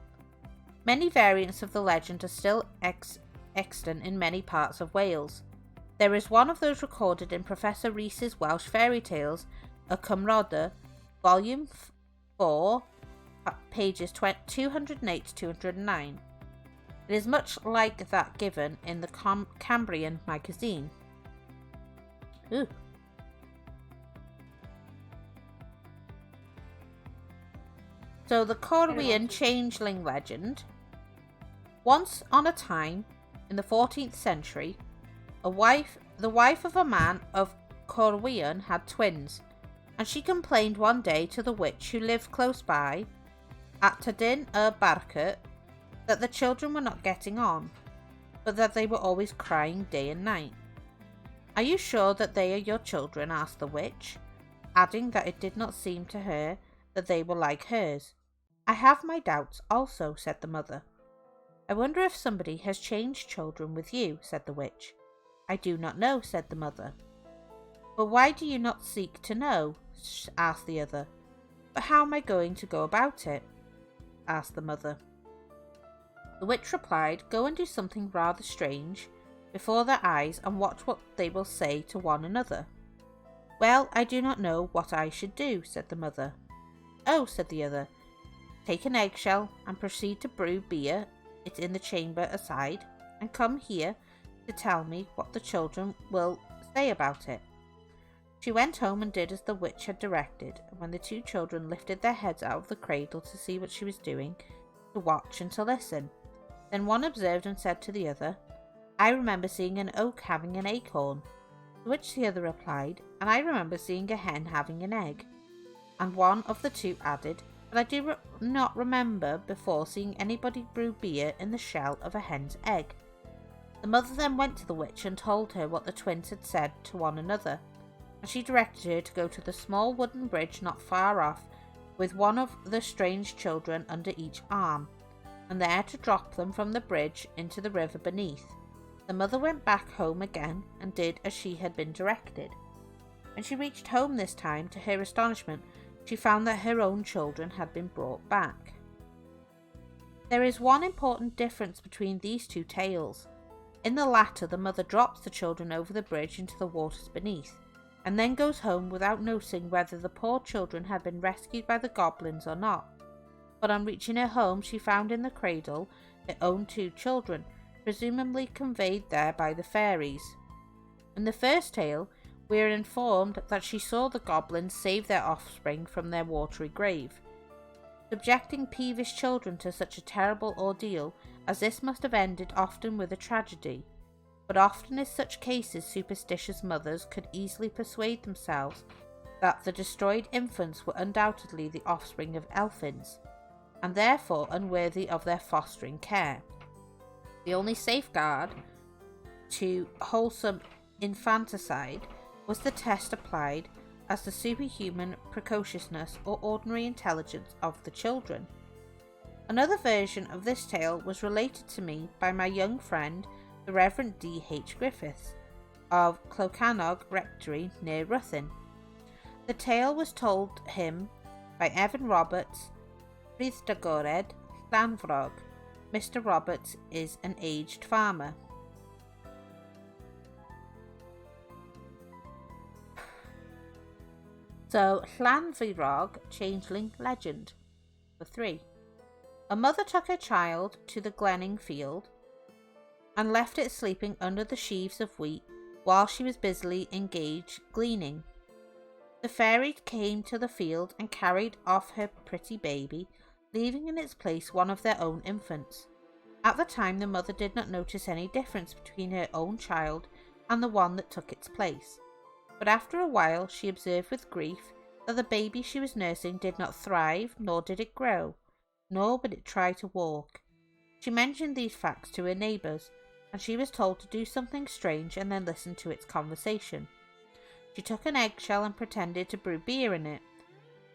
Many variants of the legend are still extant in many parts of Wales. There is one of those recorded in Professor Rees's Welsh Fairy Tales, A Cymroda, Volume 4, pages 208 to 209. It is much like that given in the Cambrian magazine. Ooh. So the Corwian changeling legend. Once on a time, in the 14th century, the wife of a man of Corwian had twins, and she complained one day to the witch who lived close by, at Tydyn y Barcot, that the children were not getting on, but that they were always crying day and night. "Are you sure that they are your children?" asked the witch, adding that it did not seem to her that they were like hers. "I have my doubts also," said the mother. "I wonder if somebody has changed children with you," said the witch. "I do not know," said the mother. "But why do you not seek to know?" asked the other. "But how am I going to go about it?" asked the mother. The witch replied, "Go and do something rather strange before their eyes and watch what they will say to one another." "Well, I do not know what I should do," said the mother. "Oh," said the other, Take an eggshell and proceed to brew beer. It's in the chamber aside, and come here to tell me what the children will say about it." She went home and did as the witch had directed, and when the two children lifted their heads out of the cradle to see what she was doing, to watch and to listen, then one observed and said to the other, "I remember seeing an oak having an acorn." To which the other replied, "And I remember seeing a hen having an egg." And one of the two added, "But I do not remember before seeing anybody brew beer in the shell of a hen's egg." The mother then went to the witch and told her what the twins had said to one another, and she directed her to go to the small wooden bridge not far off, with one of the strange children under each arm, and there to drop them from the bridge into the river beneath. The mother went back home again and did as she had been directed. When she reached home this time, to her astonishment, she found that her own children had been brought back. There is one important difference between these two tales. In the latter, the mother drops the children over the bridge into the waters beneath, and then goes home without noticing whether the poor children had been rescued by the goblins or not. But on reaching her home, she found in the cradle her own two children, presumably conveyed there by the fairies. In the first tale, we are informed that she saw the goblins save their offspring from their watery grave. Subjecting peevish children to such a terrible ordeal as this must have ended often with a tragedy, but often in such cases superstitious mothers could easily persuade themselves that the destroyed infants were undoubtedly the offspring of elfins, and therefore unworthy of their fostering care. The only safeguard to wholesome infanticide was the test applied as the superhuman precociousness or ordinary intelligence of the children. Another version of this tale was related to me by my young friend, the Reverend D.H. Griffiths, of Clocanog Rectory near Ruthin. The tale was told him by Evan Roberts, Frithdagored Llanfrog. Mr. Roberts is an aged farmer. So, Llanfrog Changeling Legend. For 3. A mother took her child to the gleaning field and left it sleeping under the sheaves of wheat while she was busily engaged gleaning. The fairy came to the field and carried off her pretty baby, leaving in its place one of their own infants. At the time, the mother did not notice any difference between her own child and the one that took its place. But after a while she observed with grief that the baby she was nursing did not thrive, nor did it grow, nor would it try to walk. She mentioned these facts to her neighbours, and she was told to do something strange and then listen to its conversation. She took an eggshell and pretended to brew beer in it,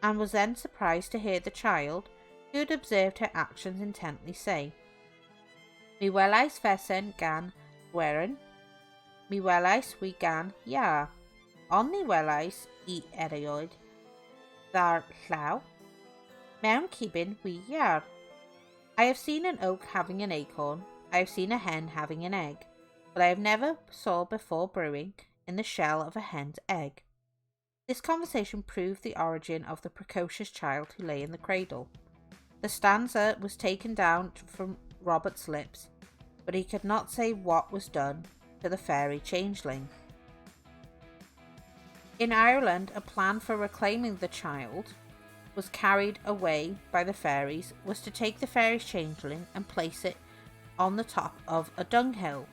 and was then surprised to hear the child, who had observed her actions intently, say, "Mi welais fesen gan gweren, mi welais wi gan iar, onni welais I erioed, thar llaw, mewn cibin wi iar. I have seen an oak having an acorn, I have seen a hen having an egg, but I have never saw before brewing in the shell of a hen's egg." This conversation proved the origin of the precocious child who lay in the cradle. The stanza was taken down from Robert's lips, but he could not say what was done to the fairy changeling. In Ireland, a plan for reclaiming the child was carried away by the fairies was to take the fairy's changeling and place it on the top of a dunghill,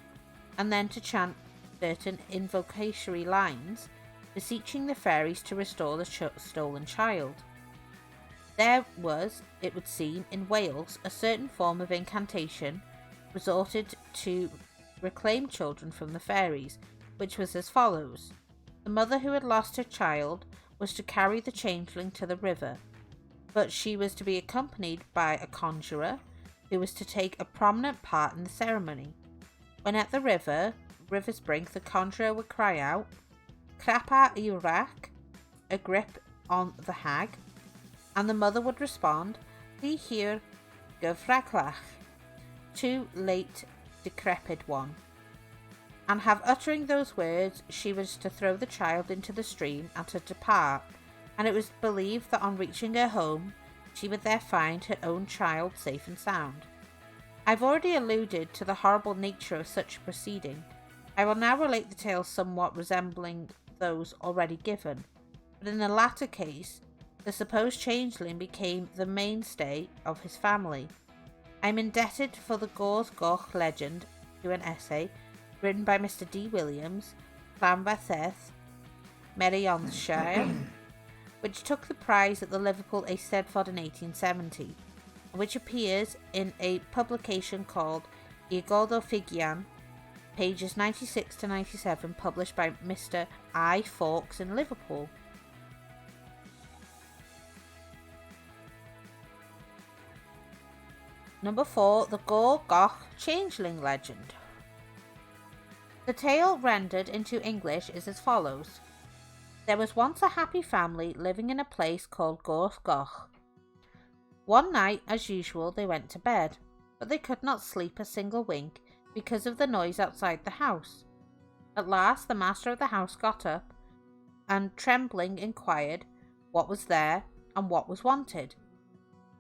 and then to chant certain invocatory lines, beseeching the fairies to restore the stolen child. There was, it would seem, in Wales, a certain form of incantation resorted to reclaim children from the fairies, which was as follows. The mother who had lost her child was to carry the changeling to the river, but she was to be accompanied by a conjurer who was to take a prominent part in the ceremony. When at the river's brink, the conjurer would cry out, "Crapa I wrac," a grip on the hag, and the mother would respond, "Fi hir gyfraclach," too late, decrepit one. And have uttering those words, she was to throw the child into the stream and to depart, and it was believed that on reaching her home, she would there find her own child safe and sound. I've already alluded to the horrible nature of such a proceeding. I will now relate the tale somewhat resembling those already given, but in the latter case, the supposed changeling became the mainstay of his family. I am indebted for the Gors Goch legend to an essay written by Mr. D. Williams, Llanfairpwll, Merionethshire, which took the prize at the Liverpool Eisteddfod in 1870, and which appears in a publication called Igodo Figian, pages 96 to 97, published by Mr. I. Fawkes in Liverpool. Number 4. The Gor Goch Changeling Legend. The tale rendered into English is as follows. There was once a happy family living in a place called Gors Goch. One night, as usual, they went to bed, but they could not sleep a single wink because of the noise outside the house. At last the master of the house got up and, trembling, inquired what was there and what was wanted.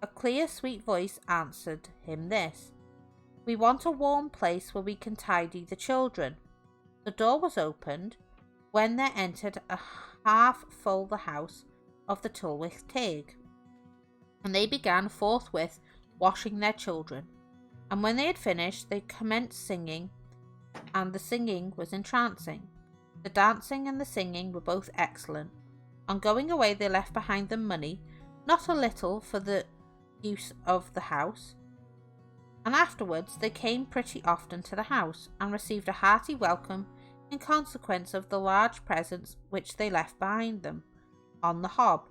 A clear, sweet voice answered him this: "We want a warm place where we can tidy the children." The door was opened, when there entered a half full the house of the Tylwyth Teg, and they began forthwith washing their children, and when they had finished they commenced singing, and the singing was entrancing. The dancing and the singing were both excellent. On going away they left behind them money, not a little for the use of the house, and afterwards they came pretty often to the house, and received a hearty welcome in consequence of the large presents which they left behind them on the hob.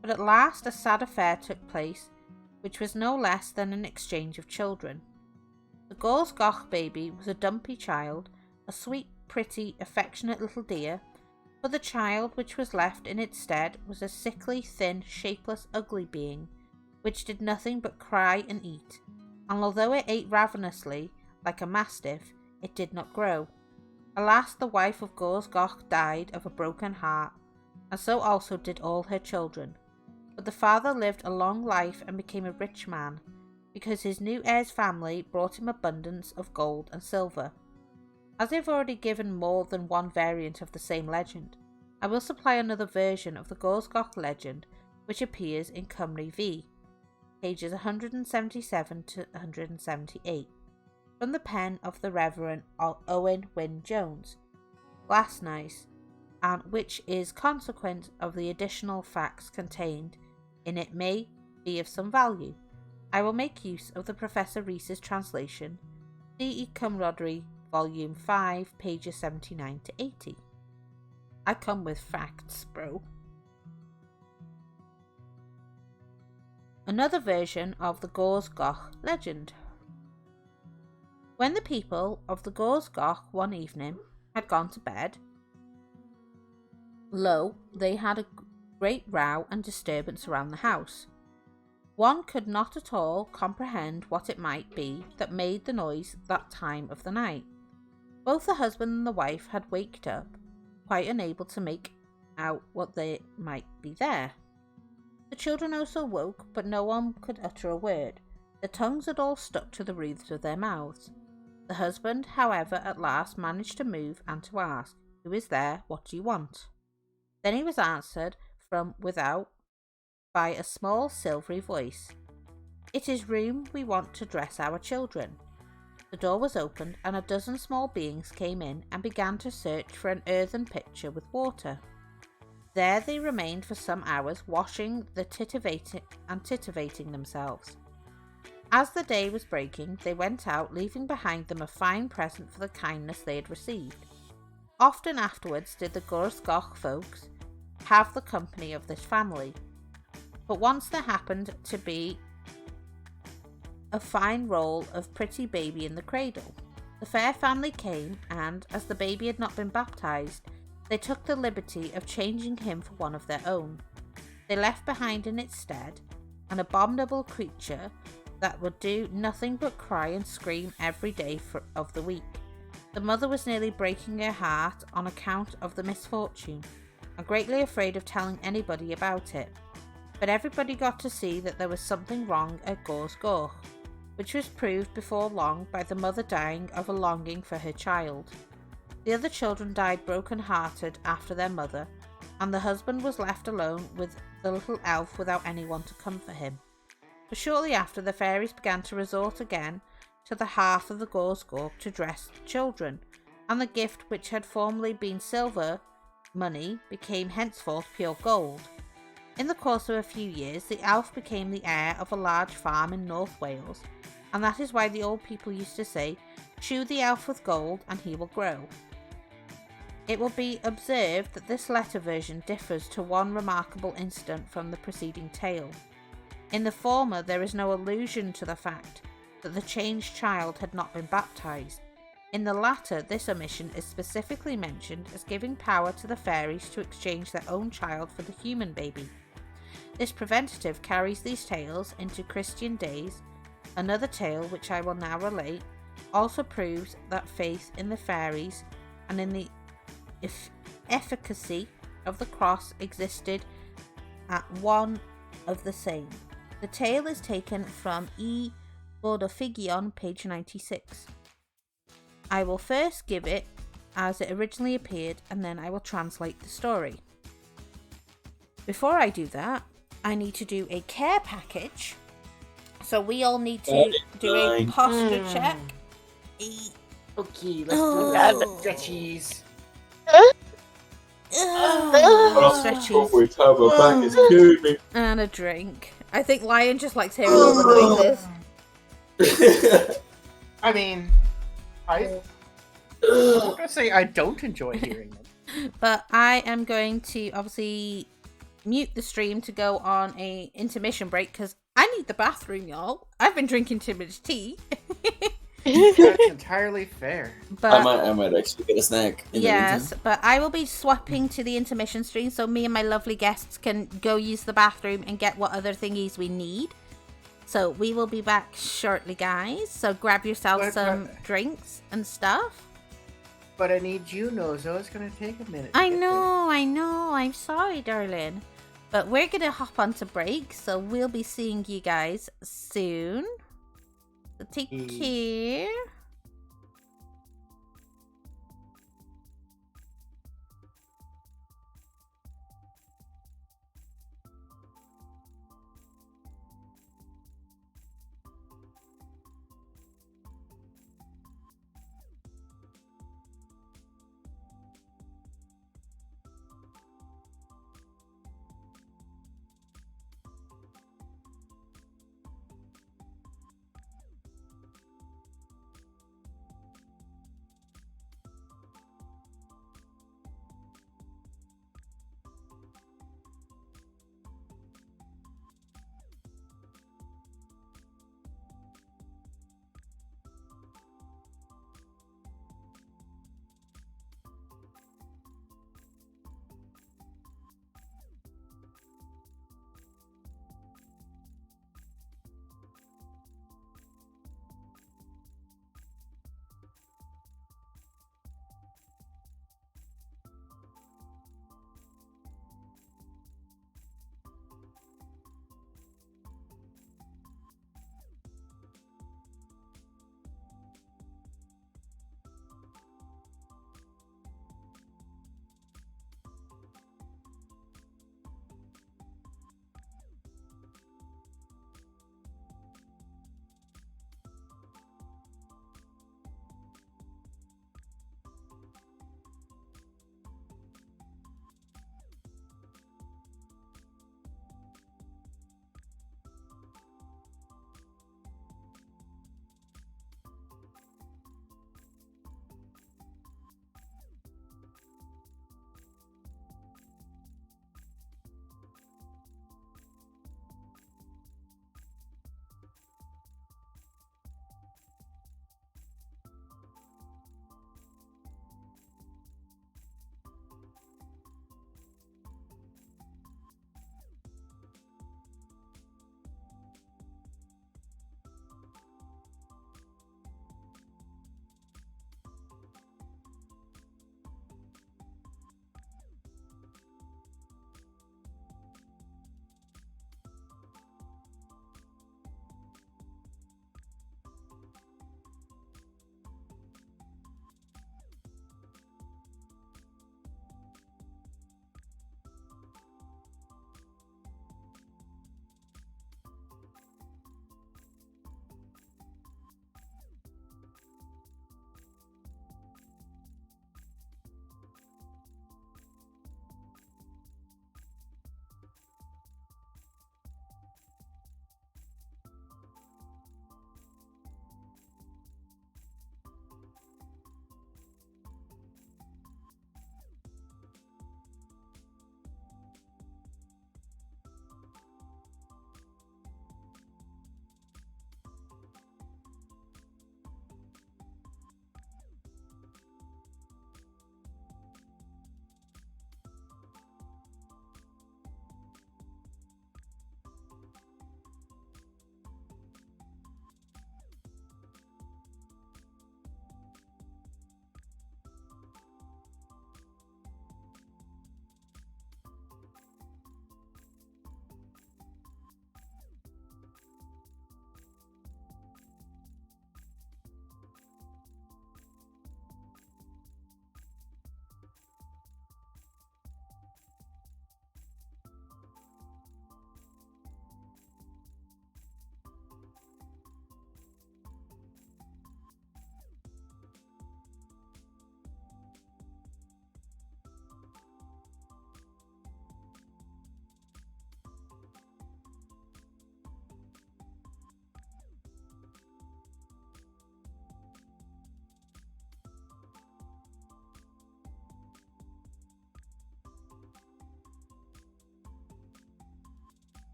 But at last a sad affair took place, which was no less than an exchange of children. The Gors Goch baby was a dumpy child, a sweet, pretty, affectionate little dear, but the child which was left in its stead was a sickly, thin, shapeless, ugly being, which did nothing but cry and eat, and although it ate ravenously, like a mastiff, it did not grow. Alas, the wife of Gors Goch died of a broken heart, and so also did all her children. But the father lived a long life and became a rich man, because his new heir's family brought him abundance of gold and silver. As I have already given more than one variant of the same legend, I will supply another version of the Gors Goch legend, which appears in Cymru V, pages 177 to 178, from the pen of the Reverend Owen Wyn Jones, Glasnice, and which is consequent of the additional facts contained in it may be of some value. I will make use of the Professor Rees's translation, C.E. Cymrodri, Volume 5, pages 79 to 80. I come with facts, bro. Another version of the Gors Goch legend. When the people of the Gors Goch one evening had gone to bed, lo, they had a great row and disturbance around the house. One could not at all comprehend what it might be that made the noise that time of the night. Both the husband and the wife had waked up, quite unable to make out what they might be there. The children also woke, but no one could utter a word. Their tongues had all stuck to the roofs of their mouths. The husband, however, at last managed to move and to ask, "Who is there? What do you want?" Then he was answered from without by a small silvery voice. "It is room we want to dress our children." The door was opened, and a dozen small beings came in and began to search for an earthen pitcher with water. There they remained for some hours, washing and titivating themselves. As the day was breaking, they went out, leaving behind them a fine present for the kindness they had received. Often afterwards did the Gors Goch folks have the company of this family, but once there happened to be a fine roll of pretty baby in the cradle. The fair family came, and as the baby had not been baptized, they took the liberty of changing him for one of their own. They left behind in its stead an abominable creature that would do nothing but cry and scream every day of the week. The mother was nearly breaking her heart on account of the misfortune, and greatly afraid of telling anybody about it. but everybody got to see that there was something wrong at Gorse Gorch, which was proved before long by the mother dying of a longing for her child. The other children died broken-hearted after their mother, and the husband was left alone with the little elf without anyone to comfort him. But shortly after, the fairies began to resort again to the hearth of the Gorse Gorch to dress the children, and the gift which had formerly been silver money became henceforth pure gold. In the course of a few years, the elf became the heir of a large farm in North Wales, and that is why the old people used to say, "Shoe the elf with gold and he will grow." It will be observed that this letter version differs to one remarkable incident from the preceding tale. In the former, there is no allusion to the fact that the changed child had not been baptized. In the latter, this omission is specifically mentioned as giving power to the fairies to exchange their own child for the human baby. This preventative carries these tales into Christian days. Another tale, which I will now relate, also proves that faith in the fairies and in the efficacy of the cross existed at one of the same. The tale is taken from E. Bordofigion, page 96. I will first give it as it originally appeared, and then I will translate the story. Before I do that, I need to do a care package. So we all need to do a posture check. Okay, let's do that. Stretchies. Stretchies. My back is killing me. And a drink. I think Lion just likes hearing all the noises. I mean, I'm not gonna say I don't enjoy hearing them. But I am going to obviously mute the stream to go on a intermission break because I need the bathroom, y'all. I've been drinking too much tea. That's entirely fair. But I might actually get a snack. Yes, but I will be swapping to the intermission stream so me and my lovely guests can go use the bathroom and get what other thingies we need. So we will be back shortly, guys. So grab yourself some drinks and stuff. But I need you know, so it's gonna take a minute. I know. I'm sorry, darling. But we're gonna hop on to break, so we'll be seeing you guys soon. So take care.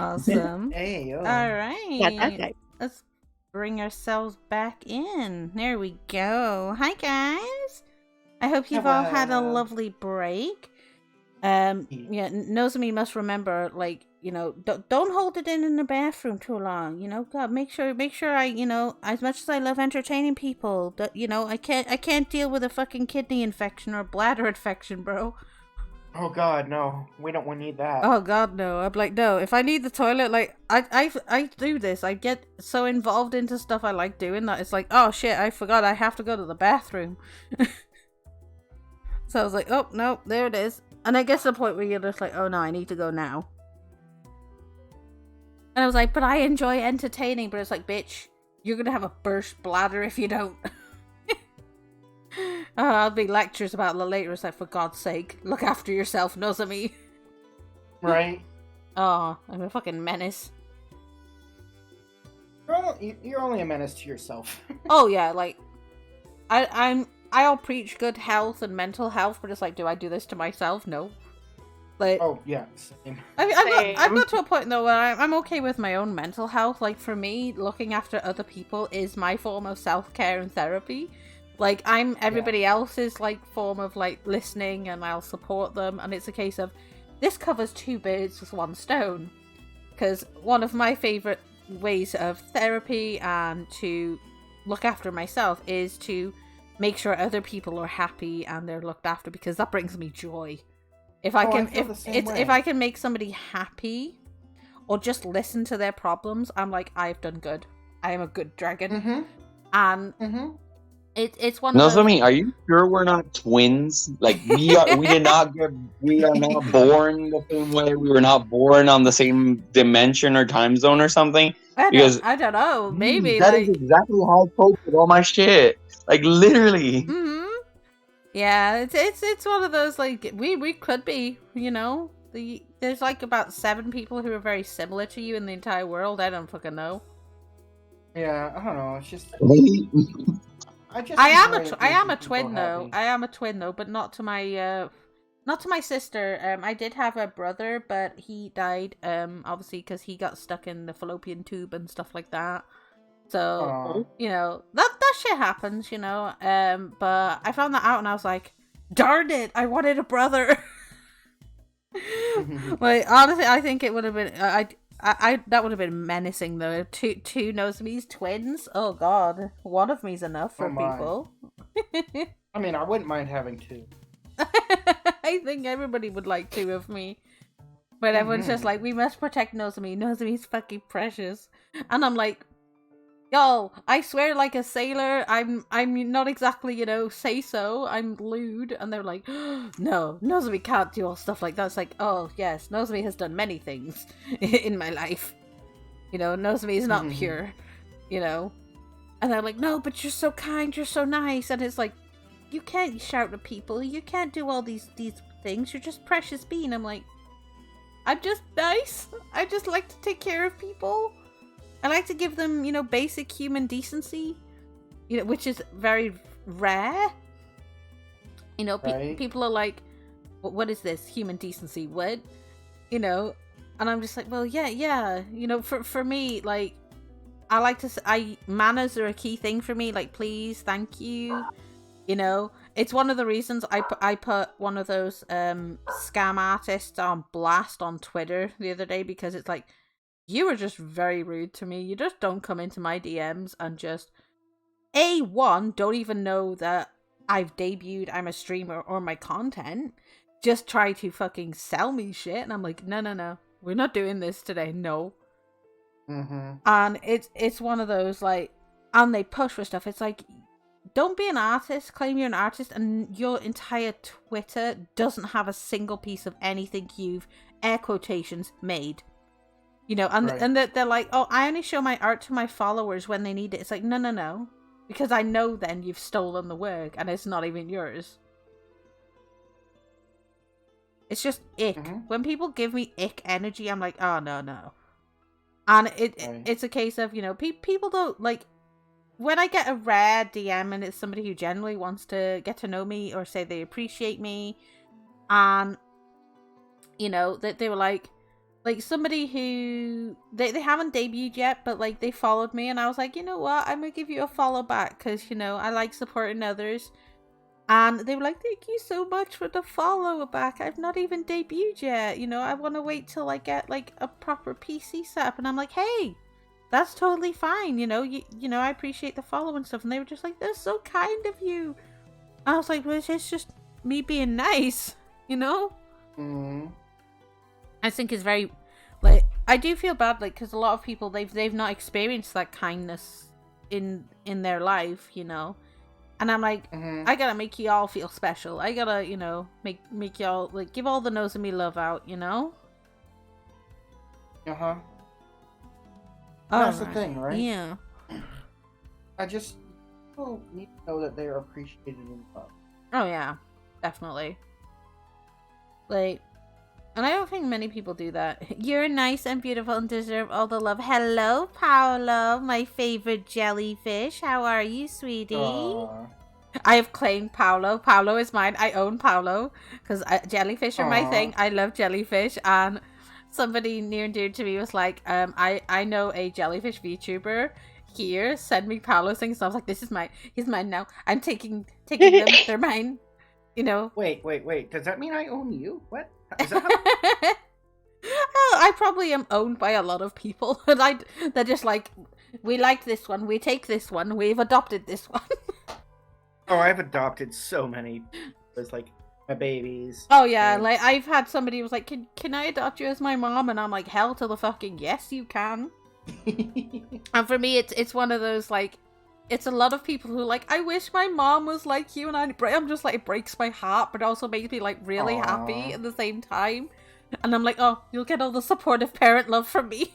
Awesome. Hey, yo. All right. Yeah, that guy. Let's bring ourselves back in. There we go. Hi, guys. I hope you've all had a lovely break. Yeah, Nozomi must remember, like, don't hold it in the bathroom too long. God, make sure I, as much as I love entertaining people, that I can't deal with a fucking kidney infection or bladder infection, bro. Oh God, no. We don't need that. Oh God, no. I'm like, no. If I need the toilet, like, I do this. I get so involved into stuff I like doing that it's like, oh shit, I forgot I have to go to the bathroom. So I was like, oh no, there it is. And I guess the point where you're just like, oh no, I need to go now. And I was like, but I enjoy entertaining. But it's like, bitch, you're gonna have a burst bladder if you don't. I'll be lectures about it later. It's like, for God's sake, look after yourself, Nozomi. Right. Oh, I'm a fucking menace. You're only a menace to yourself. Oh yeah, like, I'll preach good health and mental health, but it's like, do I do this to myself? No. Like, oh yeah, same. I've got to a point though where I'm okay with my own mental health. Like, for me, looking after other people is my form of self-care and therapy. Like, I'm everybody else's, like, form of, like, listening, and I'll support them, and it's a case of, this covers two birds with one stone. Because one of my favourite ways of therapy and to look after myself is to make sure other people are happy and they're looked after, because that brings me joy. If I can make somebody happy or just listen to their problems, I'm like, I've done good. I am a good dragon. Mm-hmm. And it's one of those... Nozomi, are you sure we're not twins? Like, we are not born the same way. We were not born on the same dimension or time zone or something. I don't know. Maybe that is exactly how I cope with all my shit. Like, literally. Mm-hmm. Yeah, it's one of those, like, we could be, there's like about 7 people who are very similar to you in the entire world. I don't fucking know. Yeah, I don't know. It's just I am a twin though. I am a twin though, but not to my sister. I did have a brother, but he died obviously because he got stuck in the fallopian tube and stuff like that. So, that shit happens, but I found that out and I was like, darn it, I wanted a brother. Like, honestly, I think it would have been, I that would have been menacing though. Two Nozomi's twins. Oh God, one of me's enough for people. I mean, I wouldn't mind having 2. I think everybody would like 2 of me, but everyone's just like, we must protect Nozomi. Nozomi's fucking precious, and I'm like, y'all, I swear like a sailor, I'm not exactly, say so. I'm lewd. And they're like, no, Nozomi can't do all stuff like that. It's like, oh, yes, Nozomi has done many things in my life. Nozomi is not pure, And they're like, no, but you're so kind, you're so nice. And it's like, you can't shout at people. You can't do all these things. You're just precious being. I'm like, I'm just nice. I just like to take care of people. I like to give them, basic human decency, which is very rare. Right. People are like, what is this? Human decency? What? And I'm just like, well, yeah. For me, like, I like to manners are a key thing for me. Like, please, thank you. It's one of the reasons I put one of those scam artists on blast on Twitter the other day, because it's like, you were just very rude to me. You just don't come into my DMs and just, don't even know that I've debuted, I'm a streamer, or my content. Just try to fucking sell me shit. And I'm like, no. We're not doing this today. No. Mm-hmm. And it's one of those, like, and they push for stuff. It's like, don't be an artist, claim you're an artist, and your entire Twitter doesn't have a single piece of anything you've, air quotations, made. And they're like, oh, I only show my art to my followers when they need it. It's like, no. Because I know then you've stolen the work and it's not even yours. It's just ick. Mm-hmm. When people give me ick energy, I'm like, oh, no. And it's a case of, people don't, like, when I get a rare DM and it's somebody who generally wants to get to know me or say they appreciate me, and, they were like, like somebody who they haven't debuted yet, but like they followed me, and I was like, you know what, I'm gonna give you a follow back because you know I like supporting others. And they were like, thank you so much for the follow back. I've not even debuted yet. You know, I want to wait till I get like a proper PC setup. And I'm like, hey, that's totally fine. You know, you know, I appreciate the follow and stuff. And they were just like, that's so kind of you. I was like, well, it's just me being nice, you know? I think it's very, like, I do feel bad, like, because a lot of people, they've not experienced that kindness in their life, you know? And I'm like, I gotta make y'all feel special. I gotta, you know, make y'all, like, give all the nose of me love out, you know? That's the thing, right? Yeah. I just people need to know that they're appreciated and loved. Oh, yeah. Definitely. Like, and I don't think many people do that. You're nice and beautiful and deserve all the love. Hello, Paolo, my favorite jellyfish. How are you, sweetie? I have claimed Paolo. Paolo is mine. I own Paolo because jellyfish are my thing. I love jellyfish. And somebody near and dear to me was like, I know a jellyfish VTuber here. Send me Paolo's things. So I was like, this is mine. He's mine now. I'm taking them. They're mine. You know. Wait. Does that mean I own you? What? Is that how... Oh, I probably am owned by a lot of people. And they're just like, we like this one. We take this one. We've adopted this one. Oh, I've adopted so many. It's like my babies. Oh yeah, like I've had somebody who was like, can I adopt you as my mom? And I'm like, hell to the fucking yes, you can. And for me, it's one of those, like, it's a lot of people who are like, I wish my mom was like you, and I'm just like, it breaks my heart, but also makes me like really happy at the same time. And I'm like, oh, you'll get all the supportive parent love from me.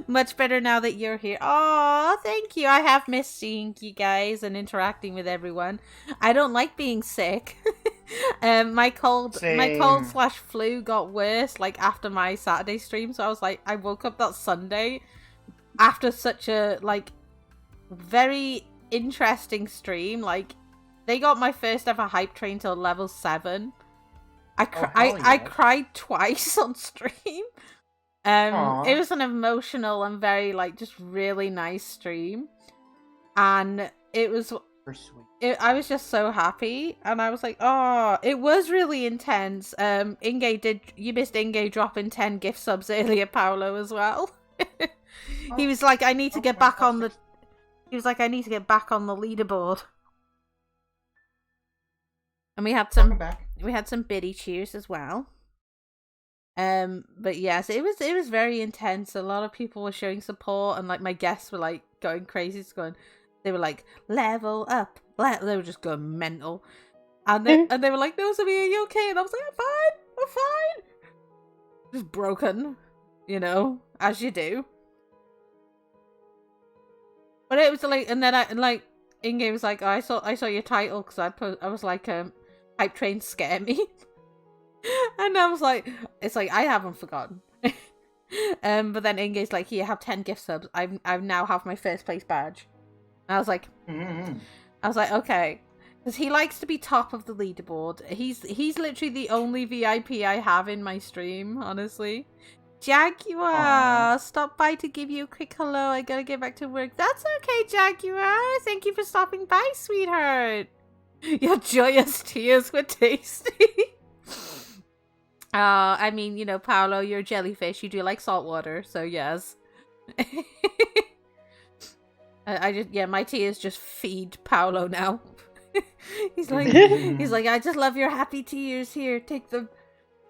Much better now that you're here. Oh, thank you. I have missed seeing you guys and interacting with everyone. I don't like being sick. My cold / flu got worse like after my Saturday stream. So I was like, I woke up that Sunday after such a like very interesting stream. Like they got my first ever hype train till level 7. I cried twice on stream. It was an emotional and very, like, just really nice stream. And it was... I was just so happy. And I was like, oh, it was really intense. You missed Inge dropping 10 gift subs earlier, Paolo, as well. He was like, I need to get back on the... He was like, I need to get back on the leaderboard. And we had some biddy cheers as well. But yes, it was very intense. A lot of people were showing support, and like my guests were like going crazy, they were like, level up, they were just going mental, and they were like, no, Samia, are you okay? And I was like, I'm fine, just broken, you know, as you do. But it was like, and then Inge was like, oh, I saw your title because I was like, hype train scare me. And I was like, it's like, I haven't forgotten. But then Inge's like, here, have 10 gift subs. I now have my first place badge. And I was like, okay. Because he likes to be top of the leaderboard. He's literally the only VIP I have in my stream, honestly. Jaguar, stop by to give you a quick hello. I gotta get back to work. That's okay, Jaguar. Thank you for stopping by, sweetheart. Your joyous tears were tasty. I mean, you know, Paolo, you're a jellyfish. You do like salt water, so yes. My tears just feed Paolo now. he's like, I just love your happy tears. Here, take them.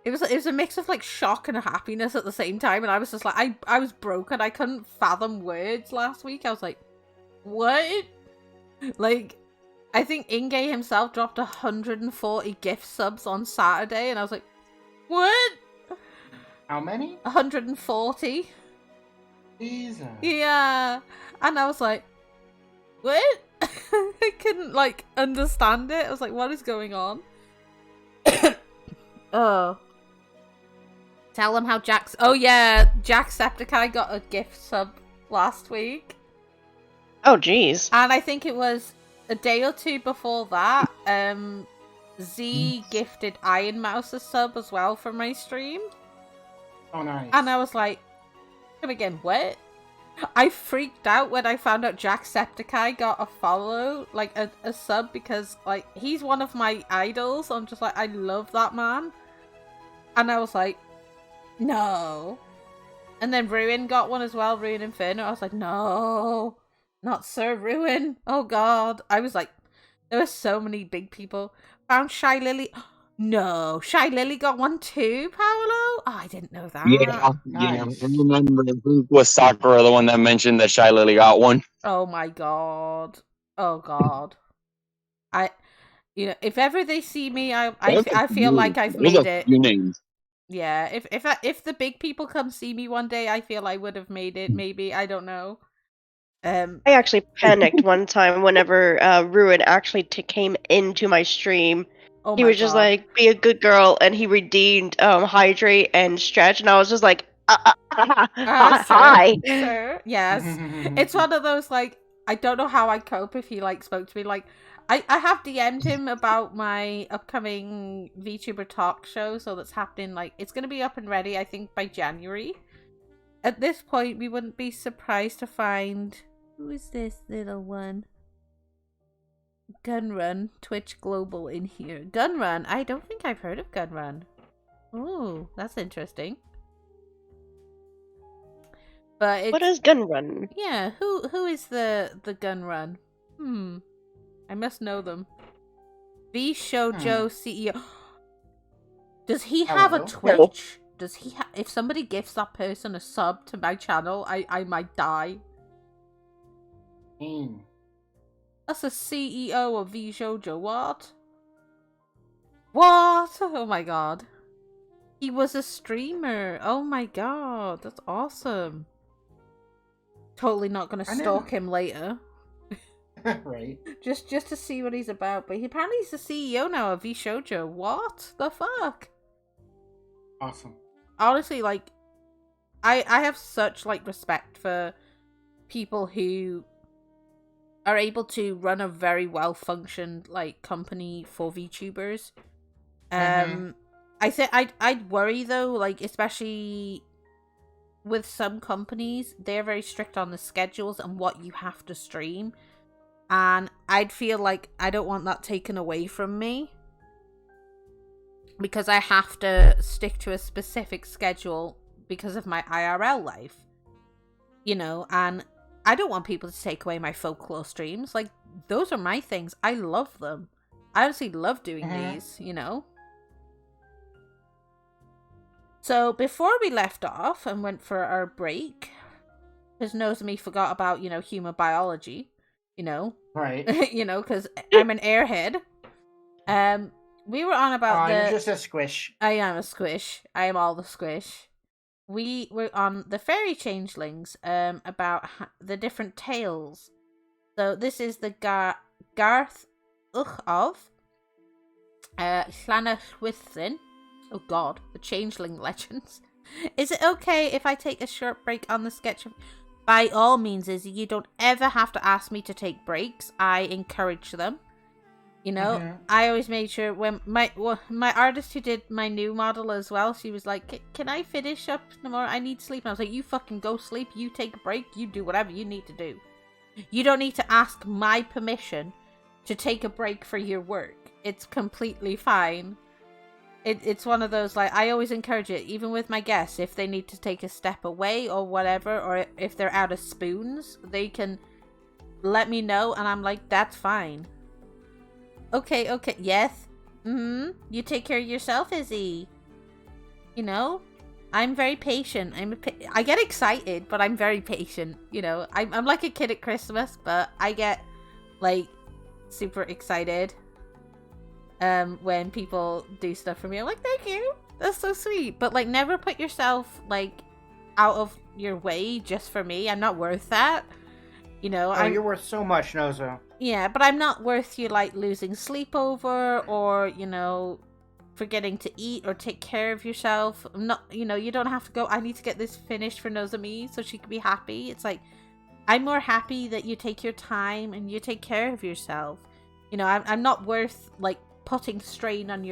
It was a mix of like shock and happiness at the same time, and I was just like, I was broken. I couldn't fathom words last week. I was like, what? Like, I think Inge himself dropped 140 gift subs on Saturday, and I was like, what? How many? 140. Jesus. Yeah. And I was like, what? I couldn't, like, understand it. I was like, what is going on? Oh. Tell them how Oh, yeah. Jacksepticeye got a gift sub last week. Oh, jeez. And I think it was a day or two before that, Z gifted Iron Mouse a sub as well for my stream. Oh, nice. And I was like, and again, what? I freaked out when I found out Jacksepticeye got a follow, like a sub, because like he's one of my idols. I'm just like, I love that man. And I was like, no. And then Ruin got one as well, Ruin Inferno. I was like, no, not Sir Ruin. Oh god. I was like, there were so many big people. Found Shy Lily. No, Shy Lily got one too, Paolo? Oh, I didn't know that. Yeah, Nice. I remember. I think it was Sakura the one that mentioned that Shy Lily got one. Oh my god. Oh god. If ever they see me, I feel like I've made it. Few names. Yeah, if the big people come see me one day, I feel I would have made it. Maybe, I don't know. I actually panicked one time whenever Ruin actually came into my stream. Oh he my was just God. like, be a good girl, and he redeemed Hydrate and Stretch, and I was just like, hi. Sir. Yes. It's one of those, like, I don't know how I'd cope if he, like, spoke to me. Like, I have DM'd him about my upcoming VTuber talk show, so that's happening, like, it's going to be up and ready, I think, by January. At this point, we wouldn't be surprised to find... Who is this little one? Gunrun, Twitch Global in here. Gunrun? I don't think I've heard of Gunrun. Oh, that's interesting. But What is Gunrun? Yeah, who is the Gunrun? I must know them. Vshoujo CEO. Does he have a Twitch? Does he if somebody gifts that person a sub to my channel, I might die. That's a CEO of Vshoujo. What? What? Oh my god. He was a streamer. Oh my god. That's awesome. Totally not gonna stalk him later. Right. Just to see what he's about. But apparently he's the CEO now of Vshoujo. What the fuck? Awesome. Honestly, like, I have such, like, respect for people who are able to run a very well-functioned, like, company for VTubers. I think I'd worry, though, like, especially with some companies, they're very strict on the schedules and what you have to stream. And I'd feel like I don't want that taken away from me, because I have to stick to a specific schedule because of my IRL life. You know, and I don't want people to take away my folklore streams. Like, those are my things. I love them. I honestly love doing these, you know? So, before we left off and went for our break, because Nozomi forgot about, you know, human biology, you know? Right. You know, because I'm an airhead. We were on about you're just a squish. I am a squish. I am all the squish. We were on the fairy changelings, about the different tales. So this is the Garth of Llanallwydden. Oh god, the changeling legends. Is it okay if I take a short break on the sketch? By all means, Izzy, you don't ever have to ask me to take breaks. I encourage them. You know, I always made sure when my artist who did my new model as well, she was like, can I finish up tomorrow? I need sleep. And I was like, you fucking go sleep. You take a break. You do whatever you need to do. You don't need to ask my permission to take a break for your work. It's completely fine. It's one of those, like, I always encourage it, even with my guests, if they need to take a step away or whatever, or if they're out of spoons, they can let me know, and I'm like, that's fine. Okay, yes. You take care of yourself, Izzy. You know, I'm very patient. I get excited, but I'm very patient. You know, I'm like a kid at Christmas, but I get, like, super excited when people do stuff for me. I'm like, thank you. That's so sweet. But, like, never put yourself, like, out of your way just for me. I'm not worth that. You know, you're worth so much, Nozo. Yeah, but I'm not worth you, like, losing sleep over, or, you know, forgetting to eat or take care of yourself. I'm not, you know, you don't have to go, I need to get this finished for Nozomi so she can be happy. It's like, I'm more happy that you take your time and you take care of yourself. You know, I'm not worth, like, putting strain on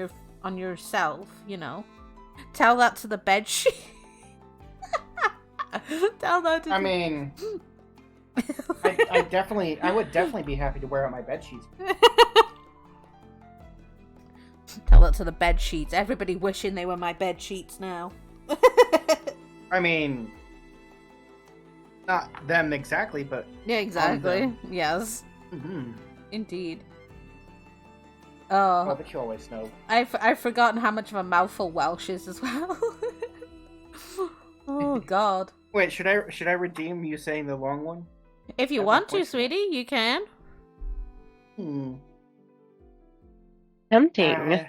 yourself, you know. Tell that to the bedsheet. Tell that to I mean, I would definitely be happy to wear out my bed sheets. Tell that to the bed sheets. Everybody wishing they were my bed sheets now. I mean, not them exactly, but yeah, exactly. Yes, indeed. Oh, but you always know. I've forgotten how much of a mouthful Welsh is as well. Oh God. Wait, should I redeem you saying the long one? If you want to, sweetie, you can. Tempting.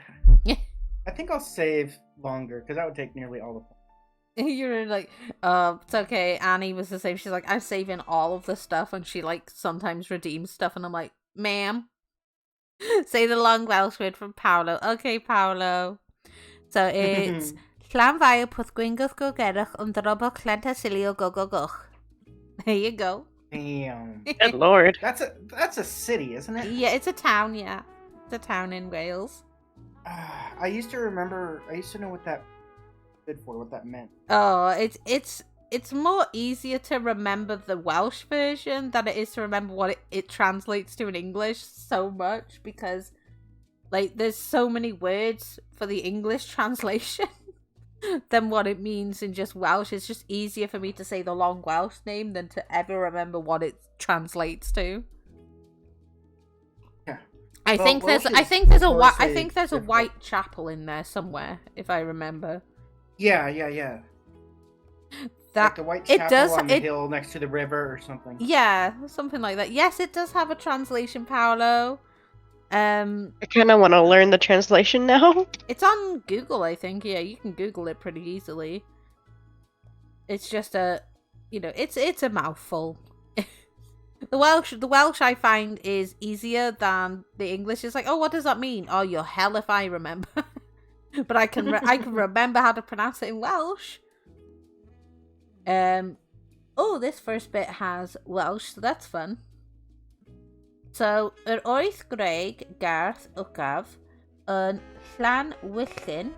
I think I'll save longer because that would take nearly all the points. You're like, it's okay. Annie was the same. She's like, I'm saving all of the stuff, and she like sometimes redeems stuff, and I'm like, ma'am, say the long Welsh word from Paolo. Okay, Paolo. So it's Llan fai pwth gwyngodd go gerach ond robo clenta silio go go goch. There you go. Damn. Good lord. That's a city, isn't it? Yeah, it's a town. Yeah, it's a town in Wales. I used to know what that stood for, what that meant. Oh, it's more easier to remember the Welsh version than it is to remember what it translates to in English so much, because like there's so many words for the English translation than what it means in just Welsh. It's just easier for me to say the long Welsh name than to ever remember what it translates to. I think there's a white chapel in there somewhere, if I remember. Yeah. That like the white chapel it does, on the hill next to the river or something. Yeah, something like that. Yes, it does have a translation, Paolo. I kind of want to learn the translation now. It's on Google, I think. Yeah, you can Google it pretty easily. It's just it's a mouthful. The Welsh I find is easier than the English. It's like, oh, what does that mean? Oh, you're hell if I remember. But I can remember how to pronounce it in Welsh. This first bit has Welsh, so that's fun. So, oedd Greg Garth Wcaf yn Llanwillyn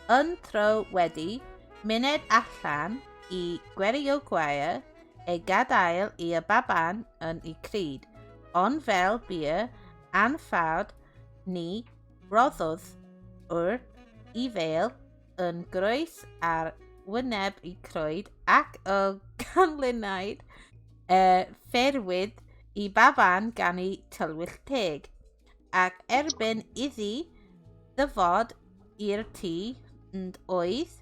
yn tro wedi myned allan I gwerio gwair ei gadael I y baban yn I cryd, ond fel byr anffawd ni roddodd I fel yn groes ar wyneb I croed ac o ganlyniad fferwydd I baban gan I tylwyll teg, ac erbyn iddi ddyfod i'r tŷ yn oedd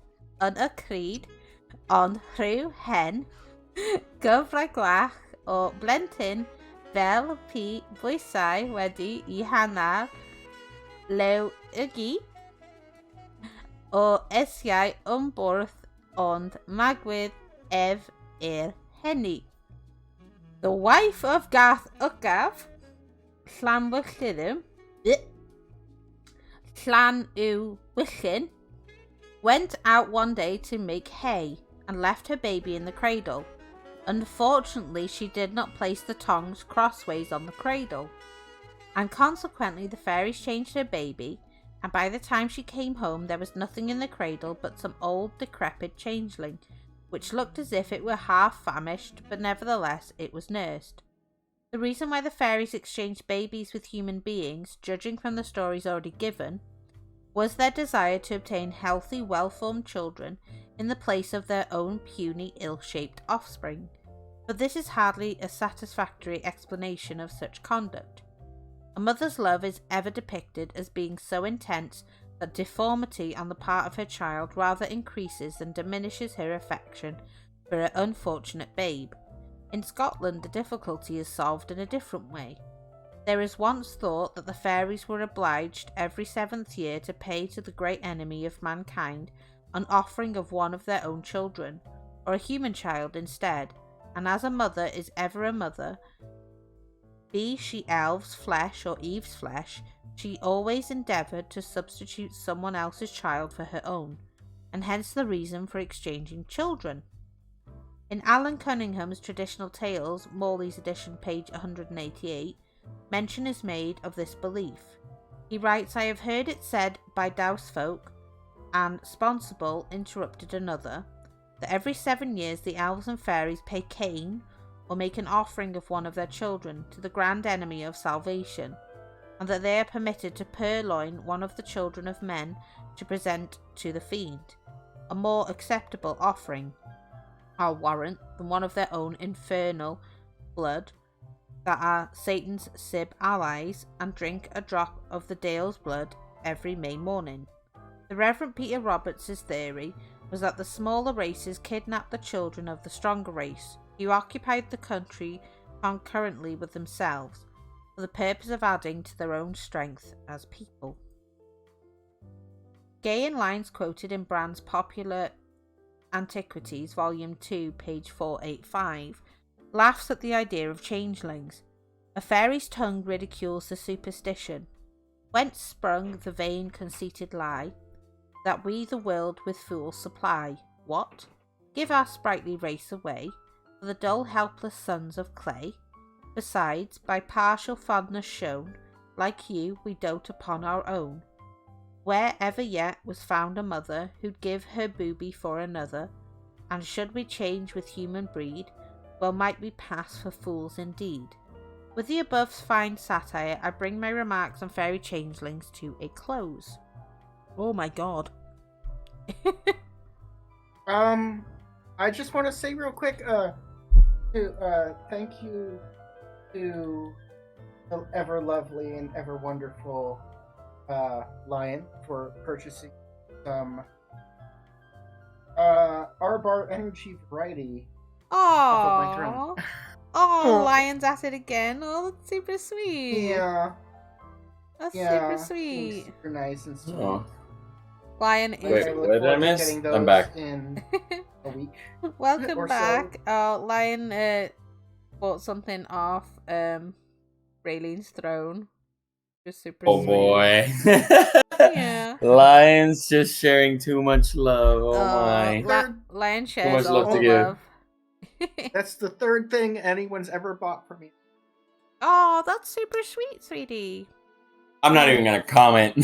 yn y cryd, ond rhyw hen gyfrau gwach o blentyn fel pi bwysau wedi I hannar lewygu o esiau bwrdd ond magwydd ef henni. The wife of Garth Wcaf, Llanwillyn, went out one day to make hay and left her baby in the cradle. Unfortunately, she did not place the tongs crossways on the cradle, and consequently the fairies changed her baby, and by the time she came home there was nothing in the cradle but some old decrepit changeling, which looked as if it were half famished, but nevertheless it was nursed. The reason why the fairies exchanged babies with human beings, judging from the stories already given, was their desire to obtain healthy, well-formed children in the place of their own puny, ill-shaped offspring. But this is hardly a satisfactory explanation of such conduct. A mother's love is ever depicted as being so intense that deformity on the part of her child rather increases than diminishes her affection for her unfortunate babe. In Scotland, the difficulty is solved in a different way. There is once thought that the fairies were obliged every 7th year to pay to the great enemy of mankind an offering of one of their own children, or a human child instead, and as a mother is ever a mother, be she elves' flesh or Eve's flesh, she always endeavoured to substitute someone else's child for her own, and hence the reason for exchanging children. In Alan Cunningham's Traditional Tales, Morley's edition, page 188, mention is made of this belief. He writes, I have heard it said by Dowsfolk, and Sponsible interrupted another, that every 7 years the elves and fairies pay Cain or make an offering of one of their children to the grand enemy of salvation, and that they are permitted to purloin one of the children of men to present to the fiend, a more acceptable offering, I'll warrant, than one of their own infernal blood, that are Satan's Sib allies, and drink a drop of the Dale's blood every May morning. The Reverend Peter Roberts' theory was that the smaller races kidnapped the children of the stronger race, who occupied the country concurrently with themselves, for the purpose of adding to their own strength as people. Gay in lines quoted in Brand's Popular Antiquities, Volume 2, page 485, laughs at the idea of changelings. A fairy's tongue ridicules the superstition. Whence sprung the vain conceited lie, that we the world with fools supply? What? Give our sprightly race away, for the dull helpless sons of clay? Besides, by partial fondness shown, like you, we dote upon our own. Where ever yet was found a mother who'd give her booby for another? And should we change with human breed, well might we pass for fools indeed. With the above fine satire, I bring my remarks on fairy changelings to a close. Oh my god. I just want to say real quick, thank you to the ever lovely and ever wonderful Lion for purchasing some Arbar Energy Variety. Oh, oh, Lion's at it again. Oh, that's super sweet. Yeah, that's super sweet. Super nice and sweet. Oh. Lion is. Wait, what did I miss? I'm back. In a week. Welcome back. Lion bought something off Raylene's throne. Just super Oh sweet. boy. Yeah. Lion's just sharing too much love. Oh my. Lion Too shares much all love the to give. love. That's the third thing anyone's ever bought for me. Oh, that's super sweet, sweetie. I'm not even gonna comment.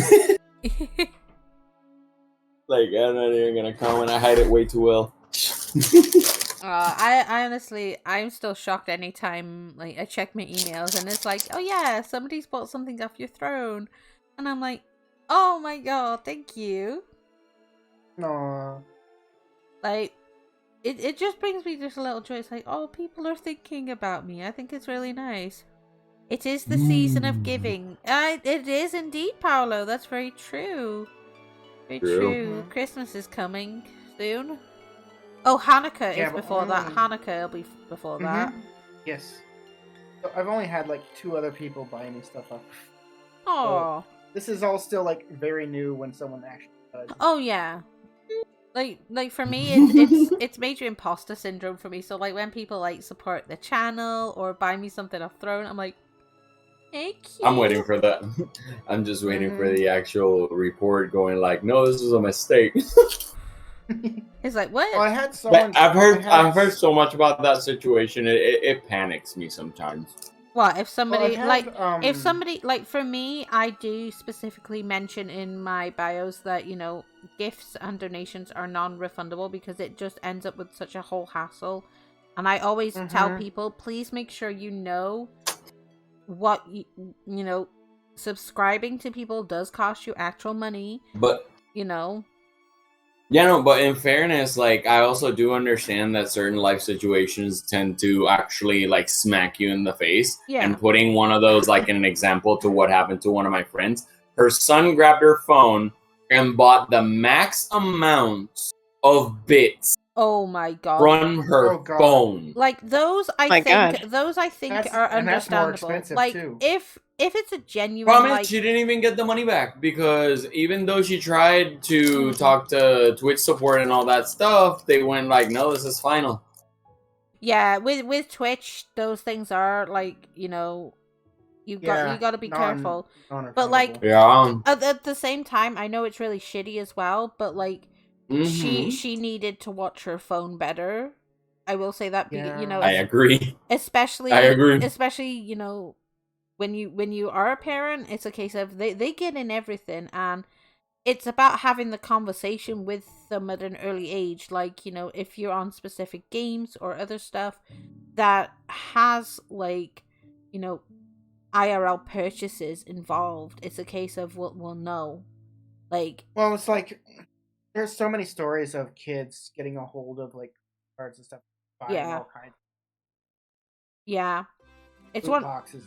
Like, I'm not even gonna comment. I hide it way too well. I honestly, I'm still shocked anytime like I check my emails and it's like, oh yeah, somebody's bought something off your throne, and I'm like, oh my god, thank you. No. Like, it just brings me just a little joy. It's like, oh, people are thinking about me. I think it's really nice. It is the season of giving. It is indeed, Paolo. That's very true. Very true. Christmas is coming soon. Oh, Hanukkah is before that. Hanukkah will be before that. Yes. So I've only had like 2 other people buy me stuff up. Oh. So this is all still like very new when someone actually does. Oh yeah. Like for me, it's major imposter syndrome for me. So like when people like support the channel or buy me something off Throne, I'm like, thank you. I'm waiting for that. I'm just waiting for the actual report going like, no, this is a mistake. It's like, what? Well, I had someone. I've heard so much about that situation. It panics me sometimes. What if somebody if somebody like for me, I do specifically mention in my bios that, you know, gifts and donations are non-refundable because it just ends up with such a whole hassle. And I always tell people, please make sure you know what you know, subscribing to people does cost you actual money. But you know. Yeah, no, but in fairness, like, I also do understand that certain life situations tend to actually, like, smack you in the face. Yeah. And putting one of those, like, in an example to what happened to one of my friends, her son grabbed her phone and bought the max amount of bits. Oh my god. From her phone. Like, those I think are understandable. Like, too. if it's a genuine Problem like is, she didn't even get the money back because even though she tried to talk to Twitch support and all that stuff, they went like, "No, this is final." Yeah, with Twitch, those things are like, you know, you got to be careful. But like, at the same time, I know it's really shitty as well. But like, she needed to watch her phone better. I will say that. You know, I agree. Especially, I agree. Especially, you know, when you are a parent, it's a case of they get in everything, and it's about having the conversation with them at an early age. Like, you know, if you're on specific games or other stuff that has, like, you know, IRL purchases involved, it's a case of we'll know. Like, well, it's like there's so many stories of kids getting a hold of like cards and stuff, buying all kinds. Yeah, it's boxes.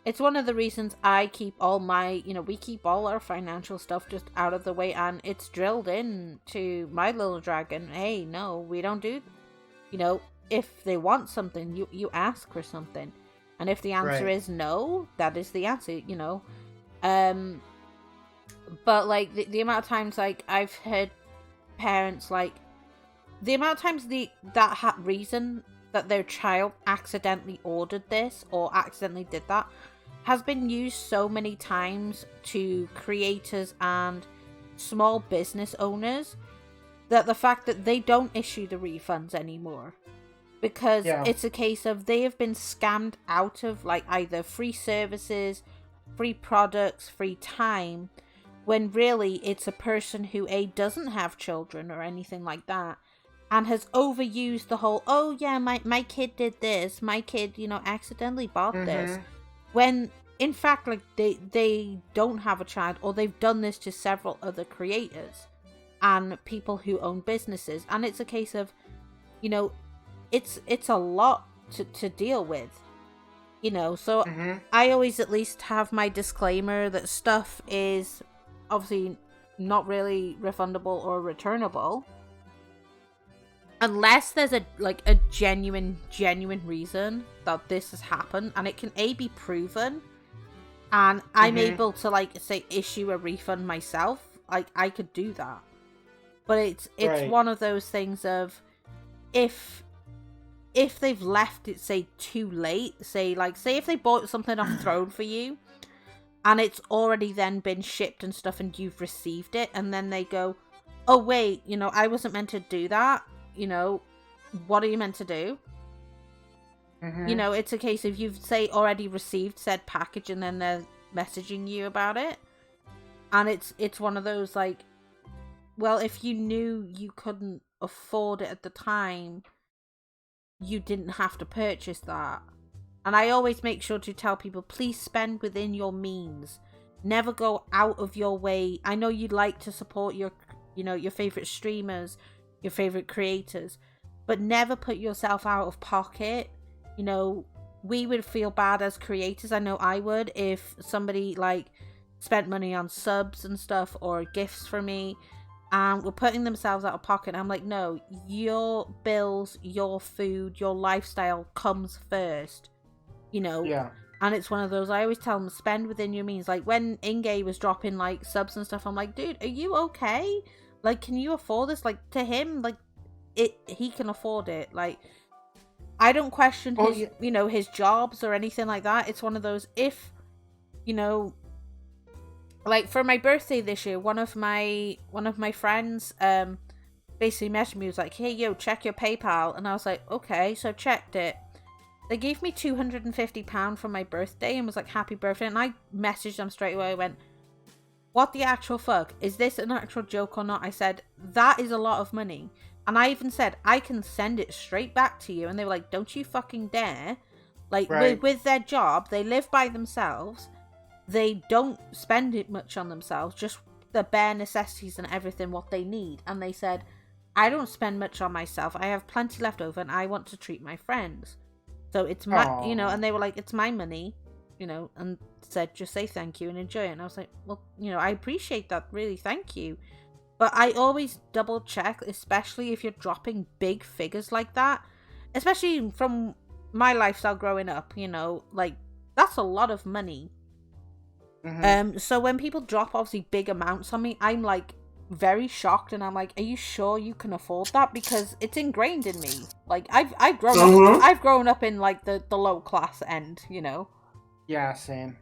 It's one of the reasons I keep all my, you know, we keep all our financial stuff just out of the way, and it's drilled in to my little dragon. Hey, no, we don't do, you know, if they want something, you ask for something, and if the answer is no, that is the answer, you know. But like the amount of times like I've heard parents, like the amount of times that reason that their child accidentally ordered this or accidentally did that has been used so many times to creators and small business owners that the fact that they don't issue the refunds anymore, because it's a case of they have been scammed out of like either free services, free products, free time, when really it's a person who doesn't have children or anything like that, and has overused the whole, oh yeah, my kid did this, my kid, you know, accidentally bought this, when in fact, like, they don't have a child, or they've done this to several other creators and people who own businesses, and it's a case of, you know, it's a lot to deal with, you know. So I always at least have my disclaimer that stuff is obviously not really refundable or returnable unless there's a genuine reason that this has happened, and it can be proven, and I'm able to, like, say, issue a refund myself. Like, I could do that, but it's one of those things of if they've left it, say, too late, say if they bought something off Throne for you and it's already then been shipped and stuff and you've received it, and then they go, oh wait, you know, I wasn't meant to do that, you know, what are you meant to do? You know, it's a case of you've, say, already received said package and then they're messaging you about it, and it's one of those, like, well, if you knew you couldn't afford it at the time, you didn't have to purchase that. And I always make sure to tell people, please spend within your means. Never go out of your way. I know you'd like to support your, you know, your favorite streamers, your favorite creators, but never put yourself out of pocket. You know, we would feel bad as creators. I know I would, if somebody, like, spent money on subs and stuff or gifts for me and were putting themselves out of pocket. I'm like, no, your bills, your food, your lifestyle comes first, you know. And it's one of those, I always tell them, spend within your means. Like, when Inge was dropping, like, subs and stuff, I'm like, dude, are you okay? Like, can you afford this? Like, to him, like, he can afford it. Like, I don't question his, you know, his jobs or anything like that. It's one of those, if, you know, like, for my birthday this year, one of my friends basically messaged me, was like, hey, yo, check your PayPal. And I was like, okay, so checked it. They gave me £250 for my birthday and was like, happy birthday. And I messaged them straight away. I went, what the actual fuck? Is this an actual joke or not? I said, that is a lot of money. And I even said, I can send it straight back to you. And they were like, don't you fucking dare. Like, with their job, they live by themselves. They don't spend it much on themselves, just the bare necessities and everything, what they need. And they said, I don't spend much on myself. I have plenty left over and I want to treat my friends. So it's my, you know, and they were like, it's my money, you know, and said, just say thank you and enjoy it. And I was like, well, you know, I appreciate that, really, thank you. But I always double check, especially if you're dropping big figures like that, especially from my lifestyle growing up, you know, like, that's a lot of money. So when people drop obviously big amounts on me, I'm like very shocked, and I'm like, are you sure you can afford that? Because it's ingrained in me. Like, I've grown up in, like, the low class end, you know. Yeah, same.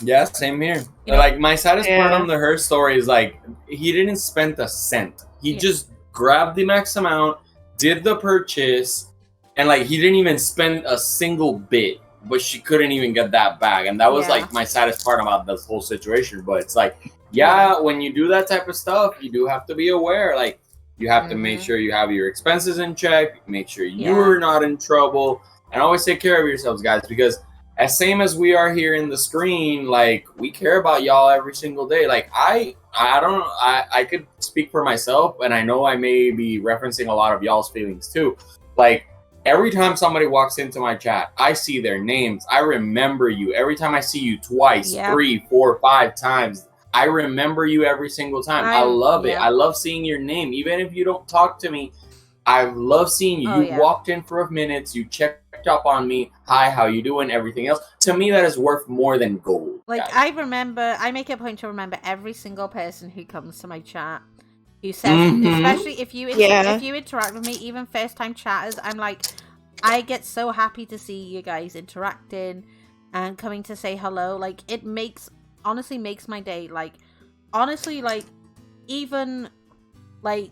Yeah, same here. Like, my saddest part on her story is, like, he didn't spend a cent. He just grabbed the max amount, did the purchase, and, like, he didn't even spend a single bit. But she couldn't even get that back. And that was, like, my saddest part about this whole situation. But it's like, yeah, when you do that type of stuff, you do have to be aware. Like, you have to make sure you have your expenses in check, make sure you're not in trouble, and always take care of yourselves, guys, because as same as we are here in the screen, like, we care about y'all every single day. Like, I could speak for myself, and I know I may be referencing a lot of y'all's feelings too. Like, every time somebody walks into my chat, I see their names. I remember you. Every time I see you twice, 3, 4, 5 times, I remember you every single time. I love it. I love seeing your name. Even if you don't talk to me, I love seeing you. You walked in for a minute. You checked up on me. Hi, how you doing? Everything else. To me, that is worth more than gold. Like, guys. I make it a point to remember every single person who comes to my chat. Who says, especially if you interact with me, even first time chatters, I'm like, I get so happy to see you guys interacting and coming to say hello. Like, it honestly makes my day. Like, honestly, like, even like,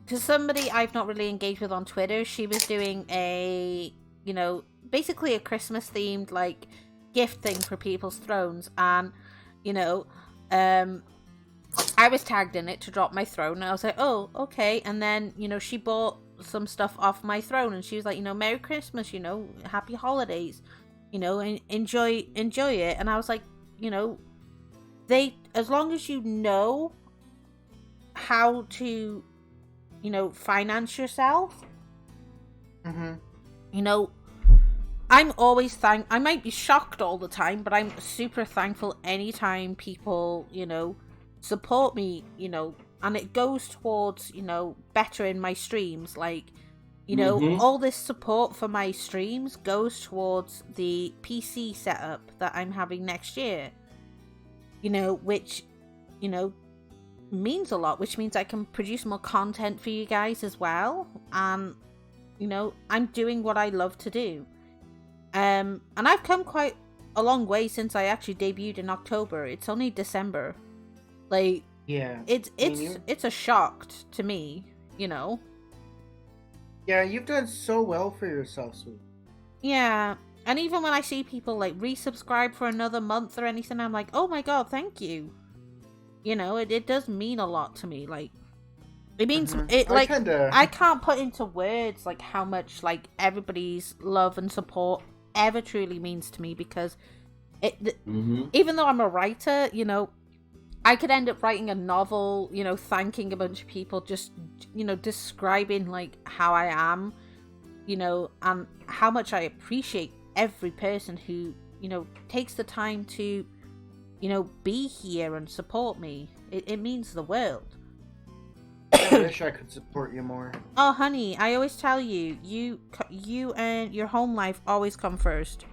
to somebody I've not really engaged with on Twitter, she was doing a, basically a Christmas themed like gift thing for people's thrones, and I was tagged in it to drop my throne, and I was like, oh, okay. And then, she bought some stuff off my throne, and she was like, Merry Christmas, Happy Holidays, and enjoy it. And I was like, as long as you know how to, finance yourself, I'm always I might be shocked all the time, but I'm super thankful anytime people, support me, and it goes towards, bettering my streams. Like, all this support for my streams goes towards the PC setup that I'm having next year, which, means a lot, which means I can produce more content for you guys as well. And, I'm doing what I love to do. And I've come quite a long way since I actually debuted in October. It's only December. Like, it's a shock to me, Yeah, you've done so well for yourself, sweet. Yeah, and even when I see people like resubscribe for another month or anything, I'm like, oh my god, thank you. It does mean a lot to me. Like, it means it. Like, I can't put into words like how much like everybody's love and support ever truly means to me, because even though I'm a writer, I could end up writing a novel, thanking a bunch of people, just, describing, like, how I am, and how much I appreciate every person who, takes the time to, be here and support me. It means the world. I wish I could support you more. Oh, honey, I always tell you, you and your home life always come first,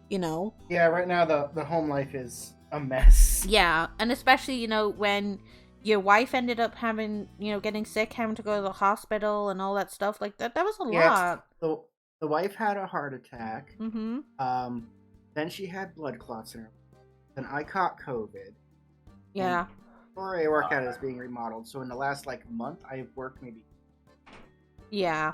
Yeah, right now the home life is a mess. Yeah, and especially, when your wife ended up having, getting sick, having to go to the hospital and all that stuff, like that was a lot. The wife had a heart attack. Then she had blood clots in her. Then I caught COVID. Yeah. Where I work at is being remodeled, so in the last month I've worked maybe. Yeah.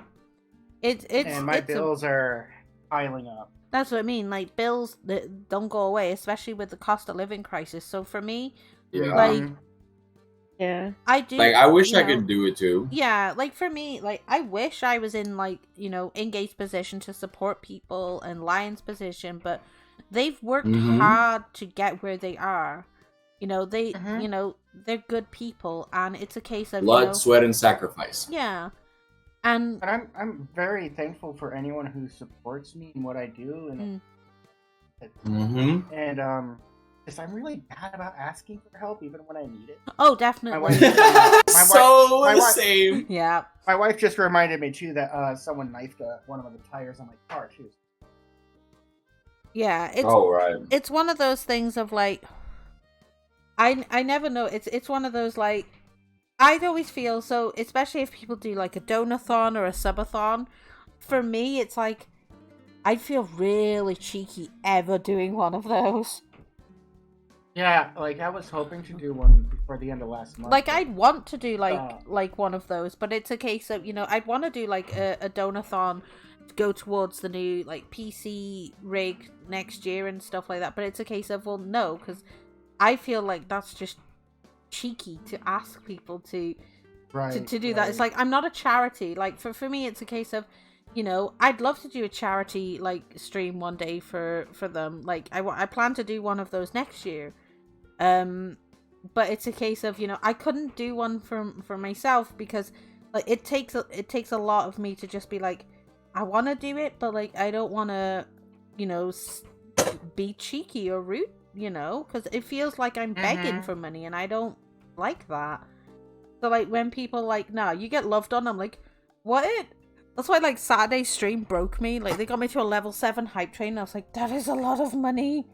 And my bills are piling up. That's what I mean. Like, bills that don't go away, especially with the cost of living crisis. So for me, I do. Like, I wish I could do it too. Yeah, like for me, like I wish I was in Ingate's position to support people and Lion's position, but they've worked hard to get where they are. They're good people, and it's a case of blood, sweat, and sacrifice. Yeah. And I'm very thankful for anyone who supports me in what I do, and because I'm really bad about asking for help even when I need it. Oh, definitely. Same. Yeah. My wife just reminded me too that someone knifed one of the tires on my car too. Yeah, it's one of those things of like, I never know. It's one of those like, I'd always feel so, especially if people do like a donathon or a subathon. For me, it's like, I'd feel really cheeky ever doing one of those. Yeah, like I was hoping to do one before the end of last month. Like, I'd want to do like one of those, but it's a case of, I'd want to do like a donathon to go towards the new like PC rig next year and stuff like that. But it's a case of, well, no, because I feel like that's just cheeky to ask people to do that. Right. It's like, I'm not a charity. Like for me, it's a case of, I'd love to do a charity like stream one day for them. Like I plan to do one of those next year. But it's a case of, I couldn't do one for myself because like it takes a lot of me to just be like, I want to do it, but like I don't want to, be cheeky or rude, because it feels like I'm begging for money, and I don't like that. So like when people like, nah, you get loved on, I'm like, what? That's why like Saturday's stream broke me. Like they got me to a level 7 hype train, and I was like, that is a lot of money.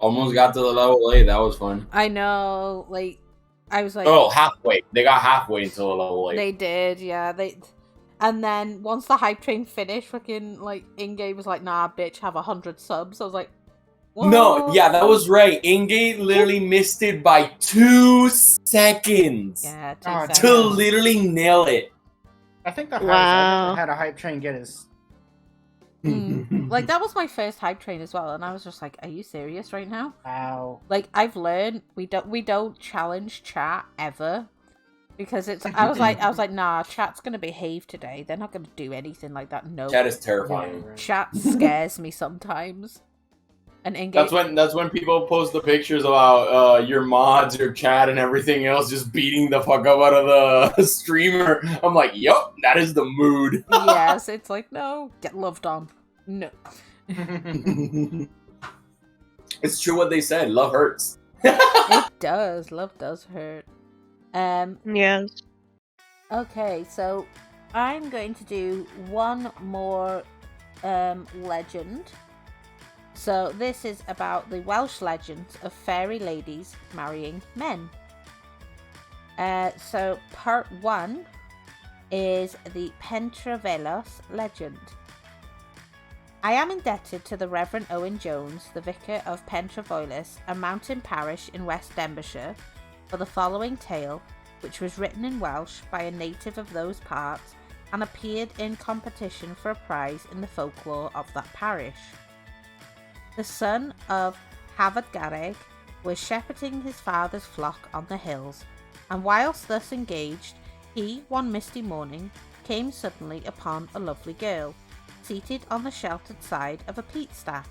Almost got to the level 8. That was fun. I know, like, I was like... Oh, halfway. They got halfway until the level 8. They did, yeah. And then, once the hype train finished, fucking, like, in-game was like, nah, bitch, have 100 subs. I was like, what? No, yeah, that was right. In-game literally missed it by 2 seconds. Yeah, 2 Oh, seconds. To literally nail it. I think the highest I had a hype train get is... Like, that was my first hype train as well, and I was just like, are you serious right now? Wow. Like, I've learned we don't challenge chat ever, because it's I was like nah, chat's gonna behave today. They're not gonna do anything like that. No, Chat is terrifying. Chat scares me sometimes. And in-game... That's when people post the pictures about your mods, your chat, and everything else just beating the fuck up out of the streamer. I'm like, yup, that is the mood. Yes, it's like, no, get loved on. No. It's true what they said. Love hurts. It does. Love does hurt. Yes. Okay, so I'm going to do one more legend. So this is about the Welsh legends of fairy ladies marrying men. So part 1 is the Pentravelos legend. I am indebted to the Reverend Owen Jones, the vicar of Pentravelos, a mountain parish in West Denbighshire, for the following tale, which was written in Welsh by a native of those parts and appeared in competition for a prize in the folklore of that parish. The son of Hafod Garreg was shepherding his father's flock on the hills, and whilst thus engaged, he, one misty morning, came suddenly upon a lovely girl, seated on the sheltered side of a peat stack.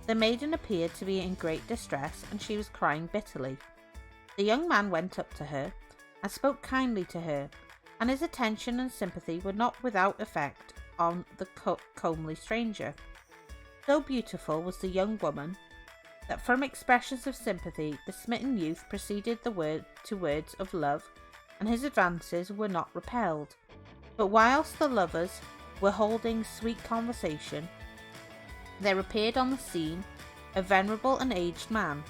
The maiden appeared to be in great distress, and she was crying bitterly. The young man went up to her, and spoke kindly to her, and his attention and sympathy were not without effect on the comely stranger. So beautiful was the young woman, that from expressions of sympathy the smitten youth proceeded to words of love, and his advances were not repelled. But whilst the lovers were holding sweet conversation, there appeared on the scene a venerable and aged man,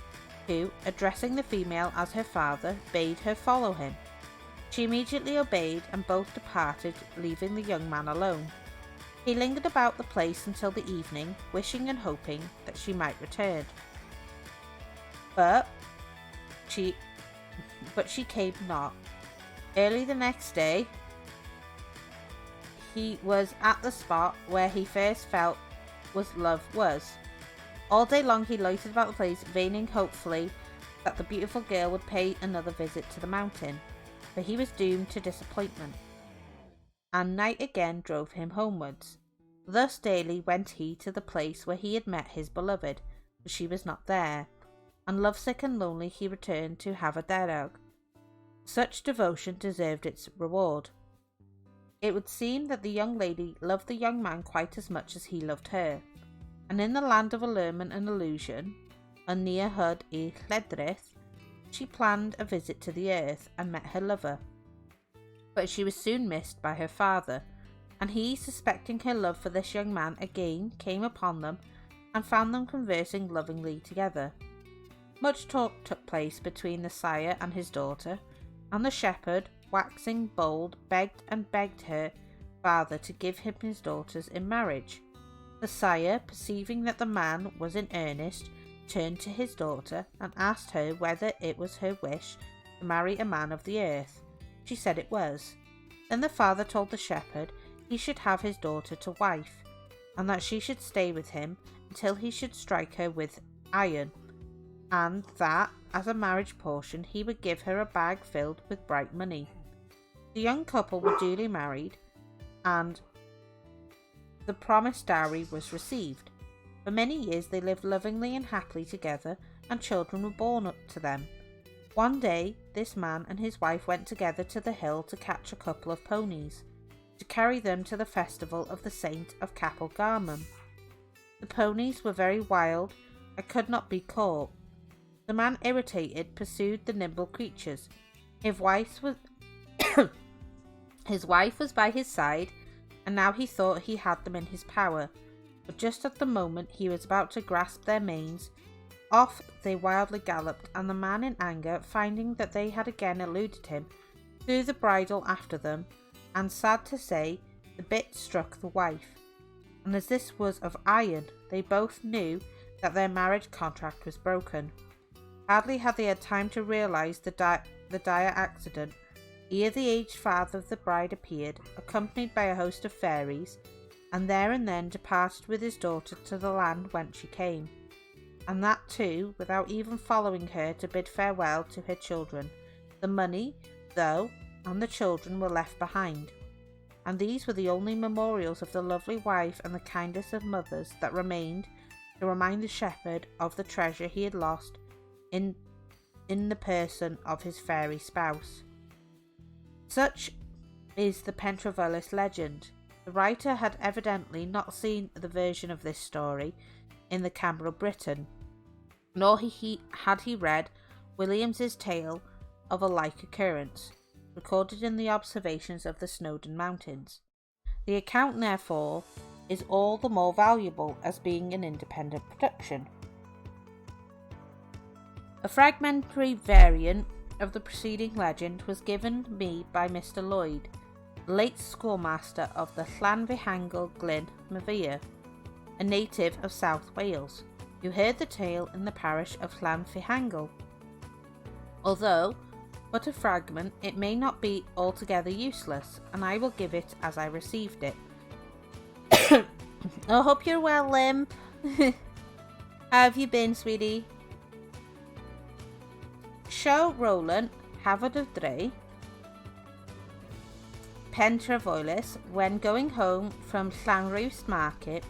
who, addressing the female as her father, bade her follow him. She immediately obeyed, and both departed, leaving the young man alone. He lingered about the place until the evening, wishing and hoping that she might return. But she came not. Early the next day, he was at the spot where he first felt love was. All day long he loitered about the place, veining hopefully that the beautiful girl would pay another visit to the mountain, but he was doomed to disappointment, and night again drove him homewards. Thus daily went he to the place where he had met his beloved, but she was not there, and lovesick and lonely he returned to Hafod. Such devotion deserved its reward. It would seem that the young lady loved the young man quite as much as he loved her, and in the land of allurement and illusion, near Hud I Lledrith, she planned a visit to the earth and met her lover. But she was soon missed by her father, and he, suspecting her love for this young man, again came upon them and found them conversing lovingly together. Much talk took place between the sire and his daughter, and the shepherd, waxing bold, begged her father to give him his daughters in marriage. The sire, perceiving that the man was in earnest, turned to his daughter and asked her whether it was her wish to marry a man of the earth. She said it was. Then the father told the shepherd he should have his daughter to wife, and that she should stay with him until he should strike her with iron. and that, as a marriage portion, he would give her a bag filled with bright money. The young couple were duly married, and the promised dowry was received. For many years they lived lovingly and happily together, and children were born up to them. One day, this man and his wife went together to the hill to catch a couple of ponies, to carry them to the festival of the Saint of Capel Garmon. The ponies were very wild and could not be caught. The man, irritated, pursued the nimble creatures. His wife was by his side, and now he thought he had them in his power. But just at the moment he was about to grasp their manes, off they wildly galloped, and the man, in anger, finding that they had again eluded him, threw the bridle after them, and, sad to say, the bit struck the wife. And as this was of iron, they both knew that their marriage contract was broken. Hardly had they had time to realise the dire accident, ere the aged father of the bride appeared, accompanied by a host of fairies, and there and then departed with his daughter to the land whence she came, and that too without even following her to bid farewell to her children. The money, though, and the children were left behind, and these were the only memorials of the lovely wife and the kindest of mothers that remained to remind the shepherd of the treasure he had lost in the person of his fairy spouse. Such is the Pentravolis legend. The writer had evidently not seen the version of this story in the Cambro Britain, nor had he read Williams's tale of a like occurrence, recorded in the Observations of the Snowdon Mountains. The account, therefore, is all the more valuable as being an independent production. A fragmentary variant of the preceding legend was given me by Mr. Lloyd, late schoolmaster of the Llanfihangel Glyn Mavir, a native of South Wales, who heard the tale in the parish of Llanfihangel. Although but a fragment, it may not be altogether useless, and I will give it as I received it. I hope you're well, Limp. How have you been, sweetie? Show Roland Hafod of Dre, Pentravolis, when going home from Llanrwst Market,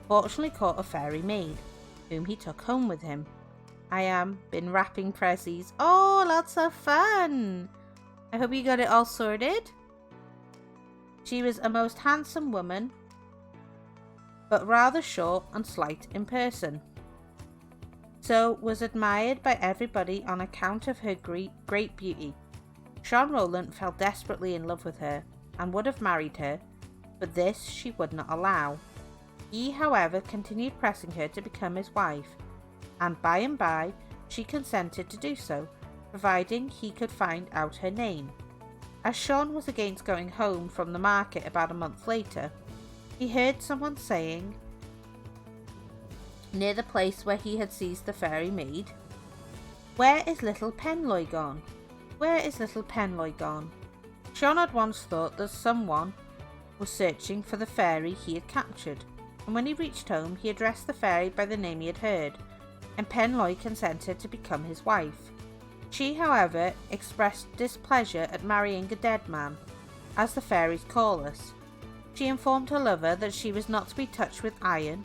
fortunately caught a fairy maid, whom he took home with him. I am been wrapping prezzies. Oh, lots of fun! I hope you got it all sorted. She was a most handsome woman, but rather short and slight in person, so was admired by everybody on account of her great beauty. Sean Rowland fell desperately in love with her, and would have married her, but this she would not allow. He, however, continued pressing her to become his wife, and by she consented to do so, providing he could find out her name. As Sean was against going home from the market about a month later, he heard someone saying, near the place where he had seized the fairy maid, "Where is little Penloy gone? Where is little Penloy gone?" Sean had once thought that someone was searching for the fairy he had captured, and when he reached home he addressed the fairy by the name he had heard, and Penloy consented to become his wife. She, however, expressed displeasure at marrying a dead man, as the fairies call us. She informed her lover that she was not to be touched with iron,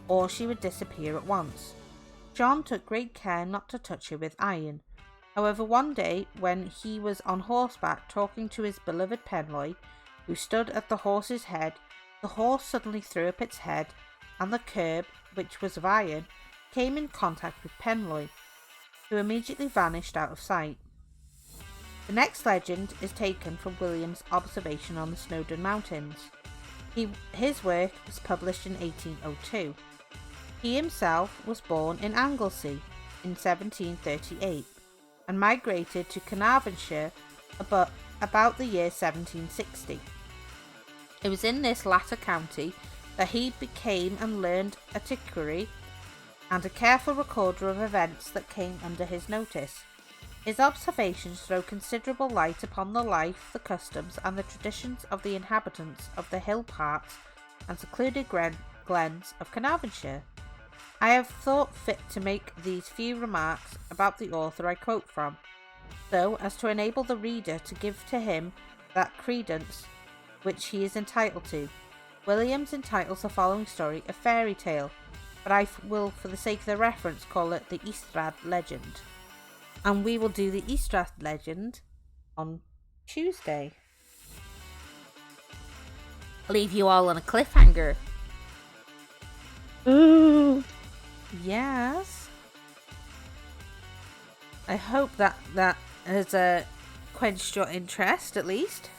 or she would disappear at once. John took great care not to touch her with iron. However, one day, when he was on horseback talking to his beloved Penloy, who stood at the horse's head, the horse suddenly threw up its head, and the curb, which was of iron, came in contact with Penloy, who immediately vanished out of sight. The next legend is taken from William's observation on the Snowdon Mountains. His work was published in 1802. He himself was born in Anglesey in 1738 and migrated to Carnarvonshire about the year 1760. It was in this latter county that he became and learned antiquary and a careful recorder of events that came under his notice. His observations throw considerable light upon the life, the customs, and the traditions of the inhabitants of the hill parts and secluded glens of Carnarvonshire. I have thought fit to make these few remarks about the author I quote from, so as to enable the reader to give to him that credence which he is entitled to. Williams entitles the following story a fairy tale, but I will, for the sake of the reference, call it the Ystrad legend. And we will do the Ystrad legend on Tuesday. I'll leave you all on a cliffhanger. Ooh. Yes. I hope that has quenched your interest, at least.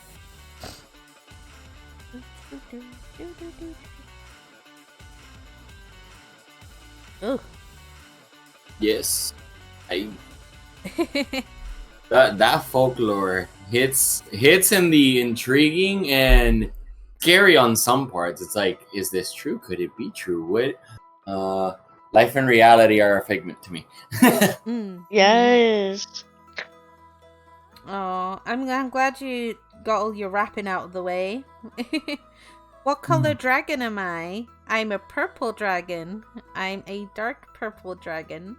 Oh. Yes. That folklore hits in the intriguing and scary on some parts. It's like, is this true? Could it be true? What? Life and reality are a figment to me. Yes. Oh, I'm glad you got all your rapping out of the way. What color dragon am I? I'm a purple dragon. I'm a dark purple dragon.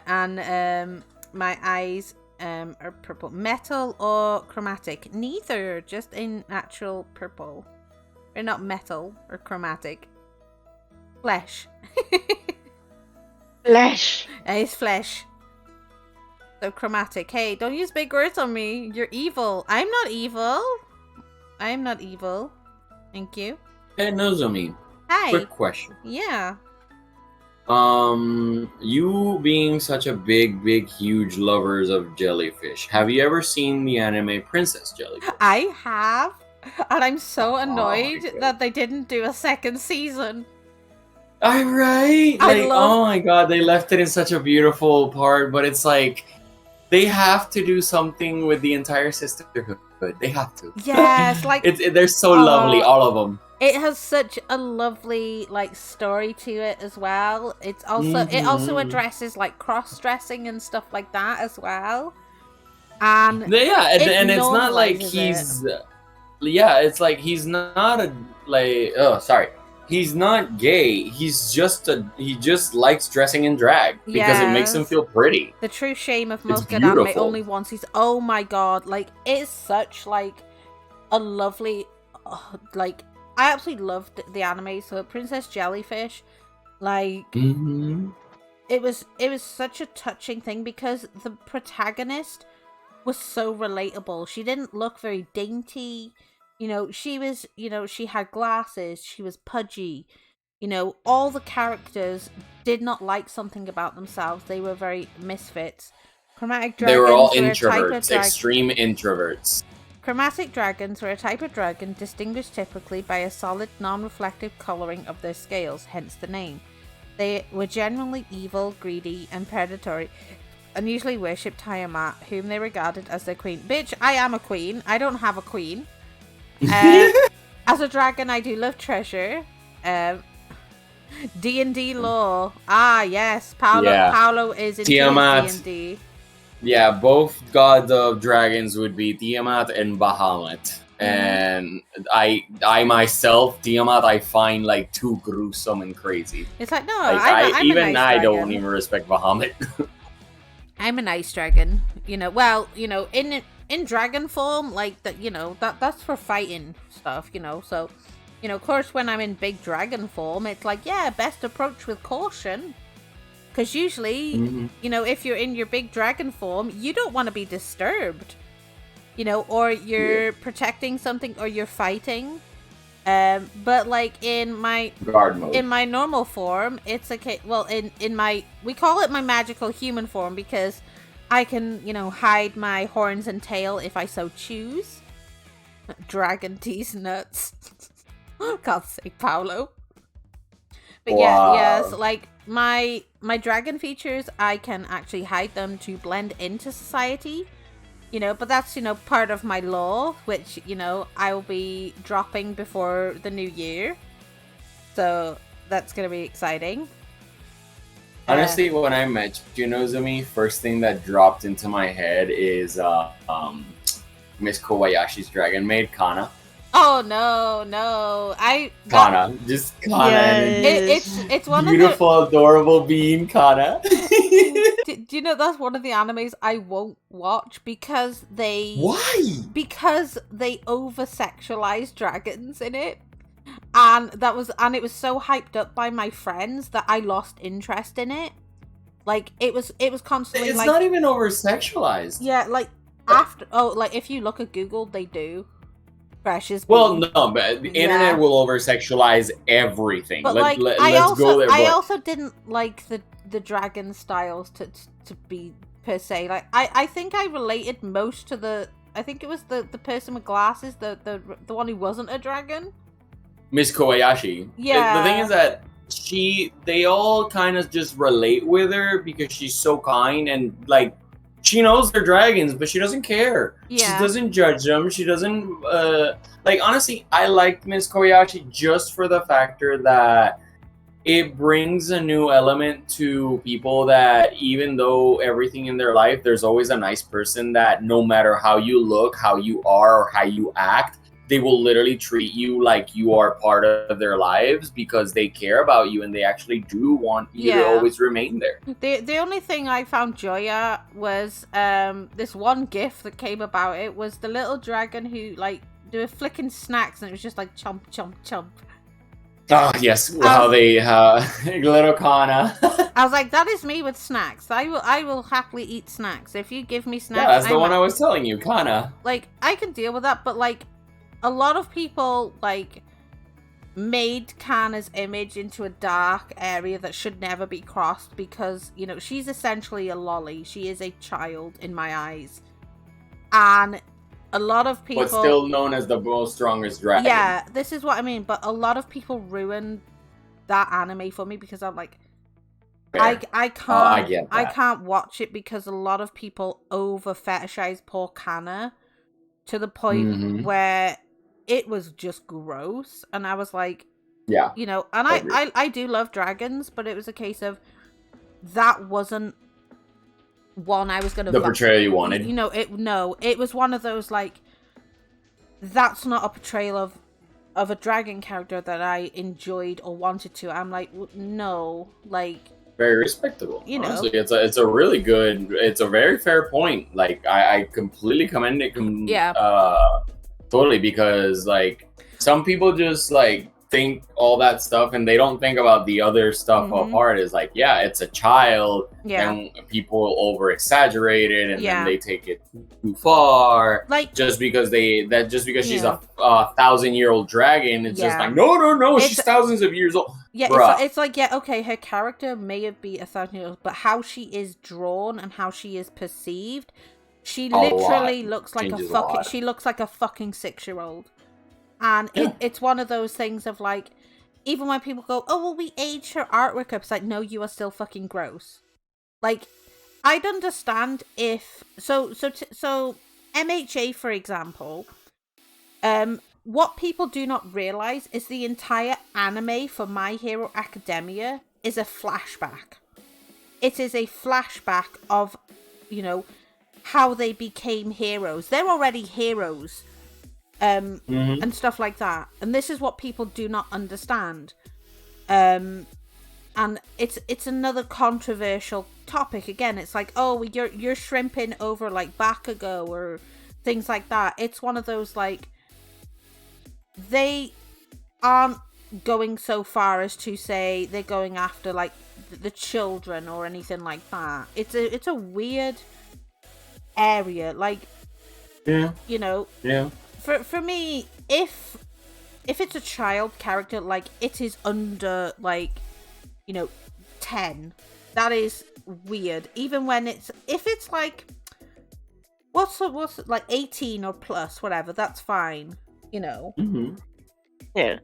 And my eyes are purple. Metal or chromatic? Neither, just in natural purple. Or not metal or chromatic. Flesh. Flesh. It's flesh. So chromatic. Hey, don't use big words on me. You're evil. I'm not evil. I'm not evil. Thank you. Hey, Nozomi. Hi. Quick question. Yeah. You being such a big, huge lovers of jellyfish, have you ever seen the anime Princess Jellyfish? I have. And I'm so annoyed that they didn't do a second season. I'm right. Oh my god, they left it in such a beautiful part, but it's like they have to do something with the entire sisterhood. They have to. Yes, like they're so lovely, all of them. It has such a lovely story to it as well. It's also it also addresses cross-dressing and stuff like that as well. And and it's not like he's it's like he's not he's not gay. He just likes dressing in drag because it makes him feel pretty. The true shame of most good anime only once he's oh my god, it's such a lovely I absolutely loved the anime. So Princess Jellyfish, it was such a touching thing because the protagonist was so relatable. She didn't look very dainty. She was, she had glasses. She was pudgy. All the characters did not like something about themselves. They were very misfits. Chromatic dragons. They were all introverts, extreme introverts. Chromatic dragons were a type of dragon distinguished typically by a solid, non-reflective coloring of their scales, hence the name. They were generally evil, greedy, and predatory, and usually worshipped Tiamat, whom they regarded as their queen. Bitch, I am a queen. I don't have a queen. As a dragon, I do love treasure. D&D lore. Ah, yes. Paolo is in D&D. Yeah, both gods of dragons would be Tiamat and Bahamut. And I myself, Tiamat, I find too gruesome and crazy. It's no, I'm a nice I dragon. don't even respect Bahamut. I'm a nice dragon. In dragon form, that's for fighting stuff, So, of course, when I'm in big dragon form, it's best approach with caution. Because usually, if you're in your big dragon form, you don't want to be disturbed. Or you're protecting something or you're fighting. But in my guard mode. In my normal form, it's okay. Well, we call it my magical human form because I can, hide my horns and tail if I so choose. Dragon tease nuts. God's sake, Paolo. But wow. yes, my dragon features, I can actually hide them to blend into society. But that's, part of my lore, which, I'll be dropping before the new year. So that's going to be exciting. Honestly, when I met Nozomi, first thing that dropped into my head is Miss Kobayashi's dragon maid, Kana. Oh no! Kana, just Kana. Yes. It's one beautiful, of the adorable being Kana. do you know that's one of the animes I won't watch because they Why? Because they over sexualize dragons in it. And it was so hyped up by my friends that I lost interest in it. Like it was constantly It's like not even over sexualized. yeah, like after like if you look at Google, they do. Precious. Well, no, but the internet will over sexualize everything. But let's go there. I but... also didn't like the dragon styles to be per se. Like I think I related most to the. I think it was the person with glasses, the one who wasn't a dragon. Miss Kobayashi. Yeah. The thing is that they all kind of just relate with her because she's so kind and like she knows they're dragons, but she doesn't care. Yeah. She doesn't judge them. She doesn't like honestly. I liked Miss Kobayashi just for the factor that it brings a new element to people that even though everything in their life, there's always a nice person that no matter how you look, how you are, or how you act, they will literally treat you like you are part of their lives because they care about you and they actually do want you to always remain there. The only thing I found joy at was this one gif that came about it was the little dragon who like they were flicking snacks and it was just like chomp chomp chomp. Oh yes, how they little Kana. I was like, that is me with snacks. I will happily eat snacks. If you give me snacks, yeah, that's the one I was telling you, Kana. Like I can deal with that, but like a lot of people like made Kana's image into a dark area that should never be crossed because, you know, she's essentially a lolly. She is a child in my eyes. And a lot of people... But still known as the most strongest dragon. Yeah, this is what I mean. But a lot of people ruined that anime for me because I'm like... I can't watch it because a lot of people over fetishize poor Kana to the point where it was just gross, and I was like, yeah, you know, and I do love dragons, but it was a case of that wasn't one I was gonna the portrayal you wanted. You know, it was one of those like that's not a portrayal of a dragon character that I enjoyed or wanted to. I'm like, no, like. Very respectable. You know, honestly, it's a really good. It's a very fair point. Like I completely commend it. Totally, because like some people just like think all that stuff and they don't think about the other stuff apart. Is like, yeah, it's a child, and people over exaggerate it, and then they take it too far. Like just because she's a 1,000-year-old dragon, it's just like no, she's thousands of years old. Yeah, it's like okay, her character may have been 1,000 years old, but how she is drawn and how she is perceived. She literally looks like she looks like a fucking 6-year-old. And it's one of those things of like, even when people go, oh, well, we aged her artwork up. It's like, no, you are still fucking gross. Like, I'd understand if, so MHA, for example, what people do not realize is the entire anime for My Hero Academia is a flashback. It is a flashback of, you know, how they became heroes. They're already heroes, and stuff like that. And this is what people do not understand. And it's another controversial topic. Again, it's like, oh, you're shrimping over like Bakugo or things like that. It's one of those like they aren't going so far as to say they're going after like the children or anything like that. It's a weird area, like, you know, for me, if it's a child character, like it is under like, you know, 10, that is weird. Even when if it's like what's like 18 or plus, whatever, that's fine, you know. Yeah,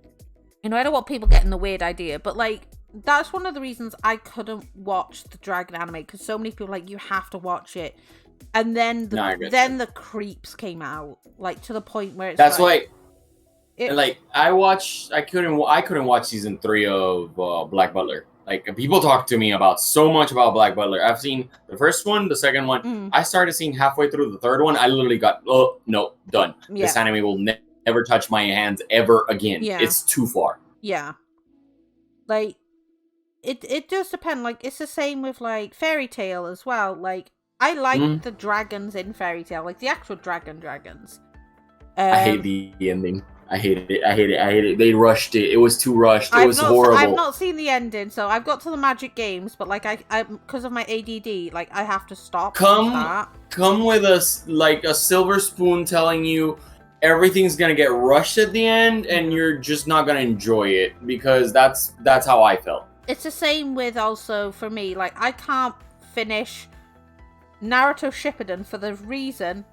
you know, I don't want people getting the weird idea, but like that's one of the reasons I couldn't watch the dragon anime, because so many people like, you have to watch it. And then the creeps came out, like to the point where it's that's like, I couldn't watch season 3 of Black Butler. Like people talk to me about so much about Black Butler. I've seen the first one, the second one. I started seeing halfway through the third one. I literally got no, done. This anime will ever touch my hands ever again. Yeah. It's too far. Yeah. Like, it does depend. Like, it's the same with, like, Fairy Tale as well. Like, I like the dragons in Fairy Tale, like the actual dragons. I hate the ending. I hate it. They rushed it. It was too rushed. It was horrible. I've not seen the ending, so I've got to the Magic Games, but like I because of my ADD, like I have to stop. Come with us like a silver spoon telling you everything's gonna get rushed at the end, and you're just not gonna enjoy it, because that's how I felt. It's the same with also for me. Like I can't finish Naruto Shippuden for the reason.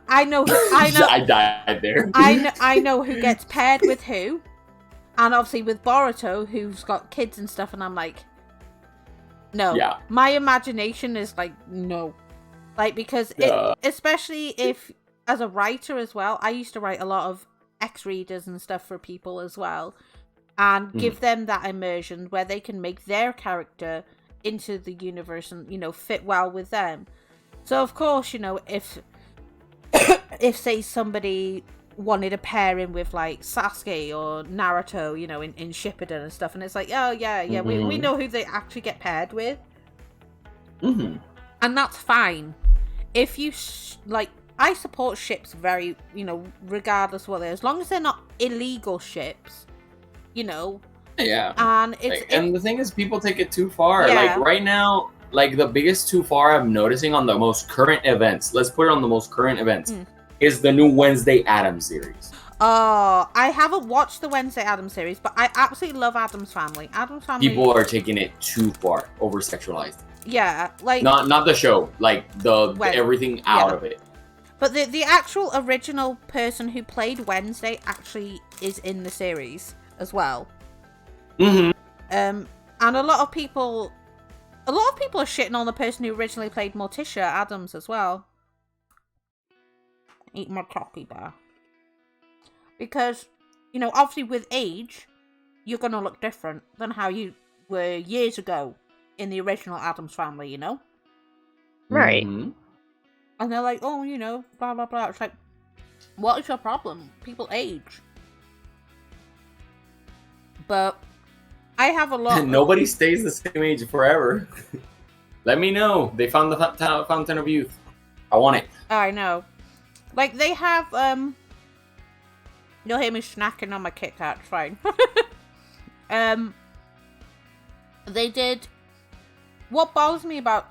I know. I died there. I know who gets paired with who, and obviously with Boruto, who's got kids and stuff, and I'm like, no. Yeah. My imagination is like, no, like because especially if as a writer as well, I used to write a lot of X-readers and stuff for people as well, and give them that immersion where they can make their character into the universe and fit well with them. So of course, if say somebody wanted a pairing with like Sasuke or Naruto, in Shippuden and stuff, and it's like, oh yeah, we know who they actually get paired with, and that's fine. If you I support ships very, regardless what they're, as long as they're not illegal ships, Yeah. And and the thing is, people take it too far. Yeah. Like right now, like the biggest too far I'm noticing on the most current events. Let's put it on the most current events. Is the new Wednesday Addams series. Oh, I haven't watched the Wednesday Addams series, but I absolutely love Addams Family. Addams Family. People are taking it too far, over sexualized. Yeah, like not the show, like the everything out of it. But the actual original person who played Wednesday actually is in the series as well. And a lot of people are shitting on the person who originally played Morticia Addams as well. Eat my coffee bar. Because, obviously with age, you're going to look different than how you were years ago in the original Addams Family, Right. And they're like, oh, blah, blah, blah. It's like, what is your problem? People age. But I have a lot. Nobody stays the same age forever. Let me know. They found the fountain of youth. I want it. I know. Like, they have, you'll hear me snacking on my Kit Kat, it's fine. They did, what bothers me about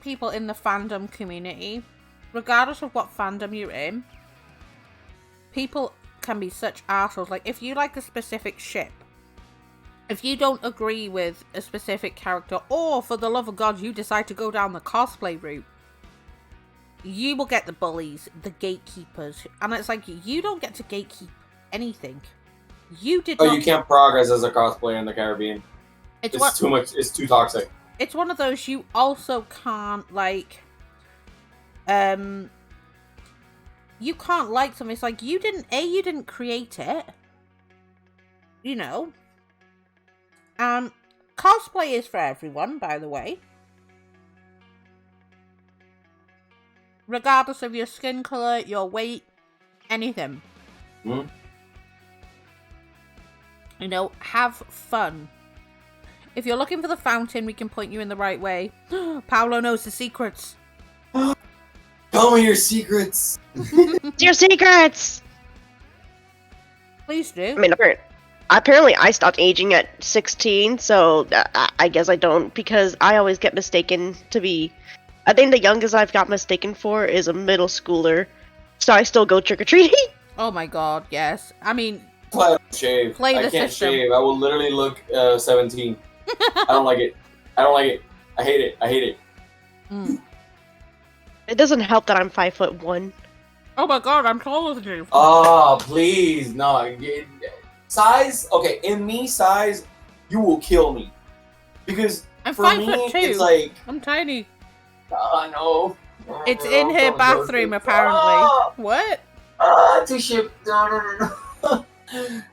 people in the fandom community, regardless of what fandom you're in, people can be such assholes. Like, if you like a specific ship, if you don't agree with a specific character, or for the love of God, you decide to go down the cosplay route, you will get the bullies, the gatekeepers, and it's like, you don't get to gatekeep anything. You did not. You can't progress as a cosplayer in the Caribbean. It's too much. It's too toxic. It's one of those, you also can't, like, you can't like something. It's like, you didn't create it. Cosplay is for everyone, by the way. Regardless of your skin color, your weight, anything. Have fun. If you're looking for the fountain, we can point you in the right way. Paolo knows the secrets. Tell me your secrets. Your secrets! Please do. I mean, apparently I stopped aging at 16, so I guess I don't, because I always get mistaken to be... I think the youngest I've got mistaken for is a middle schooler, so I still go trick-or-treating. Oh my god, yes. I mean... I shave. Play the I can't system. shave. I will literally look 17. I don't like it. I hate it. It doesn't help that I'm 5'1". Oh my god, I'm taller than you. Oh, please. No. Size? Okay, in me, size, you will kill me. Because I'm for 5'2". me, it's like... I'm tiny. I know. It's in her bathroom, apparently. What? To ship. No.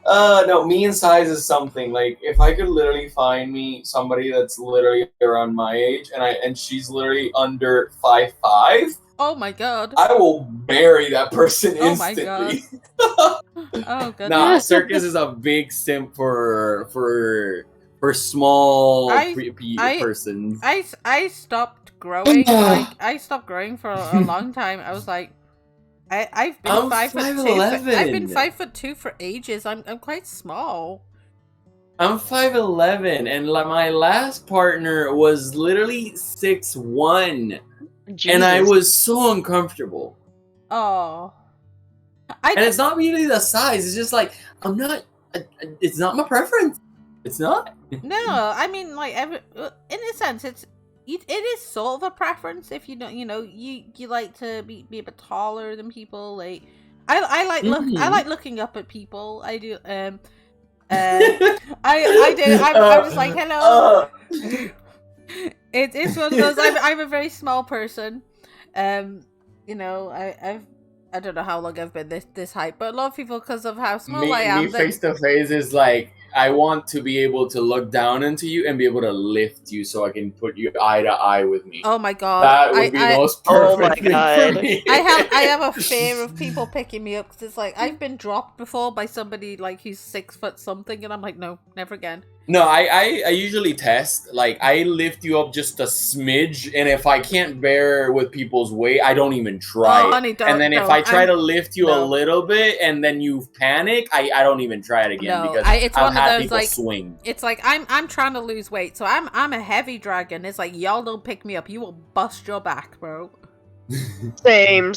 No, me and size is something. Like, if I could literally find me somebody that's literally around my age, and she's literally under 5'5", Oh my god. I will bury that person Oh my instantly. Oh goodness. Nah, Circus is a big simp for small persons. I stopped growing. Like I stopped growing for a long time. I was like, I've been I'm 5'2". I've been 5'11". 5'2" for ages. I'm quite small. I'm 5'11", and my last partner was literally 6'1", and I was so uncomfortable. Oh. And it's not really the size. It's just like I'm not. It's not my preference. It's not. No, I mean, like, in a sense, it is sort of a preference. If you don't, you like to be a bit taller than people. Like, I like looking up at people. I do. I do. I'm just like, hello. It's one of those. I'm a very small person. I don't know how long I've been this height, but a lot of people, because of how small I am, me face to face is like I want to be able to look down into you and be able to lift you so I can put you eye to eye with me. Oh my god, that would be the most perfect thing for me. I have a fear of people picking me up because it's like I've been dropped before by somebody like who's 6 foot something, and I'm like, no, never again. No, I usually test. Like, I lift you up just a smidge, and if I can't bear with people's weight, I don't even try. Oh, honey, and then if I try to lift you a little bit, and then you panic, I don't even try it again because I've had people swing. It's like I'm trying to lose weight, so I'm a heavy dragon. It's like y'all don't pick me up, you will bust your back, bro. Same.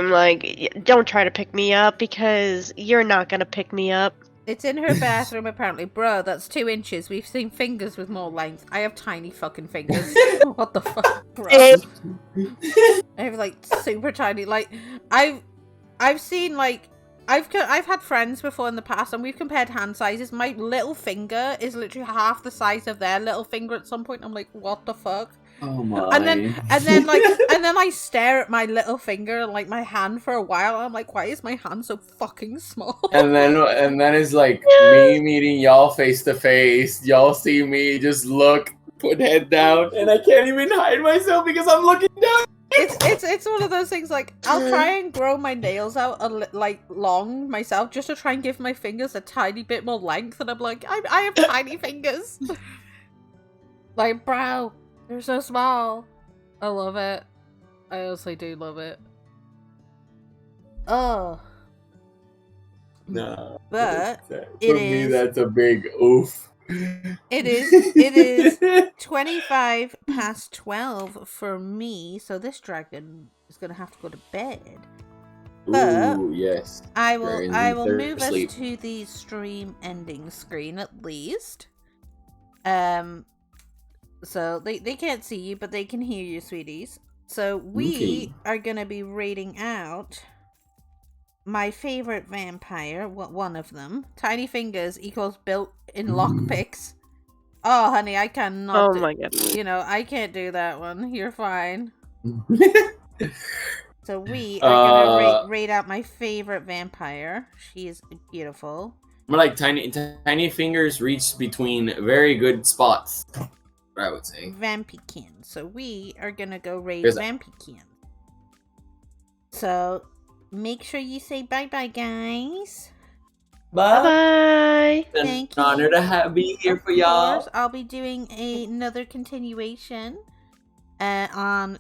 Like, don't try to pick me up because you're not gonna pick me up. It's in her bathroom, apparently. Bro, that's 2 inches. We've seen fingers with more length. I have tiny fucking fingers. What the fuck, bro? I have, like, super tiny, like, I've seen, like, I've had friends before in the past, and we've compared hand sizes. My little finger is literally half the size of their little finger at some point. I'm like, what the fuck? Oh my. And then I stare at my little finger and like my hand for a while. And I'm like, why is my hand so fucking small? And then it's like me meeting y'all face to face. Y'all see me, just look, put head down, and I can't even hide myself because I'm looking down. It's one of those things. Like, I'll try and grow my nails out like long myself just to try and give my fingers a tiny bit more length. And I'm like, I have tiny fingers. Like, bro. They're so small. I love it. I honestly do love it. Oh. No. But for me, that's a big oof. It is 25 past 12 for me, so this dragon is gonna have to go to bed. But ooh, yes. I will move us to the stream ending screen at least. So they can't see you, but they can hear you, sweeties. So we are gonna be rating out my favorite vampire, one of them. Tiny fingers equals built in lockpicks. Oh, honey, I cannot. Oh my god. I can't do that one. You're fine. So we are gonna rate out my favorite vampire. She is beautiful. More like tiny fingers reach between very good spots. I would say Vampykin. So we are gonna go raid Vampykin. So make sure you say bye guys. Bye. Thank you. Honor to be here for y'all. I'll be doing another continuation on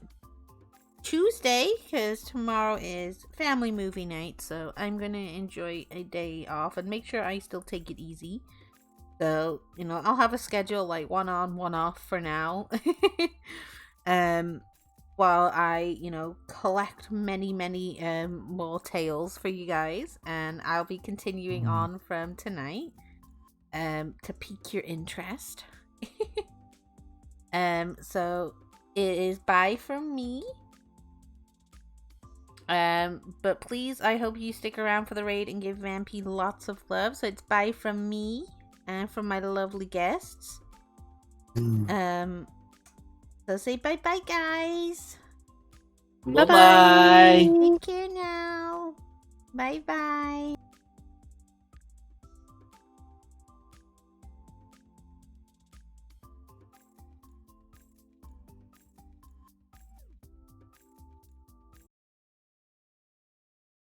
Tuesday because tomorrow is family movie night. So I'm gonna enjoy a day off and make sure I still take it easy. So, I'll have a schedule like 1 on, 1 off for now. While I, collect many more tales for you guys. And I'll be continuing on from tonight to pique your interest. So it is bye from me. But please, I hope you stick around for the raid and give Vampy lots of love. So it's bye from me. And from my lovely guests. So say bye guys. Bye. Take care now. Bye.